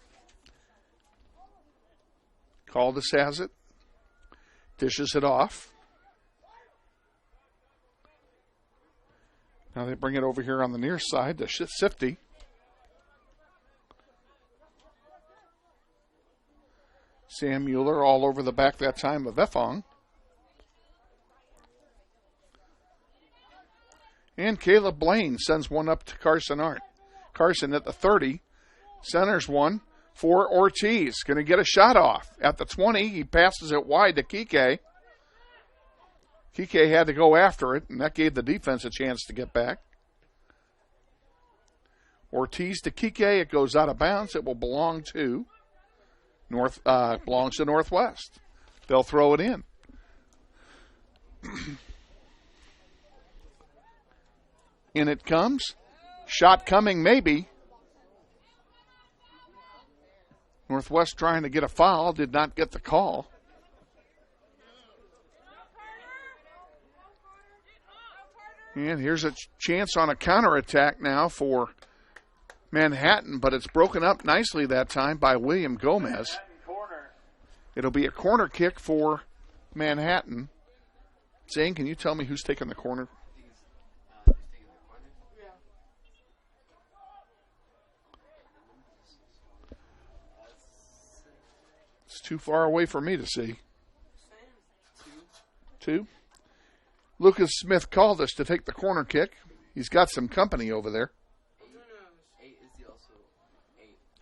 Caldas has it, dishes it off. Now they bring it over here on the near side to Sifty. Sam Mueller all over the back that time of Veffong. And Caleb Blaine sends one up to Carson Arndt. Carson at the 30, centers one for Ortiz. Going to get a shot off. At the 20, he passes it wide to Kike. Kike had to go after it, and that gave the defense a chance to get back. Ortiz to Kike. It goes out of bounds. It will belong to belongs to Northwest. They'll throw it in. In it comes. Shot coming, maybe. Northwest trying to get a foul, did not get the call. And here's a chance on a counterattack now for Manhattan, but it's broken up nicely that time by William Gomez. It'll be a corner kick for Manhattan. Zane, can you tell me who's taking the corner? It's too far away for me to see. Two. Lucas Smith called us to take the corner kick. He's got some company over there.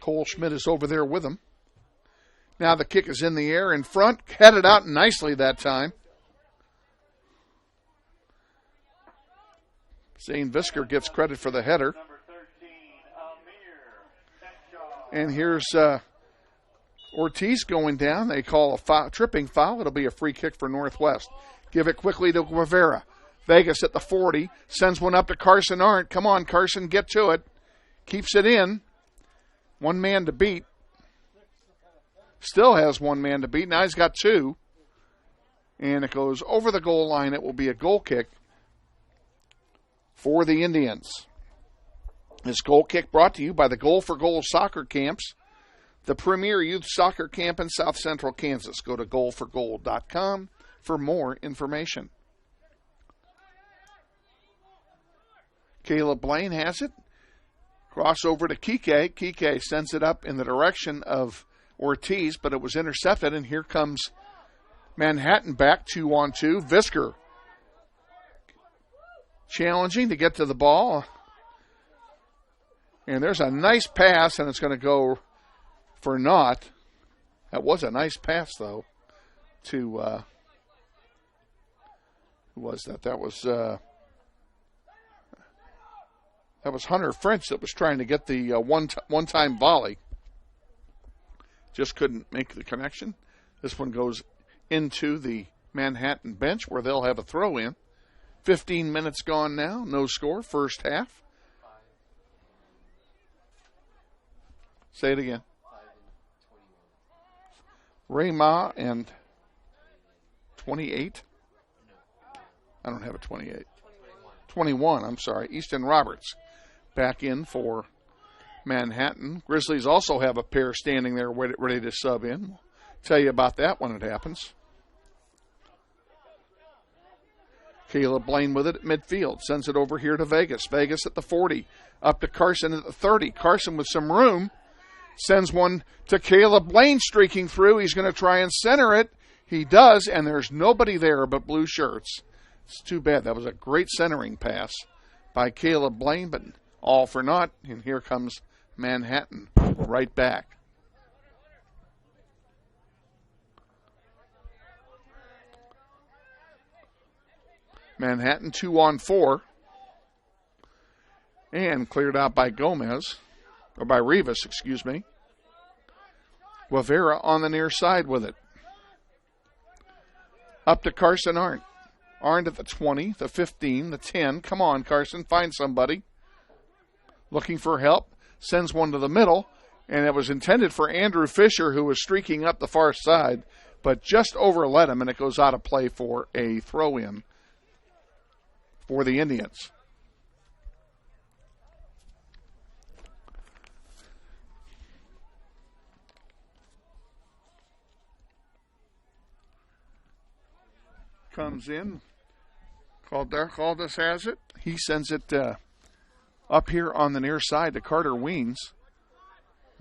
Cole Schmidt is over there with him. Now the kick is in the air in front. Headed out nicely that time. Zane Visker gets credit for the header. And here's Ortiz going down. They call a tripping foul. It'll be a free kick for Northwest. Give it quickly to Guevara. Vegas at the 40. Sends one up to Carson Arndt. Come on, Carson, get to it. Keeps it in. One man to beat. Still has one man to beat. Now he's got two. And it goes over the goal line. It will be a goal kick for the Indians. This goal kick brought to you by the Goal for Goal Soccer Camps, the premier youth soccer camp in South Central Kansas. Go to goalforgoal.com for more information. Caleb Blaine has it. Cross over to Kike. Kike sends it up in the direction of Ortiz, but it was intercepted, and here comes Manhattan back 2-on-2. Visker challenging to get to the ball. And there's a nice pass, and it's going to go for naught. That was a nice pass, though, to who was that? That was Hunter French that was trying to get the one-time volley. Just couldn't make the connection. This one goes into the Manhattan bench where they'll have a throw-in. 15 minutes gone now. No score. First half. Say it again. Ray Ma and 28. I don't have a 28. 21, I'm sorry. Easton Roberts back in for Manhattan. Grizzlies also have a pair standing there ready to sub in. We'll tell you about that when it happens. Caleb Blaine with it at midfield. Sends it over here to Vegas. Vegas at the 40. Up to Carson at the 30. Carson with some room. Sends one to Caleb Blaine streaking through. He's going to try and center it. He does, and there's nobody there but blue shirts. It's too bad. That was a great centering pass by Caleb Blaine, but all for naught. And here comes Manhattan right back. Manhattan 2-on-4. And cleared out by Gomez. Or by Rivas, excuse me. Guevara on the near side with it. Up to Carson Arndt. Arndt at the 20, the 15, the 10. Come on, Carson, find somebody. Looking for help. Sends one to the middle. And it was intended for Andrew Fisher, who was streaking up the far side, but just overlet him, and it goes out of play for a throw-in for the Indians. Comes in. Caldas has it. He sends it up here on the near side to Carter Weens.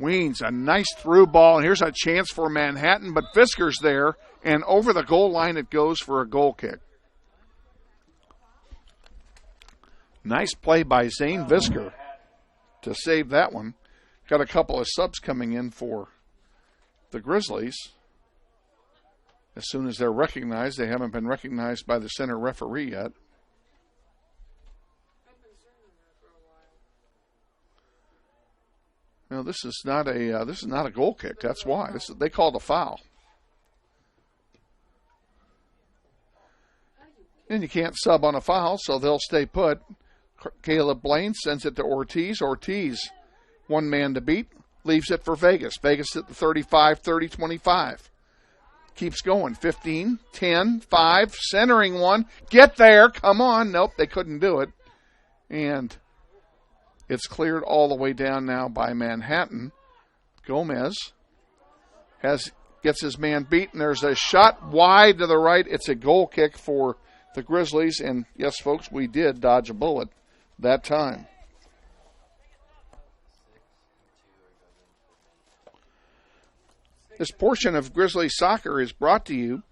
Weens, a nice through ball, and here's a chance for Manhattan, but Fisker's there, and over the goal line it goes for a goal kick. Nice play by Zane Visker to save that one. Got a couple of subs coming in for the Grizzlies. As soon as they're recognized, they haven't been recognized by the center referee yet. No, this is not a goal kick. That's why they called a foul. And you can't sub on a foul, so they'll stay put. Caleb Blaine sends it to Ortiz. Ortiz, one man to beat, leaves it for Vegas. Vegas at the 35, 30, 25. Keeps going. 15, 10, 5, centering one. Get there. Come on. Nope, they couldn't do it. And it's cleared all the way down now by Manhattan. Gomez gets his man beat, and there's a shot wide to the right. It's a goal kick for the Grizzlies. And, yes, folks, we did dodge a bullet that time. This portion of Grizzly Soccer is brought to you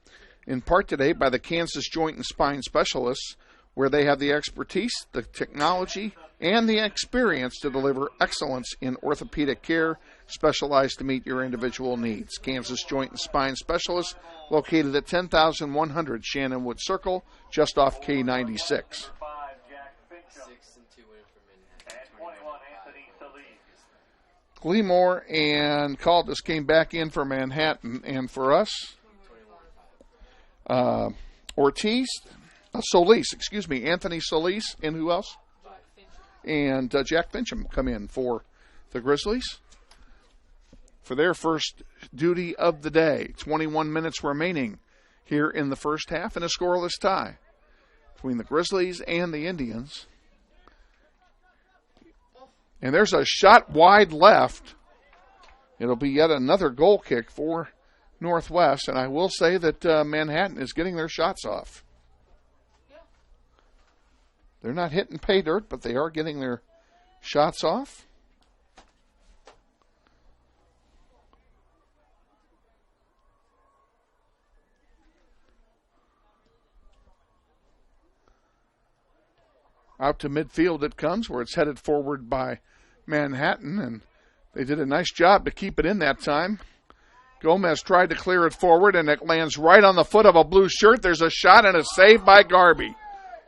in part today by the Kansas Joint and Spine Specialists, where they have the expertise, the technology, and the experience to deliver excellence in orthopedic care, specialized to meet your individual needs. Kansas Joint and Spine Specialists, located at 10,100 Shannonwood Circle, just off K96. Gleamore and Caldas came back in for Manhattan, and for us, Ortiz, Solis, excuse me, Anthony Solis, and who else? And Jack Fincham come in for the Grizzlies for their first duty of the day. 21 minutes remaining here in the first half, and a scoreless tie between the Grizzlies and the Indians. And there's a shot wide left. It'll be yet another goal kick for Northwest, and I will say that Manhattan is getting their shots off. They're not hitting pay dirt, but they are getting their shots off. Out to midfield it comes, where it's headed forward by Manhattan, and they did a nice job to keep it in that time. Gomez tried to clear it forward, and it lands right on the foot of a blue shirt. There's a shot and a save by Garby.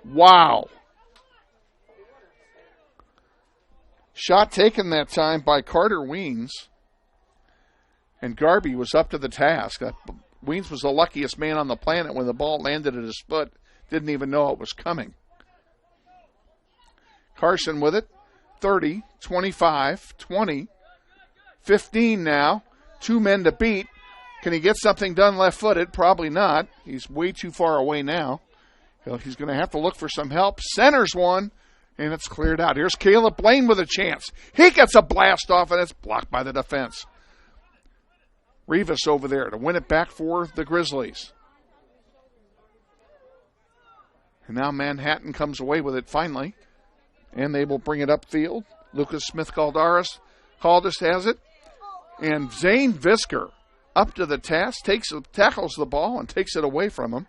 Wow. Shot taken that time by Carter Weens, and Garby was up to the task. Weens was the luckiest man on the planet when the ball landed at his foot. Didn't even know it was coming. Carson with it. 30, 25, 20, 15 now. 2 men to beat. Can he get something done left-footed? Probably not. He's way too far away now. He's going to have to look for some help. Centers one, and it's cleared out. Here's Caleb Blaine with a chance. He gets a blast off, and it's blocked by the defense. Rivas over there to win it back for the Grizzlies. And now Manhattan comes away with it finally, and they will bring it upfield. Lucas Smith-Caldas has it, and Zane Visker up to the task, tackles the ball and takes it away from him.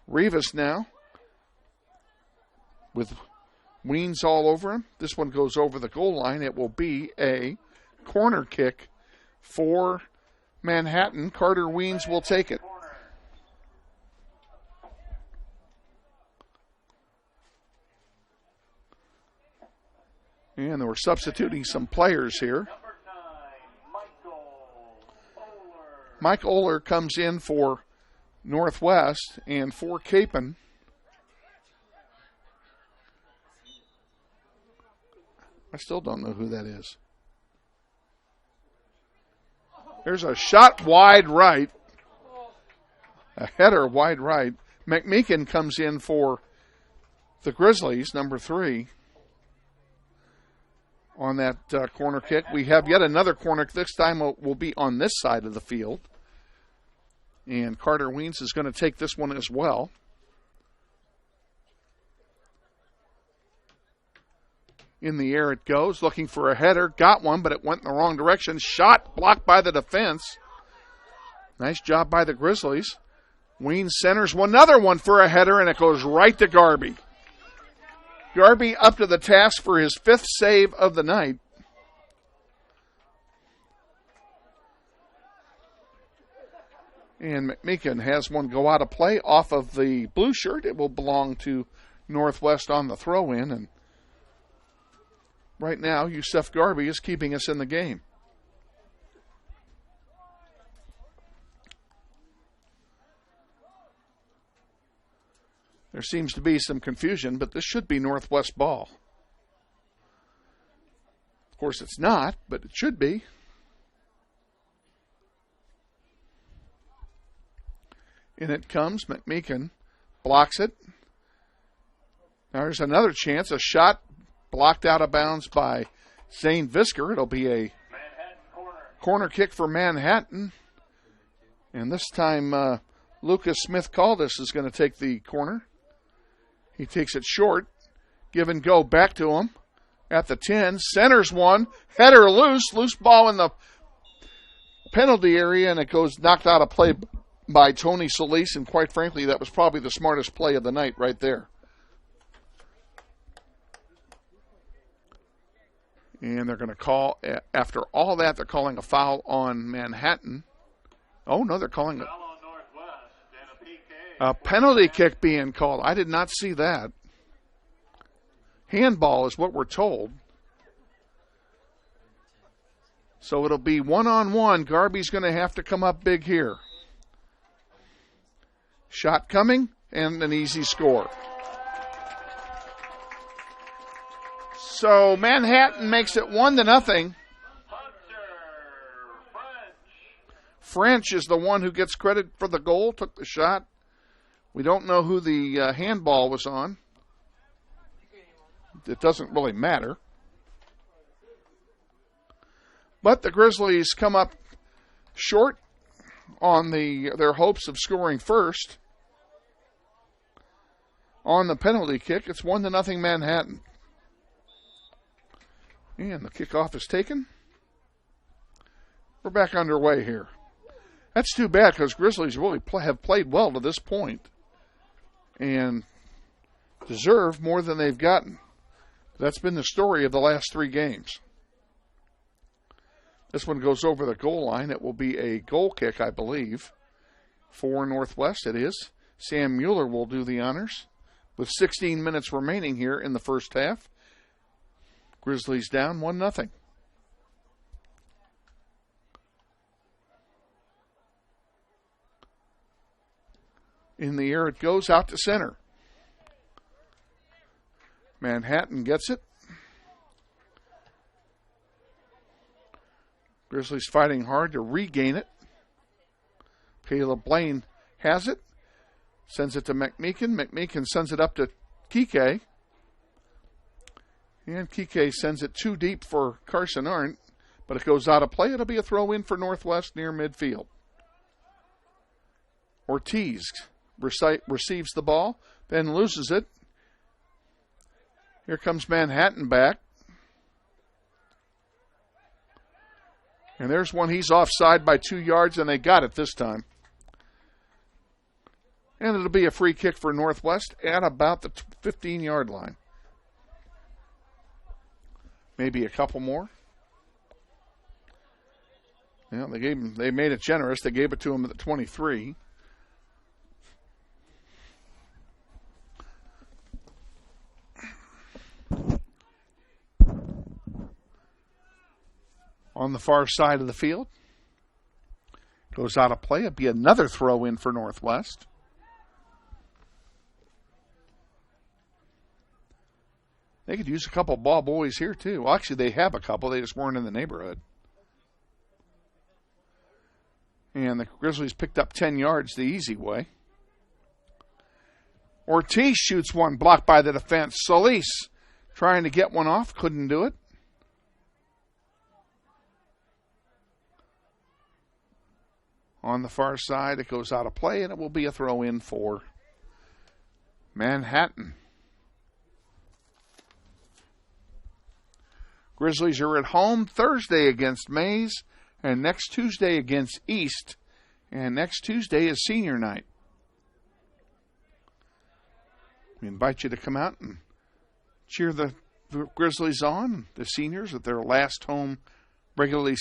Rivas now with Weens all over him. This one goes over the goal line. It will be a corner kick for Manhattan. Carter Weens will take it. And we're substituting some players here. Mike Oler comes in for Northwest, and for Capon, I still don't know who that is. There's a shot wide right, a header wide right. McMeekin comes in for the Grizzlies, number 3. On that corner kick. We have yet another corner. This time will be on this side of the field. And Carter Weens is going to take this one as well. In the air it goes, looking for a header. Got one, but it went in the wrong direction. Shot blocked by the defense. Nice job by the Grizzlies. Weens centers another one for a header, and it goes right to Garby. Garby up to the task for his 5th save of the night. And McMeekin has one go out of play off of the blue shirt. It will belong to Northwest on the throw-in. And right now, Yusef Garby is keeping us in the game. There seems to be some confusion, but this should be Northwest ball. Of course, it's not, but it should be. In it comes. McMeekin blocks it. Now there's another chance. A shot blocked out of bounds by Zane Visker. It'll be a corner kick for Manhattan. And this time, Lucas Smith-Caldas is going to take the corner. He takes it short. Give and go back to him at the 10. Centers one. Header loose. Loose ball in the penalty area, and it goes knocked out of play by Tony Solis. And quite frankly, that was probably the smartest play of the night right there. And they're going to call, after all that, they're calling a foul on Manhattan. Oh, no, they're calling a penalty kick being called. I did not see that. Handball is what we're told. So it'll be 1-on-1. Garby's going to have to come up big here. Shot coming, and an easy score. So Manhattan makes it 1-0. French is the one who gets credit for the goal, took the shot. We don't know who the handball was on. It doesn't really matter. But the Grizzlies come up short on their hopes of scoring first. On the penalty kick, it's 1-0 Manhattan. And the kickoff is taken. We're back underway here. That's too bad because Grizzlies really have played well to this point and deserve more than they've gotten. That's been the story of the last 3 games. This one goes over the goal line. It will be a goal kick, I believe, for Northwest. It is. Sam Mueller will do the honors with 16 minutes remaining here in the first half. Grizzlies down 1-0. In the air it goes out to center. Manhattan gets it. Grizzlies fighting hard to regain it. Caleb Blaine has it. Sends it to McMeekin. McMeekin sends it up to Kike. And Kike sends it too deep for Carson Arndt, but it goes out of play. It'll be a throw in for Northwest near midfield. Ortiz receives the ball, then loses it. Here comes Manhattan back. And there's one. He's offside by 2 yards, and they got it this time. And it'll be a free kick for Northwest at about the 15-yard line. Maybe a couple more. Yeah, they made it generous. They gave it to him at the 23. On the far side of the field. Goes out of play. It'll be another throw in for Northwest. They could use a couple ball boys here, too. Well, actually, they have a couple. They just weren't in the neighborhood. And the Grizzlies picked up 10 yards the easy way. Ortiz shoots one, blocked by the defense. Solis trying to get one off, couldn't do it. On the far side, it goes out of play, and it will be a throw-in for Manhattan. Grizzlies are at home Thursday against Mays, and next Tuesday against East, and next Tuesday is senior night. We invite you to come out and cheer the Grizzlies on, the seniors, at their last home regular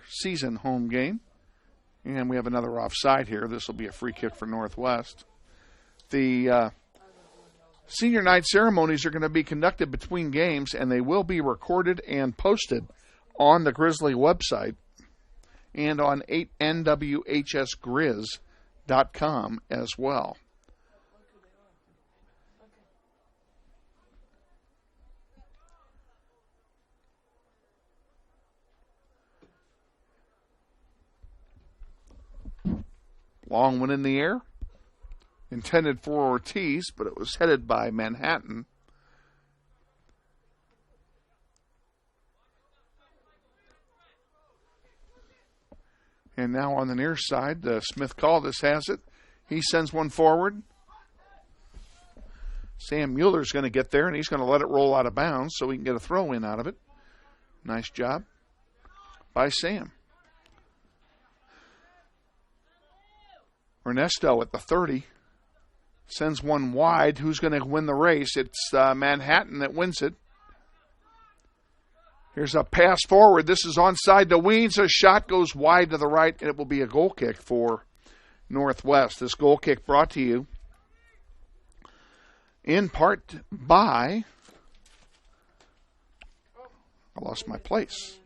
season home game. And we have another offside here. This will be a free kick for Northwest. The senior night ceremonies are going to be conducted between games, and they will be recorded and posted on the Grizzly website and on nwhsgrizz.com as well. Long one in the air. Intended for Ortiz, but it was headed by Manhattan. And now on the near side, Smith Caldas has it. He sends one forward. Sam Mueller's going to get there, and he's going to let it roll out of bounds so we can get a throw in out of it. Nice job by Sam. Ernesto at the 30 sends one wide. Who's going to win the race? It's Manhattan that wins it. Here's a pass forward. This is onside to Weens. A shot goes wide to the right, and it will be a goal kick for Northwest. This goal kick brought to you in part by... I lost my place.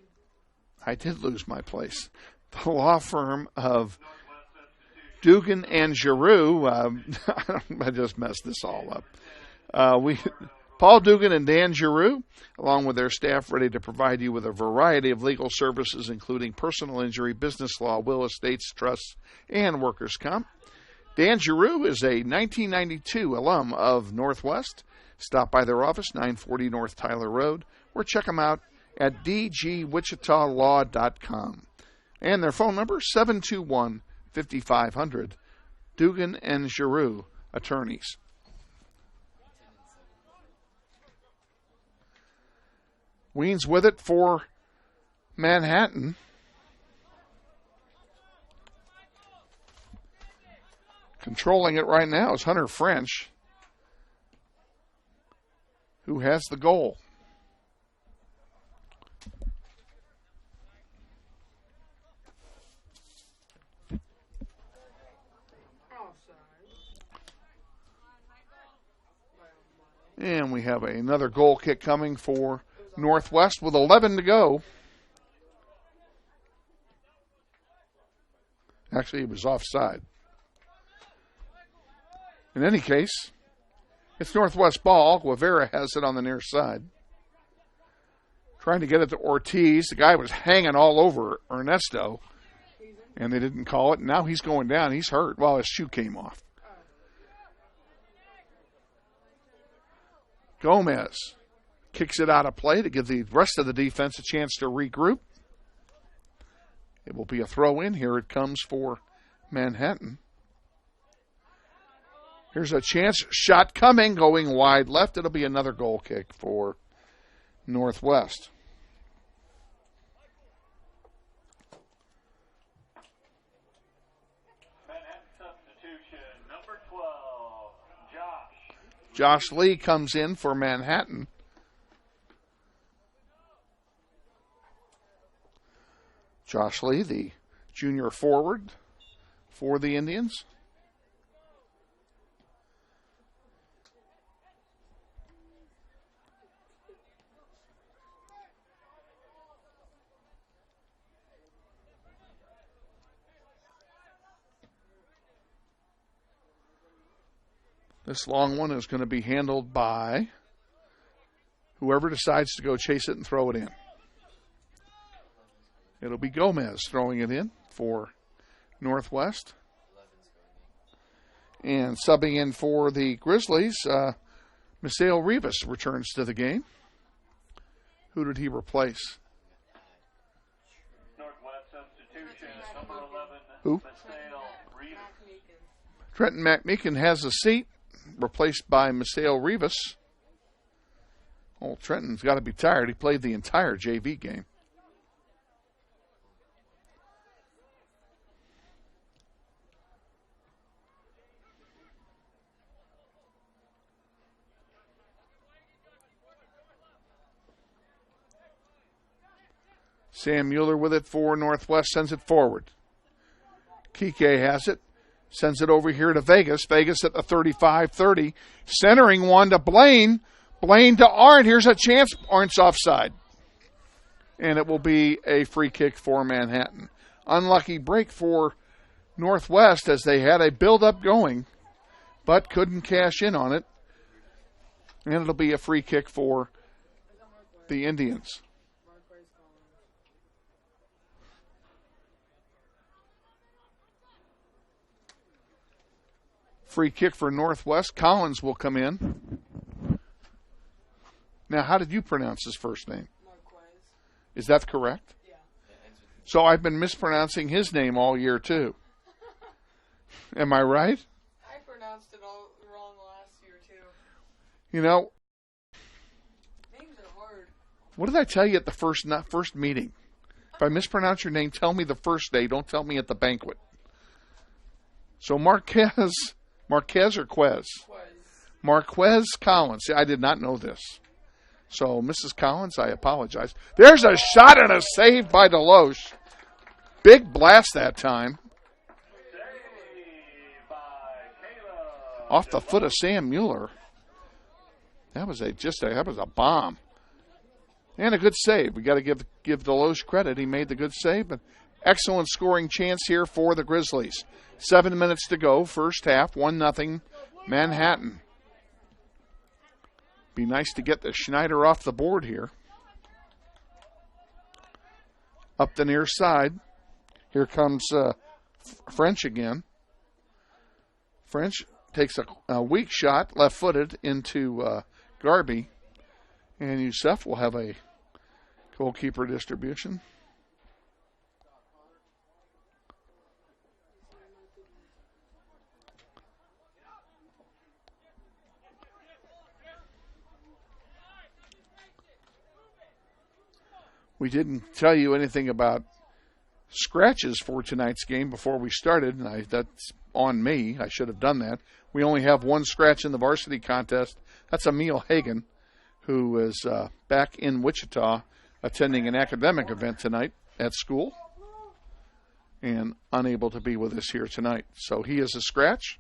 I did lose my place. The law firm of Dugan and Giroux. I just messed this all up. Paul Dugan and Dan Giroux, along with their staff, ready to provide you with a variety of legal services, including personal injury, business law, will, estates, trusts, and workers' comp. Dan Giroux is a 1992 alum of Northwest. Stop by their office, 940 North Tyler Road, or check them out at dgwichitalaw.com. And their phone number, 721-5500. Dugan and Giroux, attorneys. Weens with it for Manhattan. Controlling it right now is Hunter French, who has the goal. And we have another goal kick coming for Northwest with 11 to go. Actually, he was offside. In any case, It's Northwest ball. Guevara has it on the near side. Trying to get it to Ortiz. The guy was hanging all over Ernesto, and they didn't call it. Now he's going down. He's hurt. Well, his shoe came off. Gomez kicks it out of play to give the rest of the defense a chance to regroup. It will be a throw in. Here it comes for Manhattan. Here's a chance. Shot coming, going wide left. It'll be another goal kick for Northwest. Manhattan substitution, number 12, Josh. Josh Lee comes in for Manhattan. Josh Lee, the junior forward for the Indians. This long one is going to be handled by whoever decides to go chase it and throw it in. It'll be Gomez throwing it in for Northwest. And subbing in for the Grizzlies, Misael Rivas returns to the game. Who did he replace? Northwest substitution, number 11, Who? Misael Rivas. Trenton McMeekin has a seat, replaced by Misael Rivas. Oh, Trenton's got to be tired. He played the entire JV game. Sam Mueller with it for Northwest, sends it forward. Kike has it, sends it over here to Vegas. Vegas at the 35-30, centering one to Blaine. Blaine to Arndt. Here's a chance. Arndt's offside. And it will be a free kick for Manhattan. Unlucky break for Northwest as they had a build-up going, but couldn't cash in on it. And it'll be a free kick for the Indians. Free kick for Northwest. Collins will come in. Now, how did you pronounce his first name? Marquez. Is that correct? Yeah. So I've been mispronouncing his name all year, too. Am I right? I pronounced it all wrong last year, too. You know, Names are hard. what did I tell you at the first meeting? If I mispronounce your name, tell me the first day. Don't tell me at the banquet. So Marquez or Quez? Marquez Collins. See, I did not know this. So, Mrs. Collins, I apologize. There's a shot and a save by Deloche. Big blast that time. Off the foot of Sam Mueller. That was a bomb. And a good save. We got to give Deloche credit. He made the good save. But excellent scoring chance here for the Grizzlies. 7 minutes to go. First half. 1-0 Manhattan. Be nice to get the Schneider off the board here. Up the near side. Here comes French again. French takes a weak shot, left-footed, into Garby. And Youssef will have a goalkeeper distribution. We didn't tell you anything about scratches for tonight's game before we started, and that's on me. I should have done that. We only have one scratch in the varsity contest. That's Emil Hagen, who is back in Wichita attending an academic event tonight at school and unable to be with us here tonight. So he is a scratch.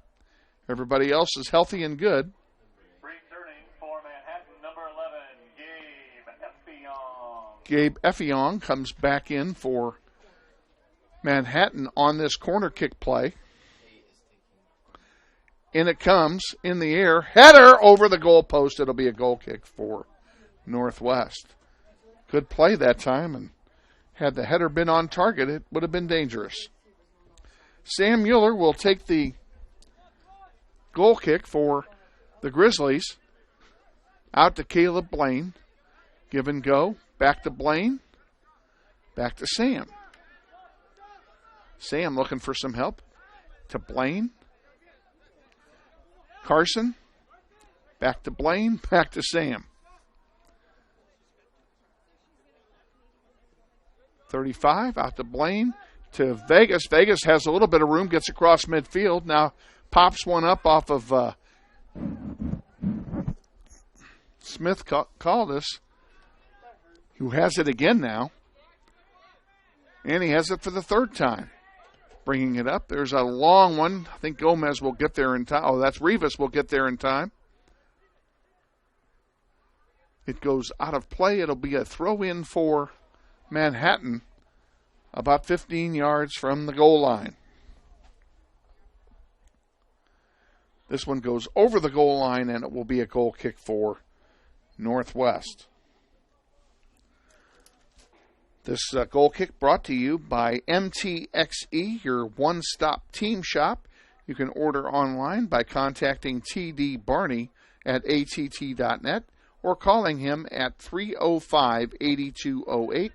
Everybody else is healthy and good. Returning for Manhattan, number 11, Gabe Effiong. Gabe Effiong comes back in for Manhattan on this corner kick play. In it comes, in the air. Header over the goalpost. It'll be a goal kick for Northwest. Good play that time, and had the header been on target, it would have been dangerous. Sam Mueller will take the goal kick for the Grizzlies. Out to Caleb Blaine. Give and go. Back to Blaine. Back to Sam. Sam looking for some help. To Blaine. Carson. Back to Blaine. Back to Sam. 35. Out to Blaine. To Vegas. Vegas has a little bit of room. Gets across midfield. Now pops one up off of Smith Caldas, who has it again now. And he has it for the third time. Bringing it up. There's a long one. I think Gomez will get there in time. Oh, that's Rivas will get there in time. It goes out of play. It'll be a throw-in for Manhattan about 15 yards from the goal line. This one goes over the goal line, and it will be a goal kick for Northwest. This goal kick brought to you by MTXE, your one-stop team shop. You can order online by contacting TD Barney at att.net or calling him at 305-8208.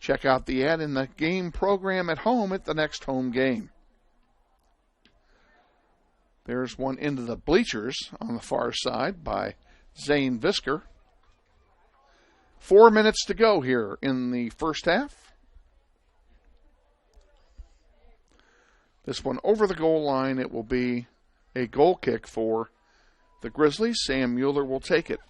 Check out the ad in the game program at home at the next home game. There's one into the bleachers on the far side by Zane Visker. 4 minutes to go here in the first half. This one over the goal line. It will be a goal kick for the Grizzlies. Sam Mueller will take it.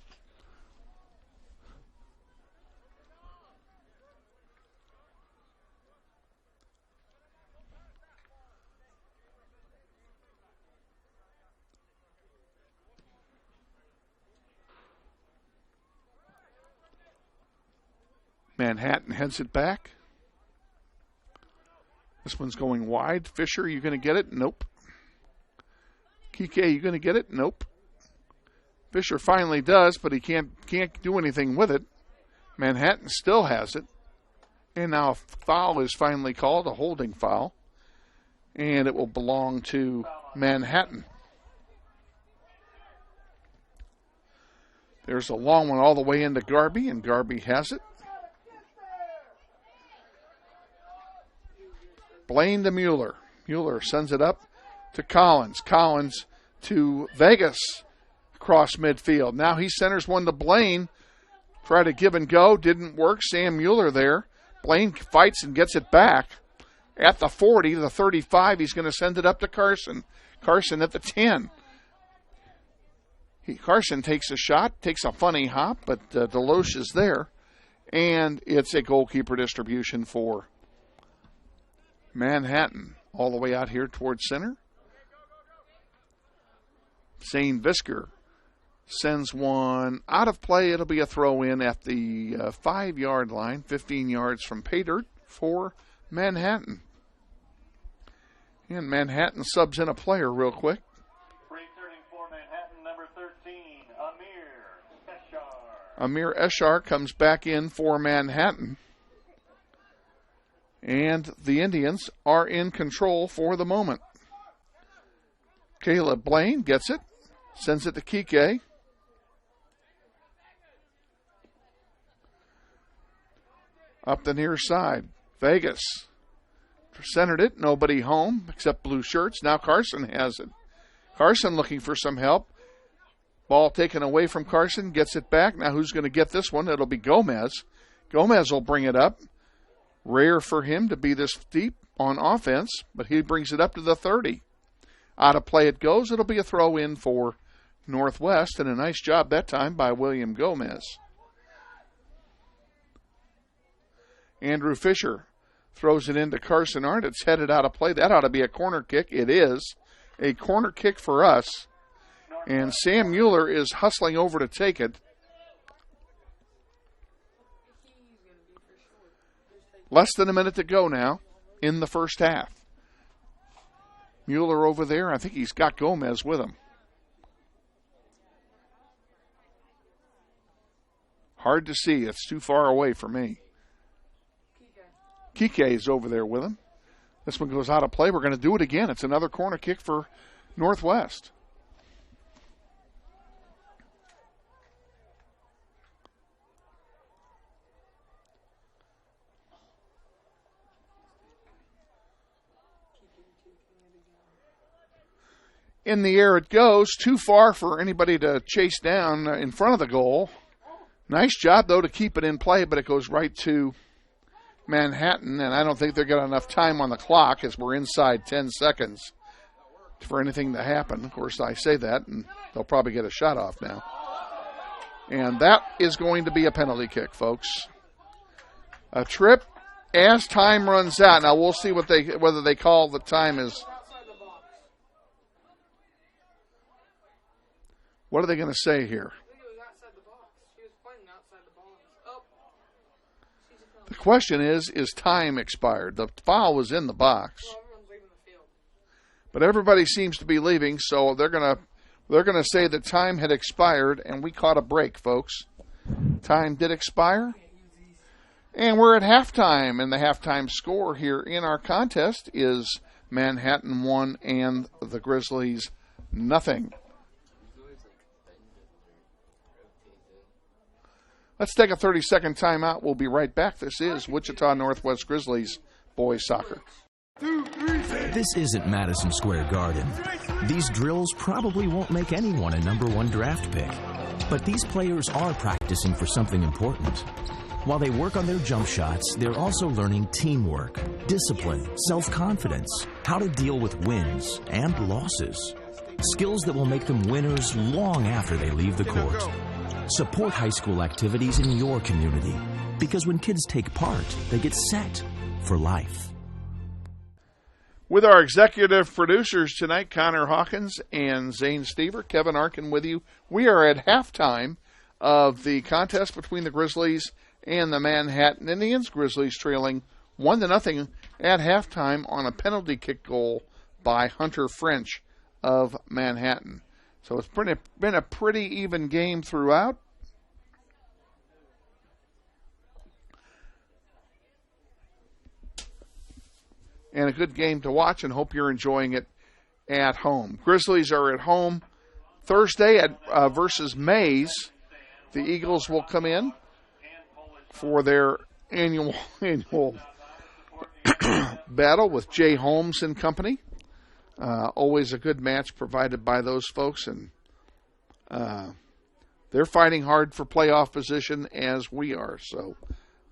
Manhattan heads it back. This one's going wide. Fisher, you going to get it? Nope. Kike, you going to get it? Nope. Fisher finally does, but he can't do anything with it. Manhattan still has it. And now a foul is finally called, a holding foul. And it will belong to Manhattan. There's a long one all the way into Garby, and Garby has it. Blaine to Mueller. Mueller sends it up to Collins. Collins to Vegas across midfield. Now he centers one to Blaine. Try to give and go. Didn't work. Sam Mueller there. Blaine fights and gets it back. At the 40, the 35, he's going to send it up to Carson. Carson at the 10. Carson takes a shot, takes a funny hop, but Deloche is there. And it's a goalkeeper distribution for Manhattan, all the way out here towards center. Zane Visker sends one out of play. It'll be a throw-in at the 5-yard line, 15 yards from pay dirt for Manhattan. And Manhattan subs in a player real quick. Returning for Manhattan, number 13, Amir Eshar. Amir Eshar comes back in for Manhattan. And the Indians are in control for the moment. Caleb Blaine gets it, sends it to Kike. Up the near side, Vegas centered it, nobody home except blue shirts. Now Carson has it. Carson looking for some help. Ball taken away from Carson, gets it back. Now who's going to get this one? It'll be Gomez. Gomez will bring it up. Rare for him to be this deep on offense, but he brings it up to the 30. Out of play it goes. It'll be a throw-in for Northwest, and a nice job that time by William Gomez. Andrew Fisher throws it into Carson Arndt. It's headed out of play. That ought to be a corner kick. It is a corner kick for us, and Sam Mueller is hustling over to take it. Less than a minute to go now in the first half. Mueller over there. I think he's got Gomez with him. Hard to see. It's too far away for me. Kike's over there with him. This one goes out of play. We're going to do it again. It's another corner kick for Northwest. In the air it goes. Too far for anybody to chase down in front of the goal. Nice job, though, to keep it in play, but it goes right to Manhattan, and I don't think they've got enough time on the clock as we're inside 10 seconds for anything to happen. Of course, I say that, and they'll probably get a shot off now. And that is going to be a penalty kick, folks. A trip as time runs out. Now, we'll see whether they call the time as... What are they going to say here? The question is time expired? The foul was in the box. But everybody seems to be leaving, so they're gonna say that time had expired, and we caught a break, folks. Time did expire. And we're at halftime, and the halftime score here in our contest is Manhattan 1 and the Grizzlies nothing. Let's take a 30-second timeout. We'll be right back. This is Wichita Northwest Grizzlies boys soccer. This isn't Madison Square Garden. These drills probably won't make anyone a #1 draft pick. But these players are practicing for something important. While they work on their jump shots, they're also learning teamwork, discipline, self-confidence, how to deal with wins and losses. Skills that will make them winners long after they leave the court. Support high school activities in your community, because when kids take part, they get set for life. With our executive producers tonight, Connor Hawkins and Zane Stever, Kevin Arkin with you. We are at halftime of the contest between the Grizzlies and the Manhattan Indians. Grizzlies trailing 1-0 at halftime on a penalty kick goal by Hunter French of Manhattan. So it's been a pretty even game throughout. And a good game to watch, and hope you're enjoying it at home. Grizzlies are at home Thursday at versus Mays. The Eagles will come in for their annual battle with Jay Holmes and company. Always a good match provided by those folks, and they're fighting hard for playoff position as we are. So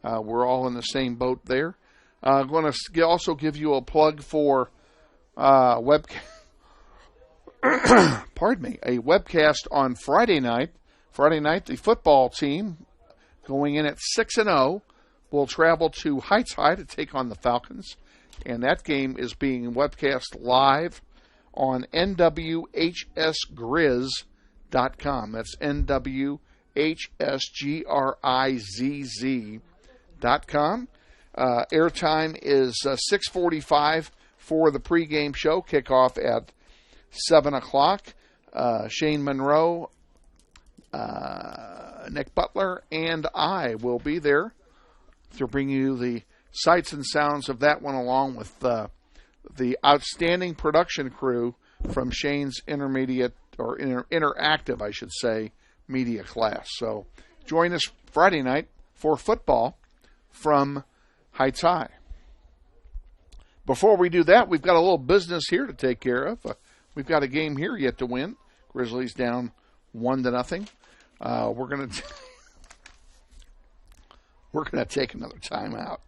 we're all in the same boat there. I'm going to also give you a plug for a webcast on Friday night. Friday night, the football team, going in at 6-0, will travel to Heights High to take on the Falcons. And that game is being webcast live on nwhsgrizz.com. That's nwhsgrizz.com. Airtime is 6:45 for the pregame show. Kickoff at 7 o'clock. Shane Monroe, Nick Butler, and I will be there to bring you the sights and sounds of that one, along with the outstanding production crew from Shane's intermediate, or interactive, I should say, media class. So join us Friday night for football from Heights High. Before we do that, we've got a little business here to take care of. We've got a game here yet to win. Grizzlies down 1-0. We're gonna take another timeout.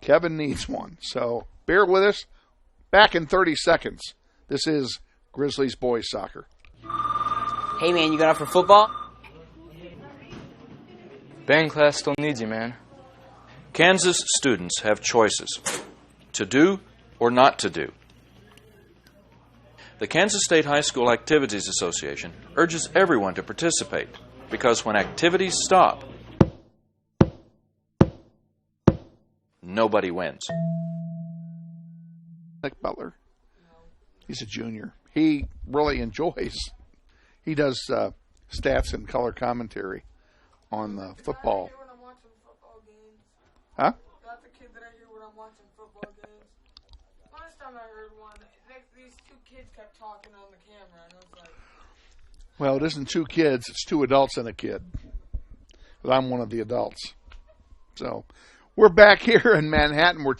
Kevin needs one, so bear with us. Back in 30 seconds. This is Grizzlies boys soccer. Hey man, you got up for football? Band class still needs you, man. Kansas students have choices to do or not to do. The Kansas State High School Activities Association urges everyone to participate, because when activities stop, nobody wins. Nick Butler. He's a junior. He really enjoys. He does stats and color commentary on the football. Huh? That's the kid that I hear when I'm watching football games. Last time I heard one, these two kids kept talking on the camera, and I was like... Well, it isn't two kids. It's two adults and a kid. But I'm one of the adults. So we're back here in Manhattan. We're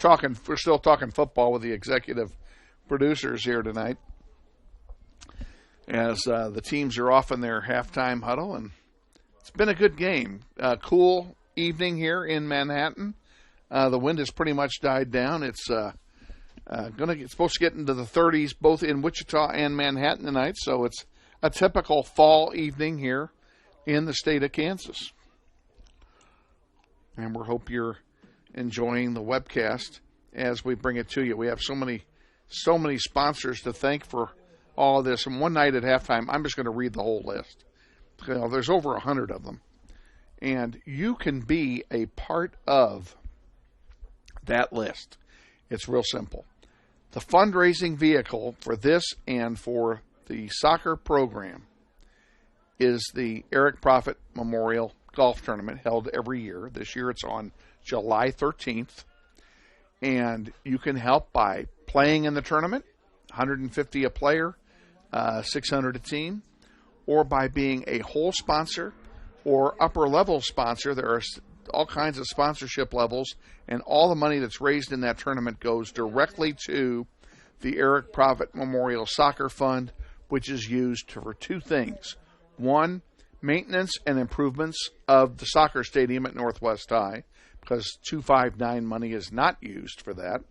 still talking football with the executive producers here tonight, as the teams are off in their halftime huddle, and it's been a good game. Cool evening here in Manhattan. The wind has pretty much died down. It's supposed to get into the 30s both in Wichita and Manhattan tonight, so it's a typical fall evening here in the state of Kansas. And we hope you're enjoying the webcast as we bring it to you. We have so many sponsors to thank for all of this. And one night at halftime, I'm just going to read the whole list. There's over 100 of them. And you can be a part of that list. It's real simple. The fundraising vehicle for this and for the soccer program is the Eric Profit Memorial Golf Tournament, held every year. This year it's on July 13th. And you can help by playing in the tournament, $150 a player, $600 a team, or by being a whole sponsor or upper level sponsor. There are all kinds of sponsorship levels, and all the money that's raised in that tournament goes directly to the Eric Profit Memorial Soccer Fund, which is used for two things. One, maintenance and improvements of the soccer stadium at Northwest High, because 259 money is not used for that.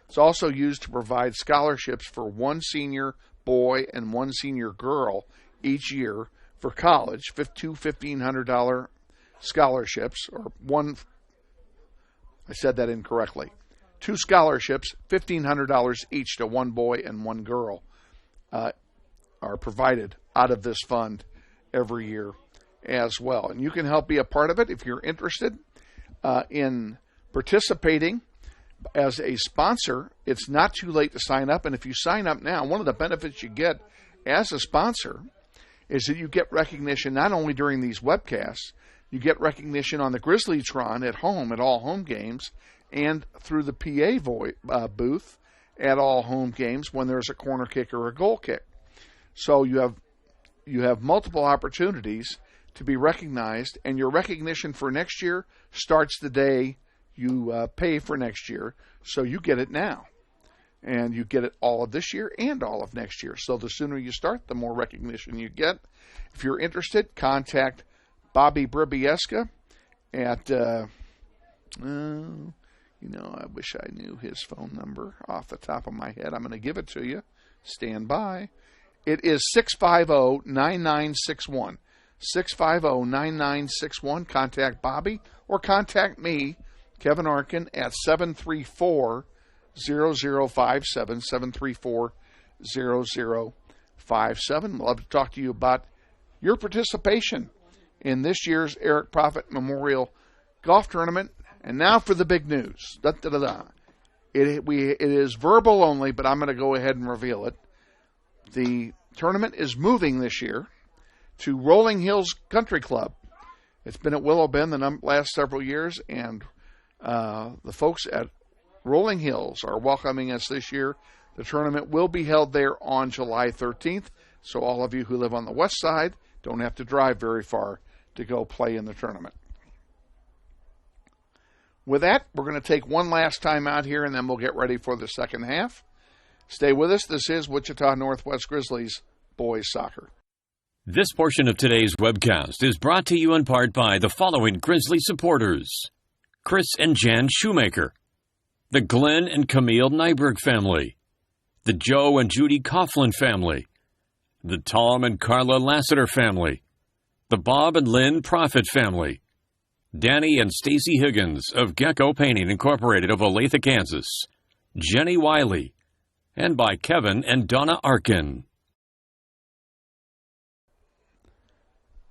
It's also used to provide scholarships for one senior boy and one senior girl each year for college, two $1,500 scholarships, or one, I said that incorrectly, two scholarships, $1,500 each to one boy and one girl, are provided out of this fund every year as well. And you can help be a part of it if you're interested in participating as a sponsor. It's not too late to sign up. And if you sign up now, one of the benefits you get as a sponsor is that you get recognition not only during these webcasts, you get recognition on the Grizzlies-tron at home at all home games, and through the PA booth at all home games when there's a corner kick or a goal kick. So you have multiple opportunities to be recognized, and your recognition for next year starts the day you pay for next year. So you get it now, and you get it all of this year and all of next year. So the sooner you start, the more recognition you get. If you're interested, contact Bobby Bribieska at, I wish I knew his phone number off the top of my head. I'm going to give it to you. Stand by. It is 650-9961. 650-9961. Contact Bobby or contact me, Kevin Arkin, at 734-0057. 734-0057. Love to talk to you about your participation in this year's Eric Profit Memorial Golf Tournament. And now for the big news. It is verbal only, but I'm going to go ahead and reveal it. The tournament is moving this year to Rolling Hills Country Club. It's been at Willow Bend the last several years, and the folks at Rolling Hills are welcoming us this year. The tournament will be held there on July 13th, so all of you who live on the west side don't have to drive very far to go play in the tournament. With that, we're going to take one last time out here, and then we'll get ready for the second half. Stay with us. This is Wichita Northwest Grizzlies boys soccer. This portion of today's webcast is brought to you in part by the following Grizzly supporters: Chris and Jan Shoemaker, the Glenn and Camille Nyberg family, the Joe and Judy Coughlin family, the Tom and Carla Lassiter family, the Bob and Lynn Profit family, Danny and Stacy Higgins of Gecko Painting Incorporated of Olathe, Kansas, Jenny Wiley, and by Kevin and Donna Arkin.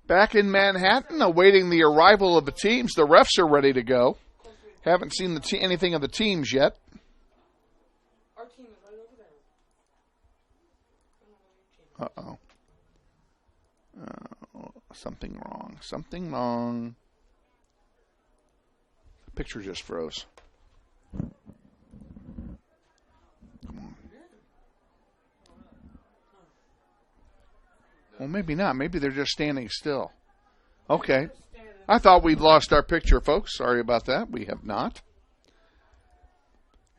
Back in Manhattan, awaiting the arrival of the teams. The refs are ready to go. Haven't seen anything of the teams yet. Our team is right over there. Uh-oh. Something wrong. Something wrong. The picture just froze. Come on. Well, maybe not. Maybe they're just standing still. Okay. I thought we'd lost our picture, folks. Sorry about that. We have not.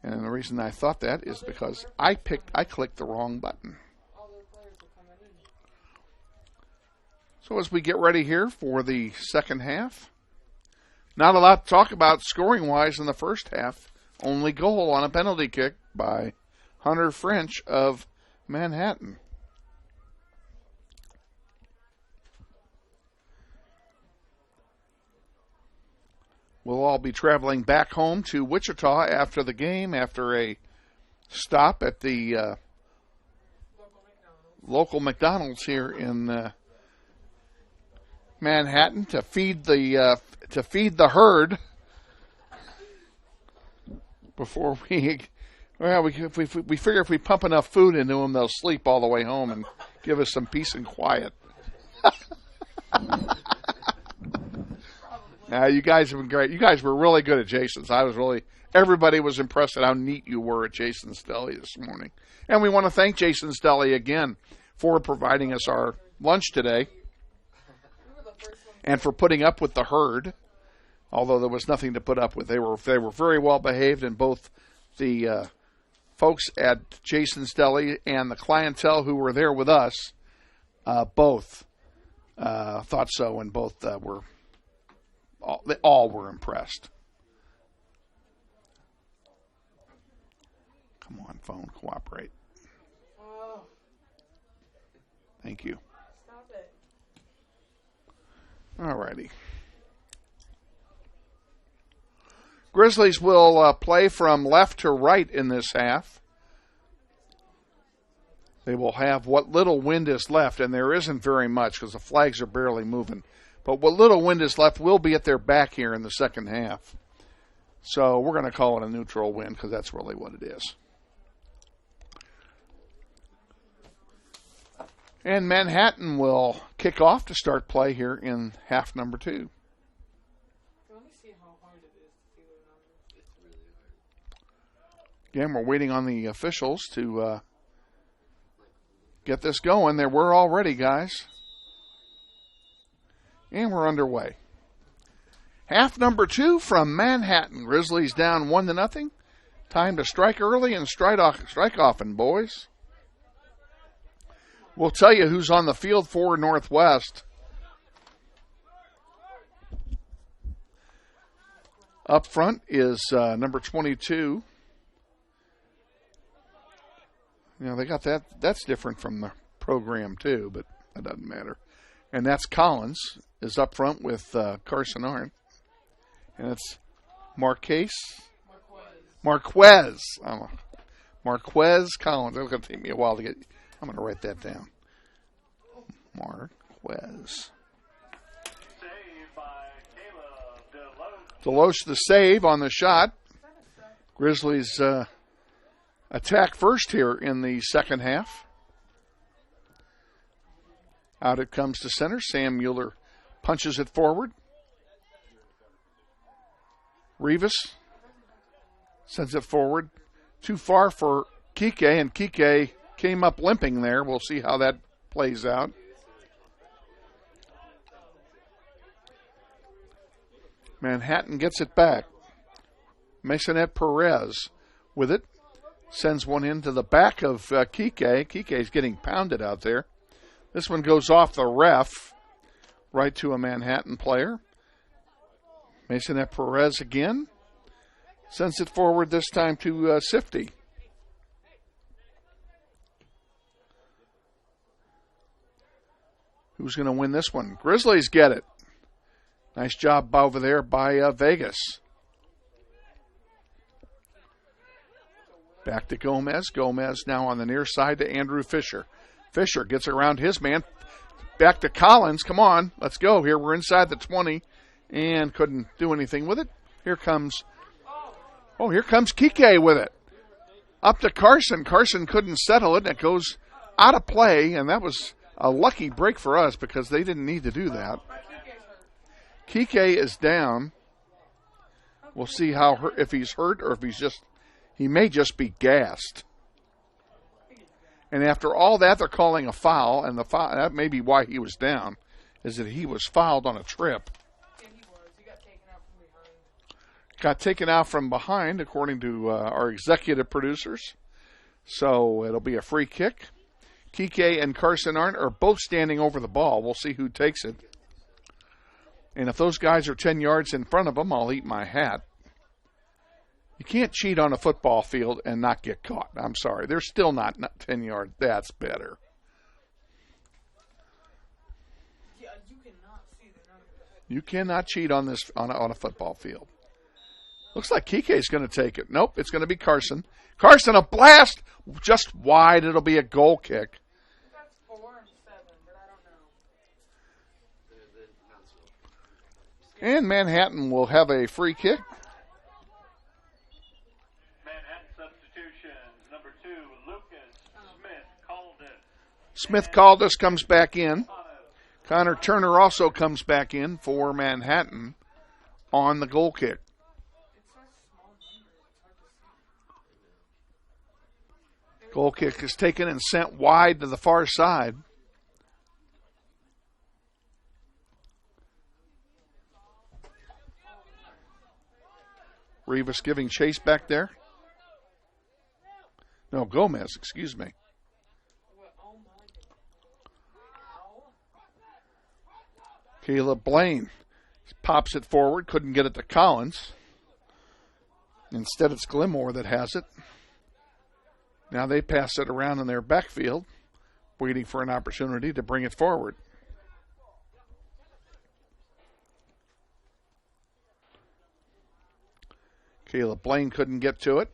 And the reason I thought that is because I clicked the wrong button. So as we get ready here for the second half, not a lot to talk about scoring-wise in the first half. Only goal on a penalty kick by Hunter French of Manhattan. We'll all be traveling back home to Wichita after the game, after a stop at the local McDonald's here in Manhattan to feed the herd before we figure if we pump enough food into them, they'll sleep all the way home and give us some peace and quiet. You guys have been great. You guys were really good at Jason's. Everybody was impressed at how neat you were at Jason's Deli this morning. And we want to thank Jason's Deli again for providing us our lunch today and for putting up with the herd, although there was nothing to put up with. They were very well behaved, and both the folks at Jason's Deli and the clientele who were there with us both thought so, and both they all were impressed. Come on, phone, cooperate. Thank you. Stop it. All righty. Grizzlies will play from left to right in this half. They will have what little wind is left, and there isn't very much because the flags are barely moving. But what little wind is left will be at their back here in the second half. So we're going to call it a neutral wind because that's really what it is. And Manhattan will kick off to start play here in half number 2. Let me see how hard it is to see the numbers. It's really hard. Again, we're waiting on the officials to get this going. We're all ready, guys. And we're underway. Half number 2 from Manhattan. Grizzlies down 1-0. Time to strike early and strike often, boys. We'll tell you who's on the field for Northwest. Up front is number 22. They got that. That's different from the program, too, but that doesn't matter. And that's Collins is up front with Carson Arndt. And it's Marquez Collins. It's going to take me a while to get. I'm going to write that down. Marquez. Deloche the save on the shot. Grizzlies attack first here in the second half. Out it comes to center. Sam Mueller punches it forward. Rivas sends it forward. Too far for Kike, and Kike came up limping there. We'll see how that plays out. Manhattan gets it back. Masonette Perez with it. Sends one into the back of Kike. Kike's getting pounded out there. This one goes off the ref right to a Manhattan player. Masonette Perez again. Sends it forward this time to Sifty. Who's going to win this one? Grizzlies get it. Nice job over there by Vegas. Back to Gomez. Gomez now on the near side to Andrew Fisher. Fisher gets around his man. Back to Collins. Come on. Let's go here. We're inside the 20 and couldn't do anything with it. Here comes Kike with it. Up to Carson. Carson couldn't settle it. It goes out of play, and that was a lucky break for us because they didn't need to do that. Kike is down. We'll see if he's hurt or if he may just be gassed. And after all that, they're calling a foul, and that may be why he was down, is that he was fouled on a trip. Yeah, he was. He got taken out from behind. Got taken out from behind, according to our executive producers. So it'll be a free kick. Kike and Carson Arndt are both standing over the ball. We'll see who takes it. And if those guys are 10 yards in front of them, I'll eat my hat. You can't cheat on a football field and not get caught. I'm sorry. They're still not 10 yards. That's better. Yeah, you cannot see the numbers. You cannot cheat on this on a football field. Looks like Kike's going to take it. Nope, it's going to be Carson. Carson, a blast just wide. It'll be a goal kick. That's 4 and 7, but I don't know. And Manhattan will have a free kick. Manhattan substitutions. Number 2, Lucas Smith-Caldas. Smith-Caldas comes back in. Connor Turner also comes back in for Manhattan on the goal kick. Goal kick is taken and sent wide to the far side. Rivas giving chase back there. No, Gomez, excuse me. Caleb Blaine pops it forward, couldn't get it to Collins. Instead, it's Gilmore that has it. Now they pass it around in their backfield, waiting for an opportunity to bring it forward. Caleb Blaine couldn't get to it,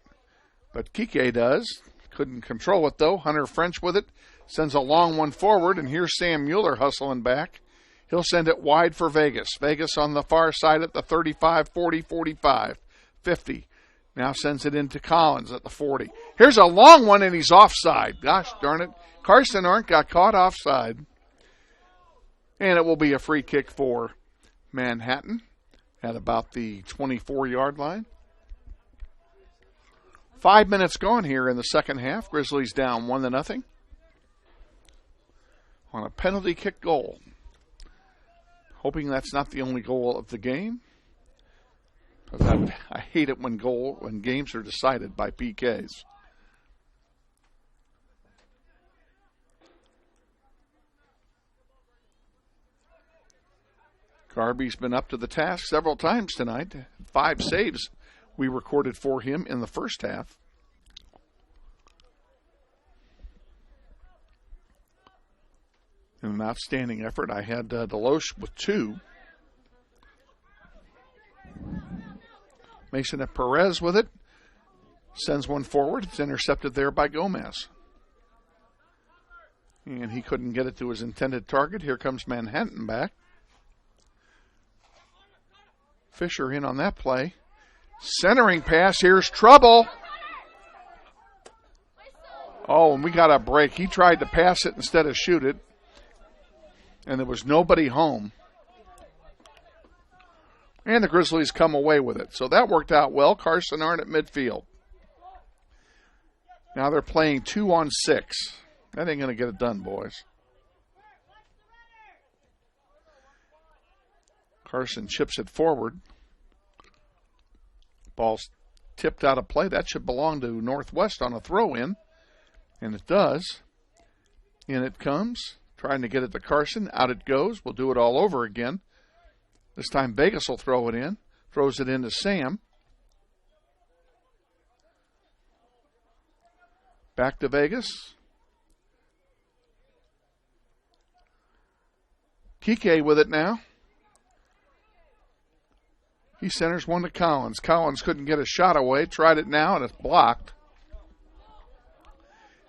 but Kike does. Couldn't control it, though. Hunter French with it. Sends a long one forward, and here's Sam Mueller hustling back. He'll send it wide for Vegas. Vegas on the far side at the 35, 40, 45, 50. Now sends it into Collins at the 40. Here's a long one, and he's offside. Gosh darn it. Carson Arndt got caught offside. And it will be a free kick for Manhattan at about the 24-yard line. 5 minutes gone here in the second half. Grizzlies down 1-0 on a penalty kick goal. Hoping that's not the only goal of the game. I hate it when games are decided by PKs. Garby's been up to the task several times tonight. 5 saves we recorded for him in the first half. In an outstanding effort, I had Deloche with 2. Mason at Perez with it. Sends one forward. It's intercepted there by Gomez. And he couldn't get it to his intended target. Here comes Manhattan back. Fisher in on that play. Centering pass. Here's trouble. Oh, and we got a break. He tried to pass it instead of shoot it. And there was nobody home. And the Grizzlies come away with it. So that worked out well. Carson Arndt at midfield. Now they're playing 2-on-6. That ain't going to get it done, boys. Carson chips it forward. Ball's tipped out of play. That should belong to Northwest on a throw-in. And it does. In it comes. Trying to get it to Carson. Out it goes. We'll do it all over again. This time Vegas will throw it in. Throws it into Sam. Back to Vegas. Kike with it now. He centers one to Collins. Collins couldn't get a shot away. Tried it now, and it's blocked.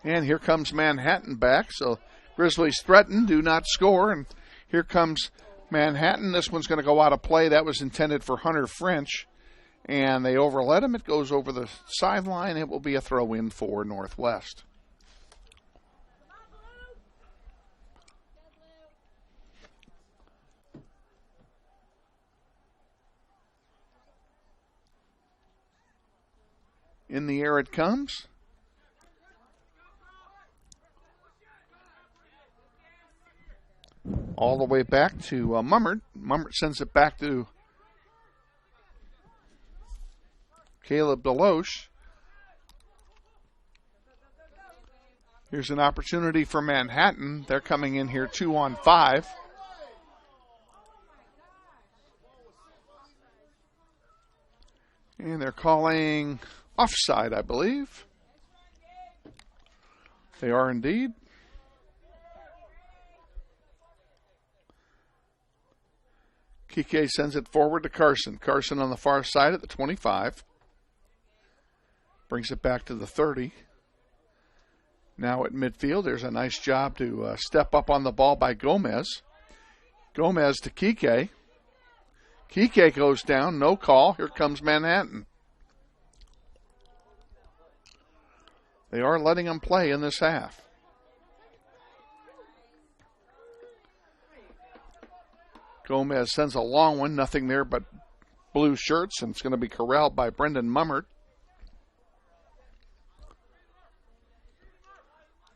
And here comes Manhattan back. So Grizzlies threaten, do not score. And here comes Manhattan. This one's going to go out of play. That was intended for Hunter French. And they overlet him. It goes over the sideline. It will be a throw-in for Northwest. In the air it comes. All the way back to Mummert. Mummert sends it back to Caleb Deloche. Here's an opportunity for Manhattan. They're coming in here 2-on-5. And they're calling offside, I believe. They are indeed. Kike sends it forward to Carson. Carson on the far side at the 25. Brings it back to the 30. Now at midfield, there's a nice job to step up on the ball by Gomez. Gomez to Kike. Kike goes down, no call. Here comes Manhattan. They are letting him play in this half. Gomez sends a long one, nothing there but blue shirts, and it's going to be corralled by Brendan Mummert.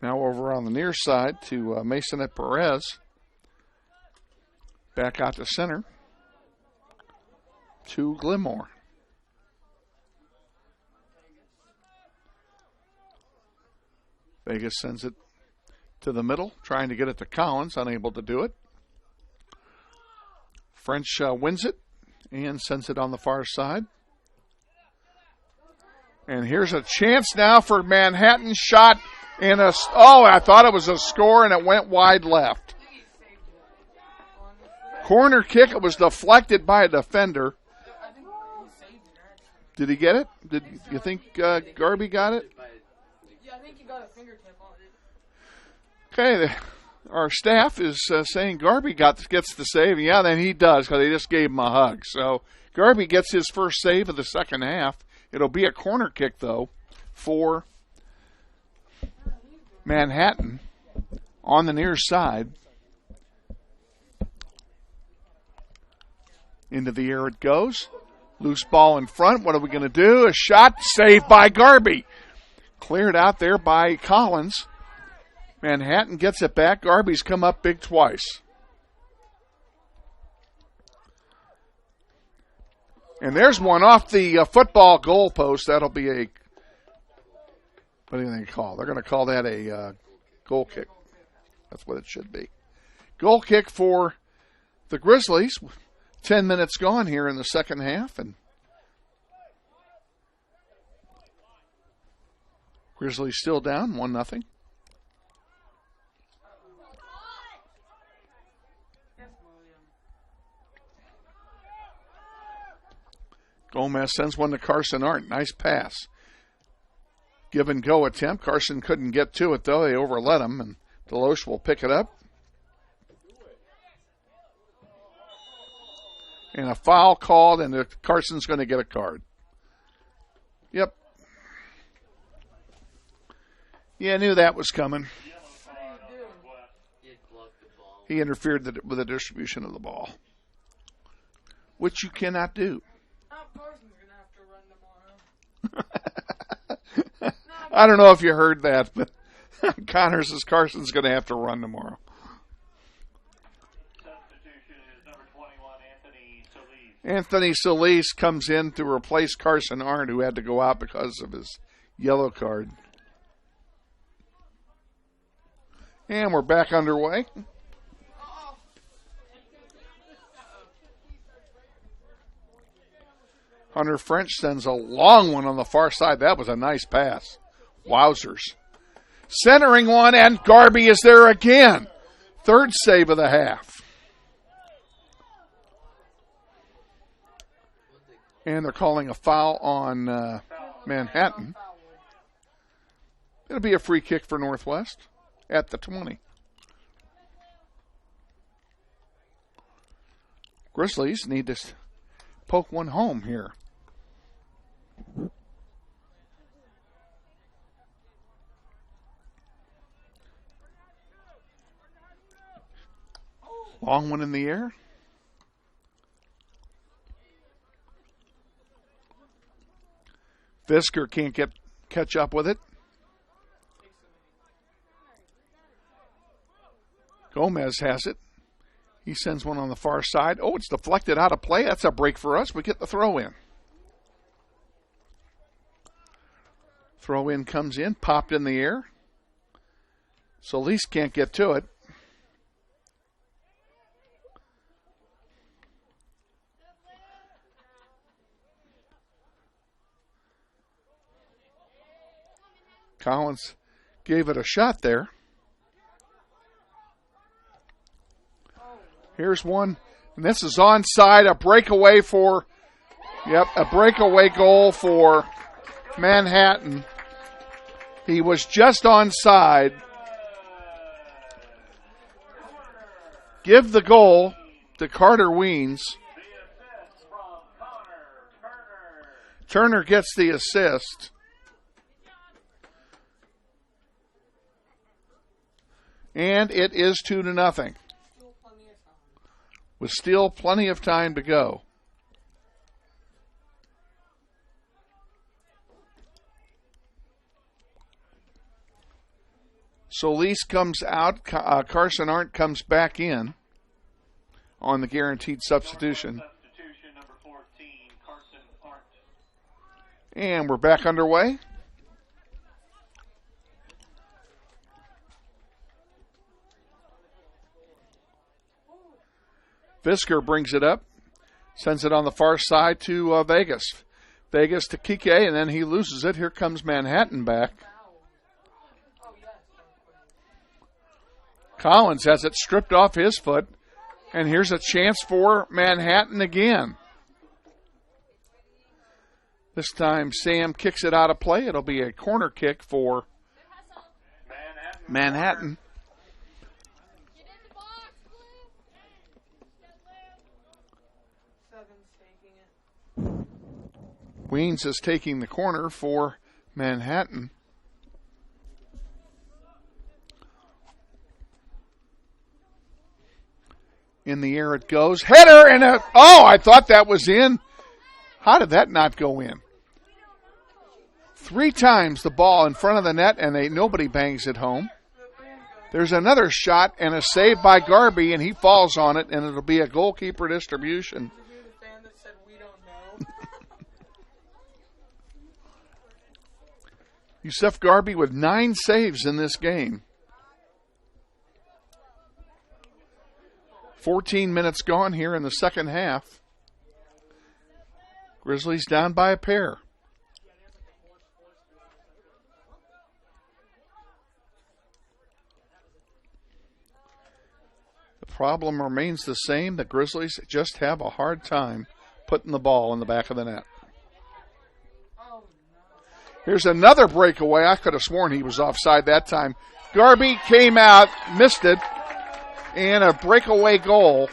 Now over on the near side to Mason at Perez. Back out to center to Glenmore. Vegas sends it to the middle, trying to get it to Collins, unable to do it. French wins it and sends it on the far side. And here's a chance now for Manhattan. Shot and I thought it was a score and it went wide left. Corner kick, it was deflected by a defender. Did he get it? Did you think Garby got it? Yeah, I think he got a fingertip on it. Okay, our staff is saying Garby gets the save. Yeah, then he does because they just gave him a hug. So Garby gets his first save of the second half. It'll be a corner kick, though, for Manhattan on the near side. Into the air it goes. Loose ball in front. What are we going to do? A shot saved by Garby. Cleared out there by Collins. Manhattan gets it back. Garby's come up big twice. And there's one off the football goal post. That'll be a, what do they call? They're going to call that a goal kick. That's what it should be. Goal kick for the Grizzlies. 10 minutes gone here in the second half, and Grizzlies still down 1-0. Gomez sends one to Carson Arndt. Nice pass. Give and go attempt. Carson couldn't get to it, though. They overlet him, and Deloche will pick it up. And a foul called, and Carson's going to get a card. Yep. Yeah, I knew that was coming. He interfered with the distribution of the ball, which you cannot do. Carson's going to have to run tomorrow. I don't know if you heard that, but Connor says Carson's going to have to run tomorrow. Anthony Solis comes in to replace Carson Arndt, who had to go out because of his yellow card. And we're back underway. Hunter French sends a long one on the far side. That was a nice pass. Wowzers. Centering one, and Garby is there again. Third save of the half. And they're calling a foul on Manhattan. It'll be a free kick for Northwest at the 20. Grizzlies need to poke one home here. Long one in the air. Fisker can't catch up with it. Gomez has it. He sends one on the far side. Oh, it's deflected out of play. That's a break for us. We get the throw in. Throw in comes in, popped in the air. Solis can't get to it. Collins gave it a shot there. Here's one, and this is onside, a breakaway a breakaway goal for Manhattan. He was just onside. Give the goal to Carter Weens. Turner gets the assist. And it is 2-0. With still plenty of time to go. Solis comes out. Carson Arndt comes back in on the guaranteed substitution. And we're back underway. Fisker brings it up, sends it on the far side to Vegas. Vegas to Kike, and then he loses it. Here comes Manhattan back. Collins has it stripped off his foot, and here's a chance for Manhattan again. This time Sam kicks it out of play. It'll be a corner kick for Manhattan. Weens is taking the corner for Manhattan. In the air it goes. Header and I thought that was in. How did that not go in? 3 times the ball in front of the net and nobody bangs it home. There's another shot and a save by Garby, and he falls on it, and it'll be a goalkeeper distribution. Yusuf Garby with 9 saves in this game. 14 minutes gone here in the second half. Grizzlies down by a pair. The problem remains the same. The Grizzlies just have a hard time putting the ball in the back of the net. Here's another breakaway. I could have sworn he was offside that time. Garby came out, missed it, and a breakaway goal.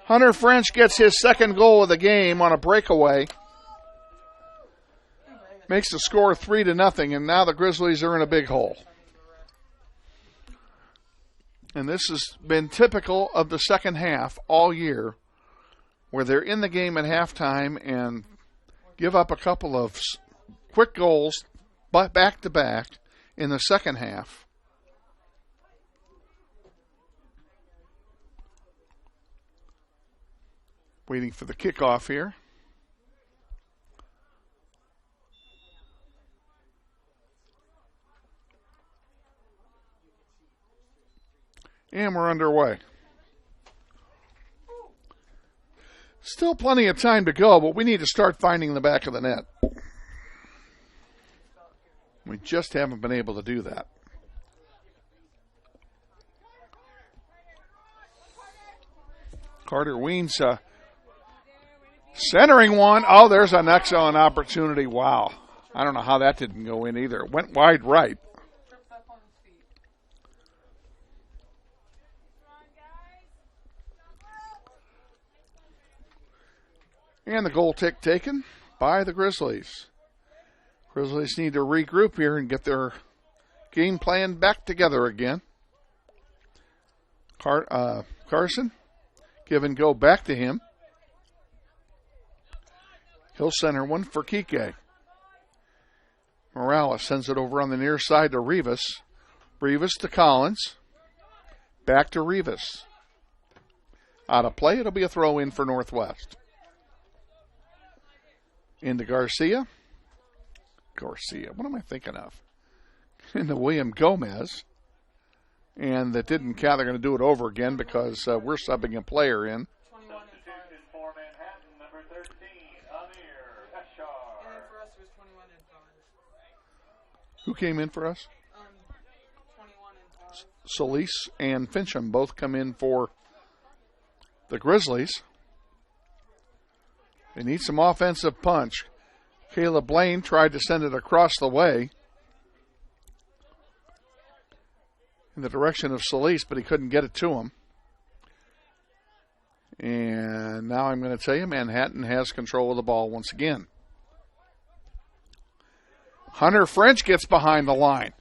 Hunter French gets his second goal of the game on a breakaway. Makes the score 3-0, and now the Grizzlies are in a big hole. And this has been typical of the second half all year, where they're in the game at halftime and give up a couple of quick goals back-to-back in the second half. Waiting for the kickoff here. And we're underway. Still plenty of time to go, but we need to start finding the back of the net. We just haven't been able to do that. Carter Weens centering one. Oh, there's an excellent opportunity. Wow. I don't know how that didn't go in either. It went wide right. And the goal taken by the Grizzlies. Grizzlies need to regroup here and get their game plan back together again. Carson Give and go back to him. He'll center one for Kike. Morales sends it over on the near side to Rivas. Rivas to Collins. Back to Rivas. Out of play, it'll be a throw in for Northwest. Into Garcia. What am I thinking of? Into William Gomez. And that didn't count. They're going to do it over again because we're subbing a player in. Substitution for Manhattan, number 13, Amir Eshar. And for us, it was 21 and 5. Who came in for us? 21 and 5. Solis and Fincham both come in for the Grizzlies. They need some offensive punch. Caleb Blaine tried to send it across the way in the direction of Solis, but he couldn't get it to him. And now I'm going to tell you, Manhattan has control of the ball once again. Hunter French gets behind the line.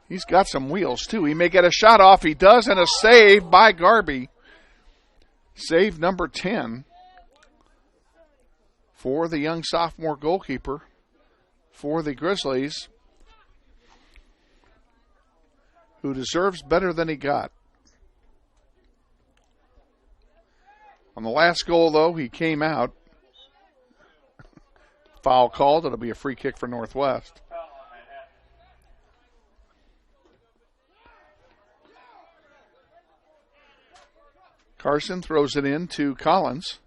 He's got some wheels, too. He may get a shot off. He does, and a save by Garby. Save number 10 for the young sophomore goalkeeper for the Grizzlies, who deserves better than he got. On the last goal, though, he came out. Foul called. It'll be a free kick for Northwest. Carson throws it in to Collins.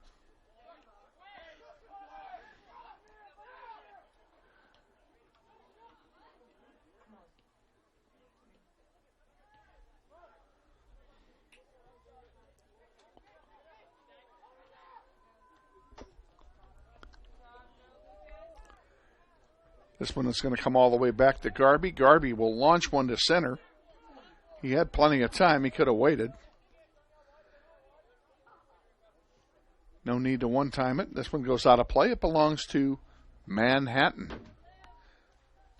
This one is going to come all the way back to Garby. Garby will launch one to center. He had plenty of time. He could have waited. No need to one-time it. This one goes out of play. It belongs to Manhattan.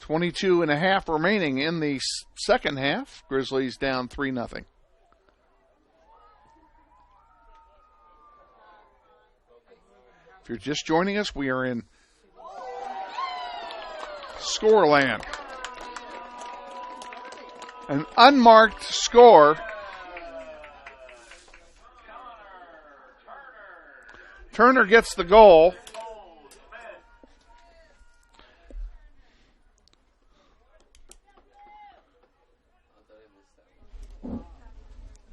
22 and a half remaining in the second half. Grizzlies down 3-0. If you're just joining us, we are in Scoreland. An unmarked score. Turner gets the goal.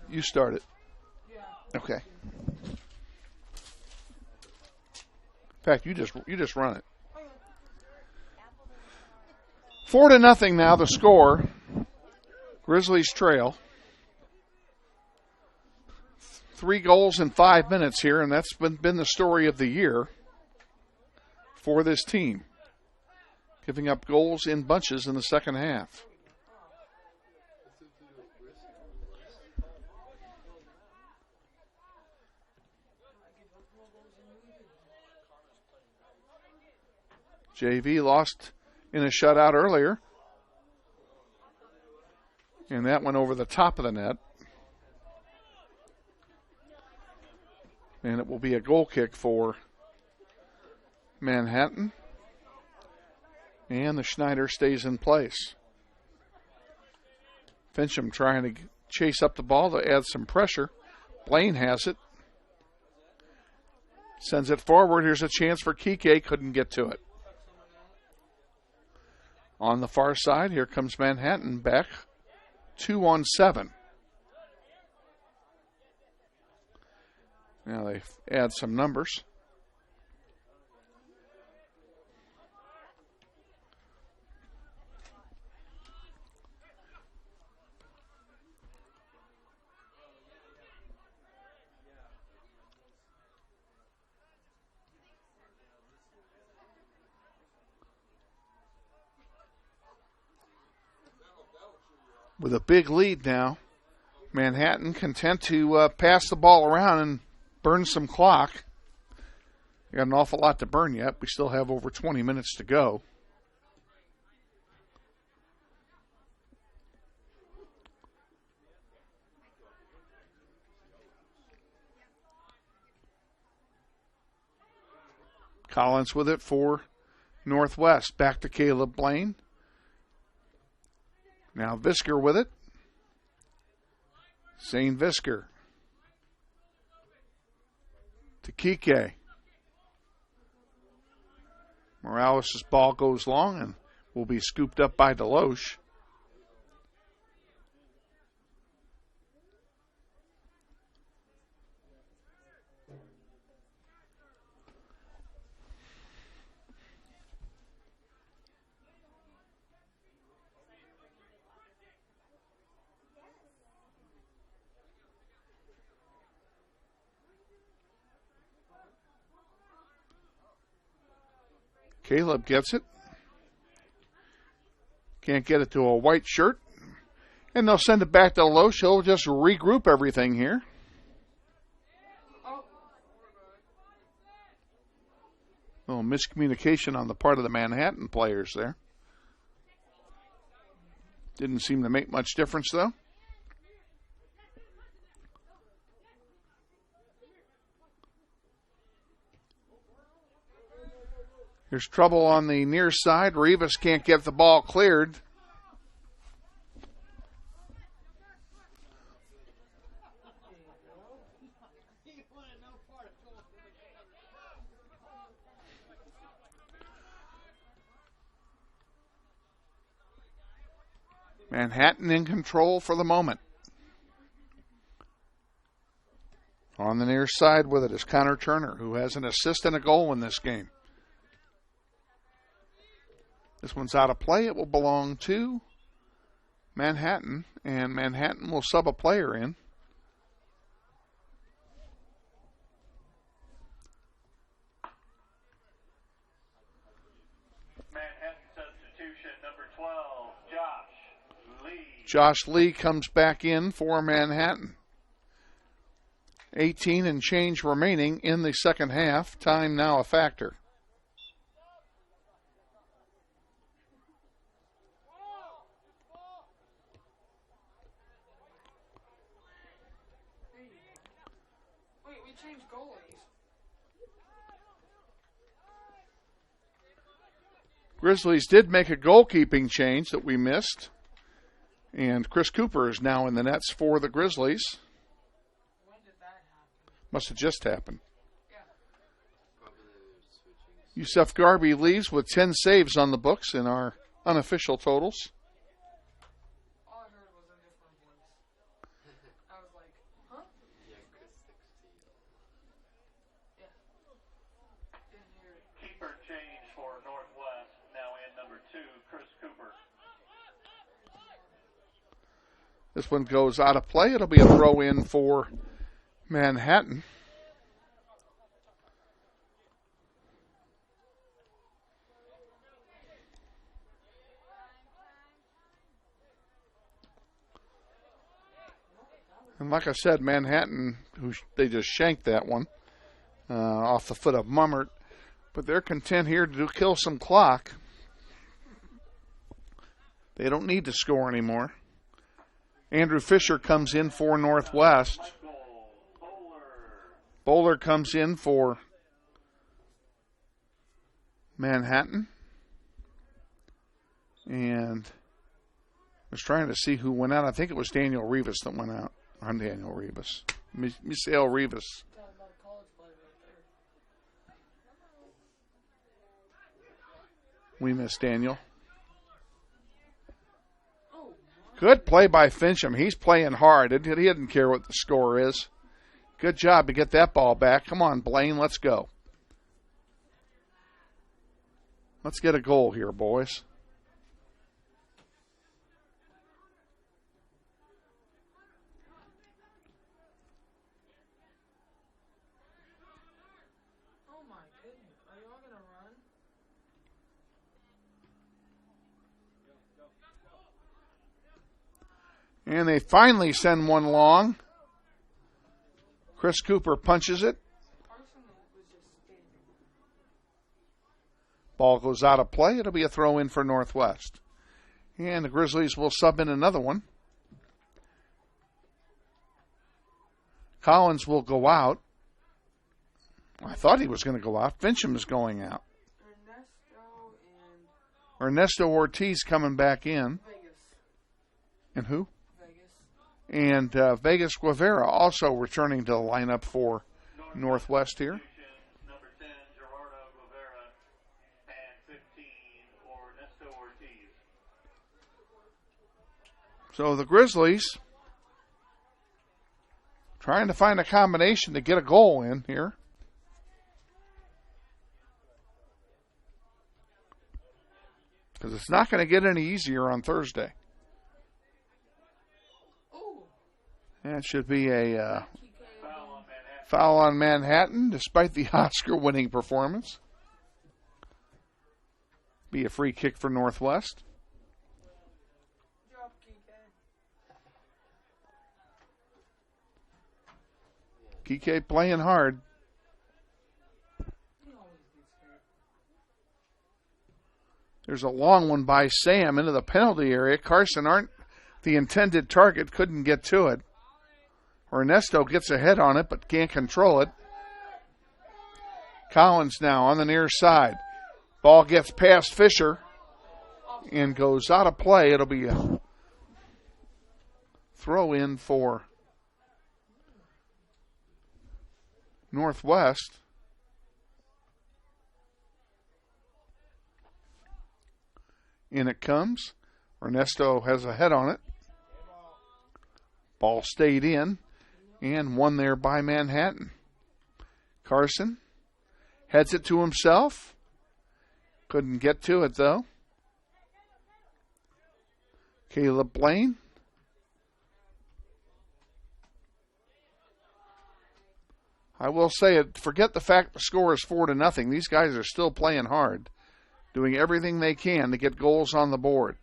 You start it. Okay. In fact, you just run it. 4-0 now, the score. Grizzlies trail. 3 goals in 5 minutes here, and that's been the story of the year for this team. Giving up goals in bunches in the second half. JV lost in a shutout earlier. And that went over the top of the net. And it will be a goal kick for Manhattan. And the Schneider stays in place. Fincham trying to chase up the ball to add some pressure. Blaine has it. Sends it forward. Here's a chance for Kike. Couldn't get to it. On the far side, here comes Manhattan back. 2-on-7. Now they add some numbers. With a big lead now, Manhattan content to pass the ball around and burn some clock. We got an awful lot to burn yet. We still have over 20 minutes to go. Collins with it for Northwest. Back to Caleb Blaine. Now Visker with it. Zane Visker. To Kike. Morales' ball goes long and will be scooped up by Deloche. Caleb gets it. Can't get it to a white shirt. And they'll send it back to Deloche. He'll just regroup everything here. A little miscommunication on the part of the Manhattan players there. Didn't seem to make much difference, though. There's trouble on the near side. Rivas can't get the ball cleared. Manhattan in control for the moment. On the near side with it is Connor Turner, who has an assist and a goal in this game. This one's out of play. It will belong to Manhattan, and Manhattan will sub a player in. Manhattan substitution number 12, Josh Lee. Josh Lee comes back in for Manhattan. 18 and change remaining in the second half. Time now a factor. Grizzlies did make a goalkeeping change that we missed. And Chris Cooper is now in the nets for the Grizzlies. When did that happen? Must have just happened. Yusuf Garby leaves with 10 saves on the books in our unofficial totals. All I heard was a different voice. I was like, huh? Yeah. Didn't hear it. Keeper change for Northwest. Now in number 2, Chris Cooper. This one goes out of play. It'll be a throw in for Manhattan. And like I said, Manhattan, they just shanked that one off the foot of Mummert. But they're content here to kill some clock. They don't need to score anymore. Andrew Fisher comes in for Northwest. Bowler comes in for Manhattan. And I was trying to see who went out. I think it was Daniel Rivas that went out. I'm Daniel Rivas. Misael Rivas. We miss Daniel. Good play by Fincham. He's playing hard. He didn't care what the score is. Good job to get that ball back. Come on, Blaine, let's go. Let's get a goal here, boys. Oh my goodness. Are y'all going to run? And they finally send one long. Chris Cooper punches it. Ball goes out of play. It'll be a throw in for Northwest. And the Grizzlies will sub in another one. Collins will go out. I thought he was going to go out. Fincham is going out. Ernesto Ortiz coming back in. And who? And Vegas Guevara also returning to the lineup for Northwest here. Number 10, Gerardo Guevara, and 15, Ernesto Ortiz. So the Grizzlies trying to find a combination to get a goal in here. Because it's not going to get any easier on Thursday. And it should be a foul on Manhattan, despite the Oscar-winning performance. Be a free kick for Northwest. Kike playing hard. There's a long one by Sam into the penalty area. Carson aren't the intended target, couldn't get to it. Ernesto gets a head on it, but can't control it. Collins now on the near side. Ball gets past Fisher and goes out of play. It'll be a throw in for Northwest. In it comes. Ernesto has a head on it. Ball stayed in and won there by Manhattan. Carson heads it to himself. Couldn't get to it though. Caleb Blaine. I will say it. Forget the fact the score is 4-0. These guys are still playing hard, doing everything they can to get goals on the board.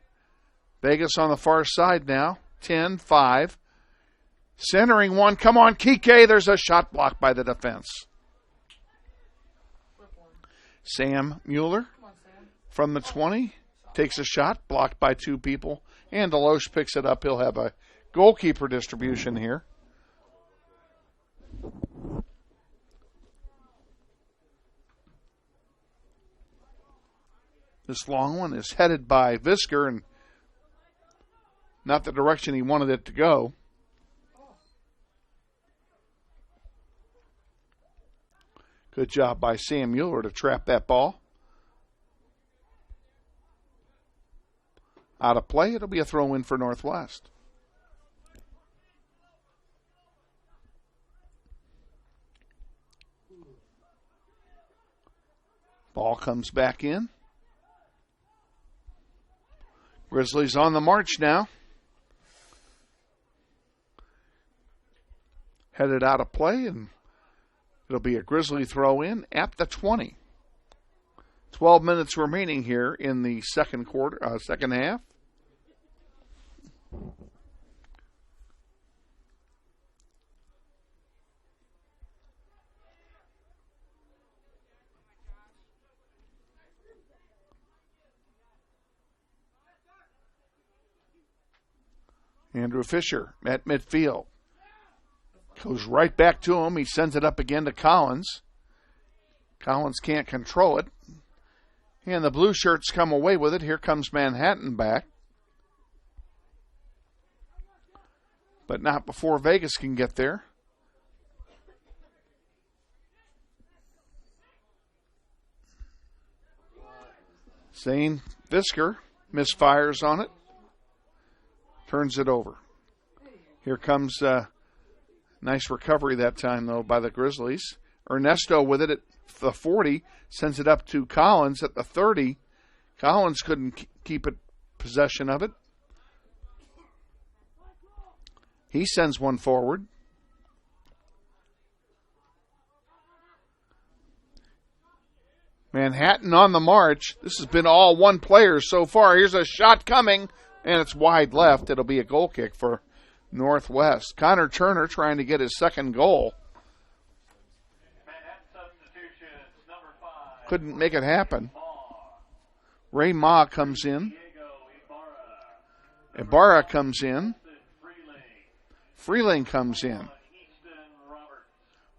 Vegas on the far side now, 10-5. Centering one. Come on, Kike. There's a shot blocked by the defense. Sam Mueller from the 20 takes a shot, blocked by two people. And Deloche picks it up. He'll have a goalkeeper distribution here. This long one is headed by Visker and not the direction he wanted it to go. Good job by Sam Mueller to trap that ball. Out of play, it'll be a throw-in for Northwest. Ball comes back in. Grizzlies on the march now. Headed out of play, and it'll be a Grizzly throw-in at the 20. 12 minutes remaining here in the second half. Andrew Fisher at midfield. Goes right back to him. He sends it up again to Collins. Collins can't control it. And the blue shirts come away with it. Here comes Manhattan back. But not before Vegas can get there. Zane Visker misfires on it. Turns it over. Here comes nice recovery that time, though, by the Grizzlies. Ernesto with it at the 40. Sends it up to Collins at the 30. Collins couldn't keep possession of it. He sends one forward. Manhattan on the march. This has been all one player so far. Here's a shot coming, and it's wide left. It'll be a goal kick for Northwest. Connor Turner trying to get his second goal. Couldn't make it happen. Ray Ma comes in. Ibarra comes in. Freeling comes in.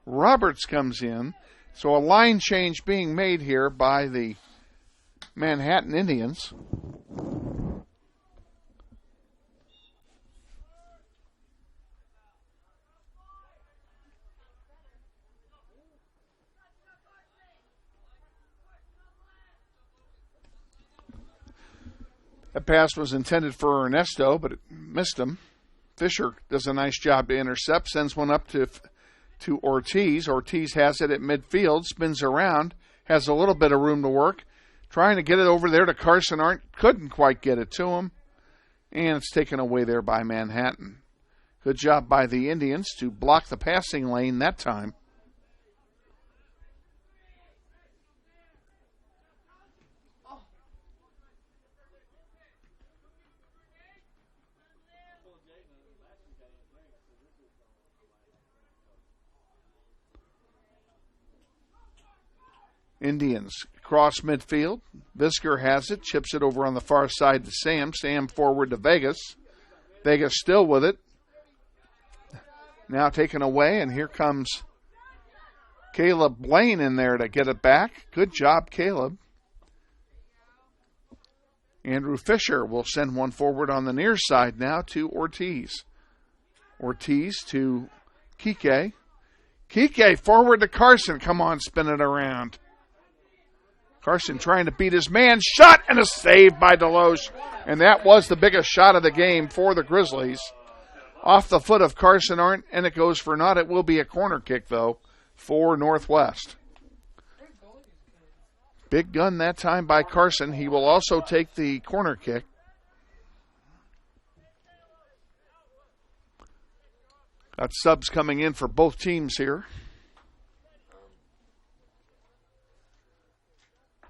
Roberts comes in. So a line change being made here by the Manhattan Indians. That pass was intended for Ernesto, but it missed him. Fisher does a nice job to intercept, sends one up to Ortiz. Ortiz has it at midfield, spins around, has a little bit of room to work, trying to get it over there to Carson Arndt. Couldn't quite get it to him, and it's taken away there by Manhattan. Good job by the Indians to block the passing lane that time. Indians cross midfield. Visker has it, chips it over on the far side to Sam. Sam forward to Vegas. Vegas still with it. Now taken away, and here comes Caleb Blaine in there to get it back. Good job, Caleb. Andrew Fisher will send one forward on the near side now to Ortiz. Ortiz to Kike. Kike forward to Carson. Come on, spin it around. Carson trying to beat his man. Shot and a save by Deloche. And that was the biggest shot of the game for the Grizzlies. Off the foot of Carson Arndt, and it goes for naught. It will be a corner kick, though, for Northwest. Big gun that time by Carson. He will also take the corner kick. Got subs coming in for both teams here.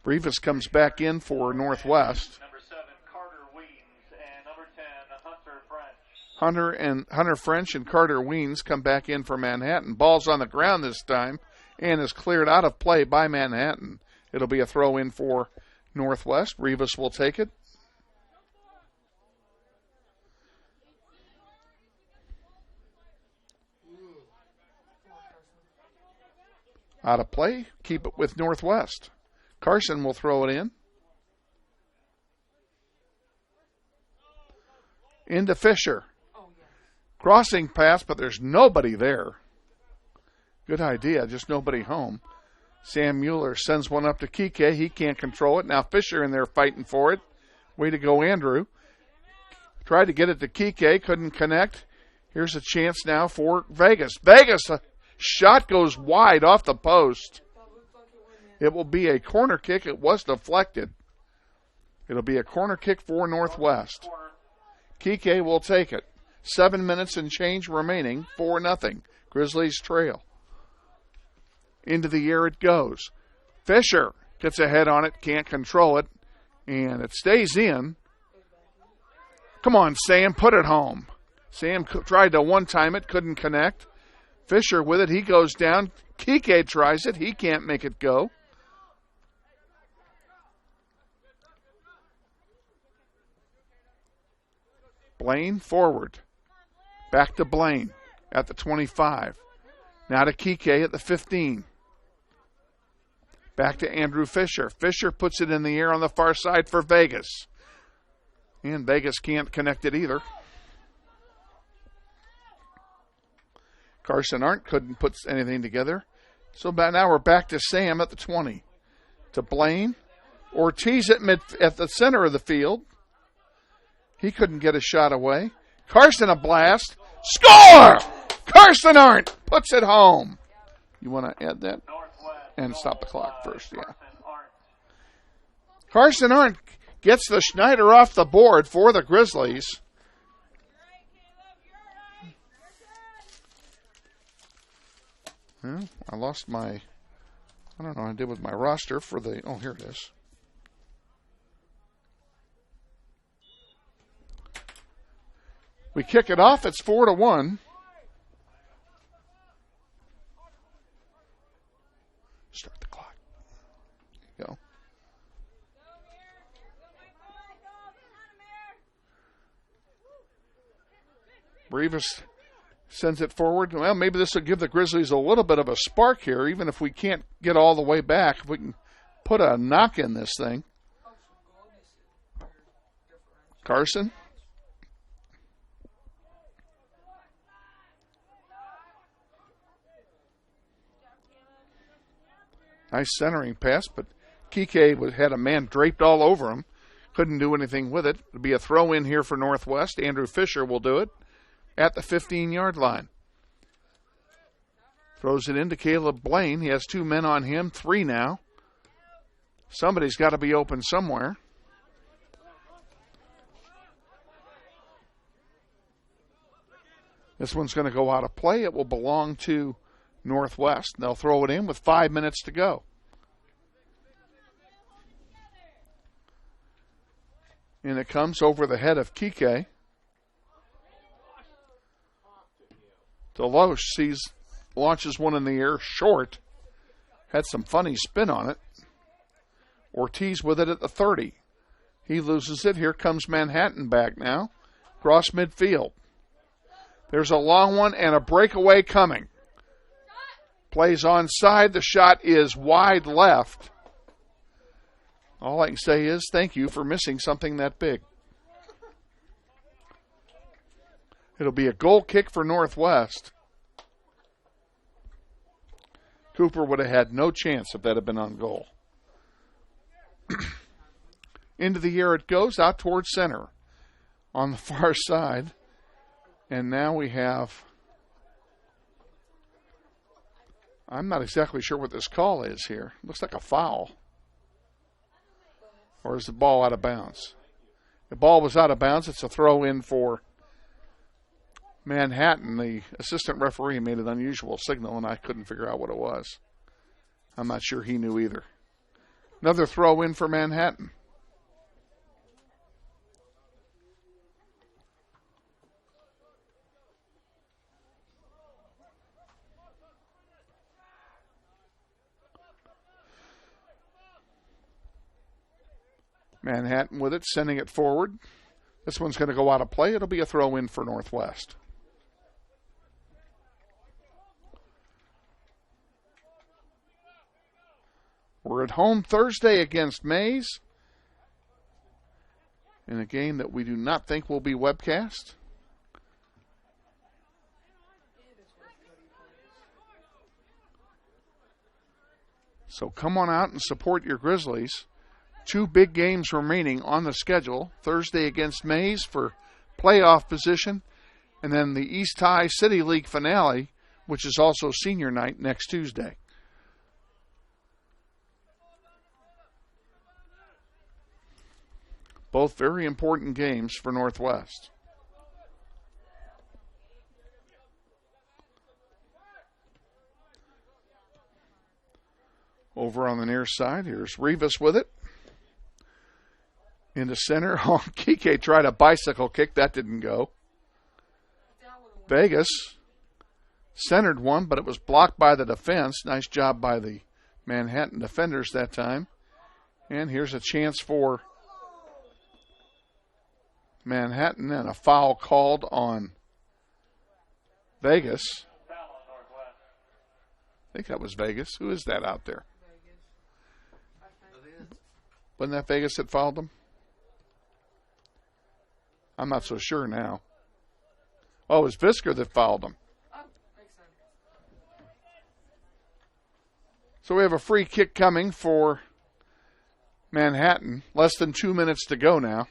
Rivas comes back in for Northwest. Number 7, Carter Weems, and number 10, Hunter French. Hunter French and Carter Weems come back in for Manhattan. Ball's on the ground this time and is cleared out of play by Manhattan. It'll be a throw in for Northwest. Rivas will take it. Out of play. Keep it with Northwest. Carson will throw it in. Into Fisher. Crossing pass, but there's nobody there. Good idea, just nobody home. Sam Mueller sends one up to Kike. He can't control it. Now Fisher in there fighting for it. Way to go, Andrew. Tried to get it to Kike, couldn't connect. Here's a chance now for Vegas. Vegas, a shot goes wide off the post. It will be a corner kick. It was deflected. It'll be a corner kick for Northwest. Kike will take it. 7 minutes and change remaining, 4-0. Grizzlies trail. Into the air it goes. Fisher gets a head on it, can't control it, and it stays in. Come on, Sam, put it home. Sam tried to one-time it, couldn't connect. Fisher with it, he goes down. Kike tries it, he can't make it go. Blaine forward. Back to Blaine at the 25. Now to Kike at the 15. Back to Andrew Fisher. Fisher puts it in the air on the far side for Vegas. And Vegas can't connect it either. Carson Arndt couldn't put anything together. So now we're back to Sam at the 20. To Blaine. Ortiz at the center of the field. He couldn't get a shot away. Carson a blast. Score! Carson Arndt puts it home. You want to add that? And stop the clock first, yeah. Carson Arndt gets the Schneider off the board for the Grizzlies. Well, I lost my, I don't know what I did with my roster for the, oh, here it is. We kick it off. It's 4-1. Start the clock. There you go. Rivas Sends it forward. Well, maybe this will give the Grizzlies a little bit of a spark here, even if we can't get all the way back. If we can put a knock in this thing. Carson. Nice centering pass, but Kike had a man draped all over him. Couldn't do anything with it. It'll be a throw in here for Northwest. Andrew Fisher will do it at the 15-yard line. Throws it into Caleb Blaine. He has 2 men on him, 3 now. Somebody's got to be open somewhere. This one's going to go out of play. It will belong to Northwest. They'll throw it in with 5 minutes to go. And it comes over the head of Kike. Deloche launches one in the air short. Had some funny spin on it. Ortiz with it at the 30. He loses it. Here comes Manhattan back now. Cross midfield. There's a long one and a breakaway coming. Plays onside. The shot is wide left. All I can say is thank you for missing something that big. It'll be a goal kick for Northwest. Cooper would have had no chance if that had been on goal. Into the air it goes, out towards center on the far side. And now we have, I'm not exactly sure what this call is here. Looks like a foul. Or is the ball out of bounds? The ball was out of bounds. It's a throw in for Manhattan. The assistant referee made an unusual signal, and I couldn't figure out what it was. I'm not sure he knew either. Another throw in for Manhattan. Manhattan with it, sending it forward. This one's going to go out of play. It'll be a throw in for Northwest. We're at home Thursday against Mays in a game that we do not think will be webcast. So come on out and support your Grizzlies. 2 big games remaining on the schedule. Thursday against Mays for playoff position, and then the East High City League finale, which is also senior night next Tuesday. Both very important games for Northwest. Over on the near side, here's Rivas with it. Into center. Oh, Kike tried a bicycle kick. That didn't go. Vegas centered one, but it was blocked by the defense. Nice job by the Manhattan defenders that time. And here's a chance for Manhattan and a foul called on Vegas. I think that was Vegas. Who is that out there? Wasn't that Vegas that fouled them? I'm not so sure now. Oh, it was Visker that fouled him. So we have a free kick coming for Manhattan. Less than 2 minutes to go now.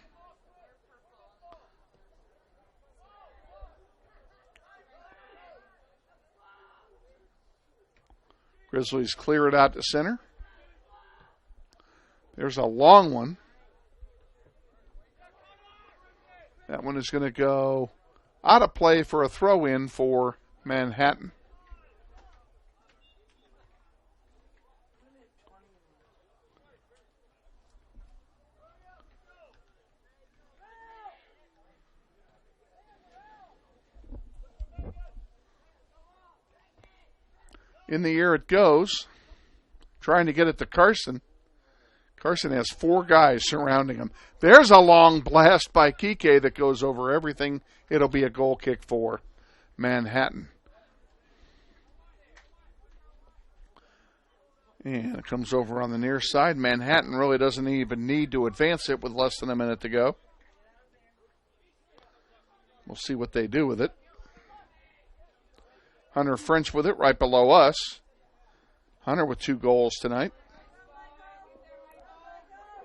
Grizzlies clear it out to center. There's a long one. That one is going to go out of play for a throw-in for Manhattan. In the air it goes. Trying to get it to Carson. Carson has 4 guys surrounding him. There's a long blast by Kike that goes over everything. It'll be a goal kick for Manhattan. And it comes over on the near side. Manhattan really doesn't even need to advance it with less than a minute to go. We'll see what they do with it. Hunter French with it right below us. Hunter with 2 goals tonight.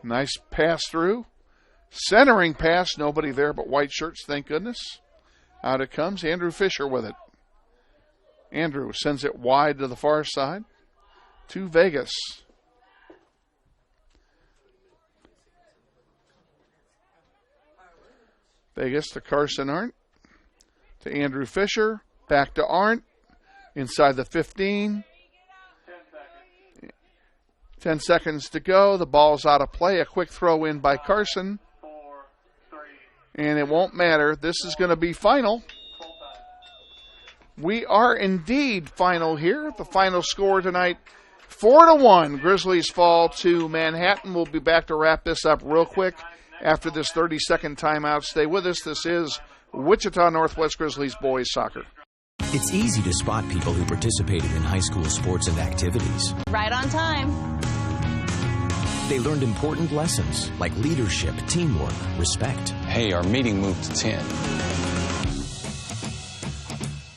Nice pass through. Centering pass. Nobody there but white shirts, thank goodness. Out it comes. Andrew Fisher with it. Andrew sends it wide to the far side. To Vegas. Vegas to Carson Arndt. To Andrew Fisher. Back to Arndt. Inside the 15. 10 seconds to go. The ball's out of play. A quick throw in by Carson. And it won't matter. This is going to be final. We are indeed final here. The final score tonight, 4-1. Grizzlies fall to Manhattan. We'll be back to wrap this up real quick after this 30-second timeout. Stay with us. This is Wichita Northwest Grizzlies boys soccer. It's easy to spot people who participated in high school sports and activities. Right on time. They learned important lessons like leadership, teamwork, respect. Hey, our meeting moved to 10.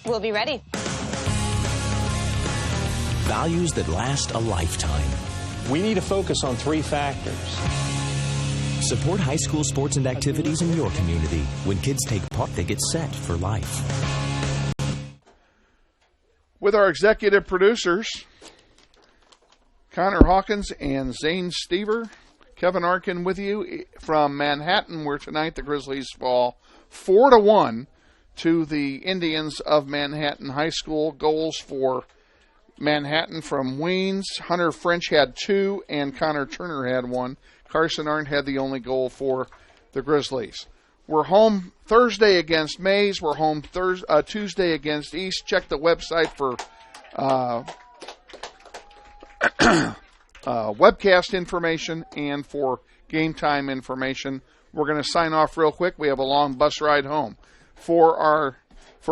We'll be ready. Values that last a lifetime. We need to focus on 3 factors. Support high school sports and activities in your community. When kids take part, they get set for life. With our executive producers, Connor Hawkins and Zane Stever, Kevin Arkin with you from Manhattan, where tonight the Grizzlies fall 4-1 to the Indians of Manhattan High School. Goals for Manhattan from Weens. Hunter French had 2 and Connor Turner had 1. Carson Arndt had the only goal for the Grizzlies. We're home Thursday against Mays. We're home Tuesday against East. Check the website for webcast information and for game time information. We're going to sign off real quick. We have a long bus ride home. For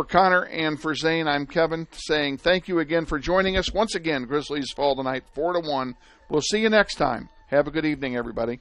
Connor and for Zane, I'm Kevin saying thank you again for joining us. Once again, Grizzlies fall tonight 4-1. We'll see you next time. Have a good evening, everybody.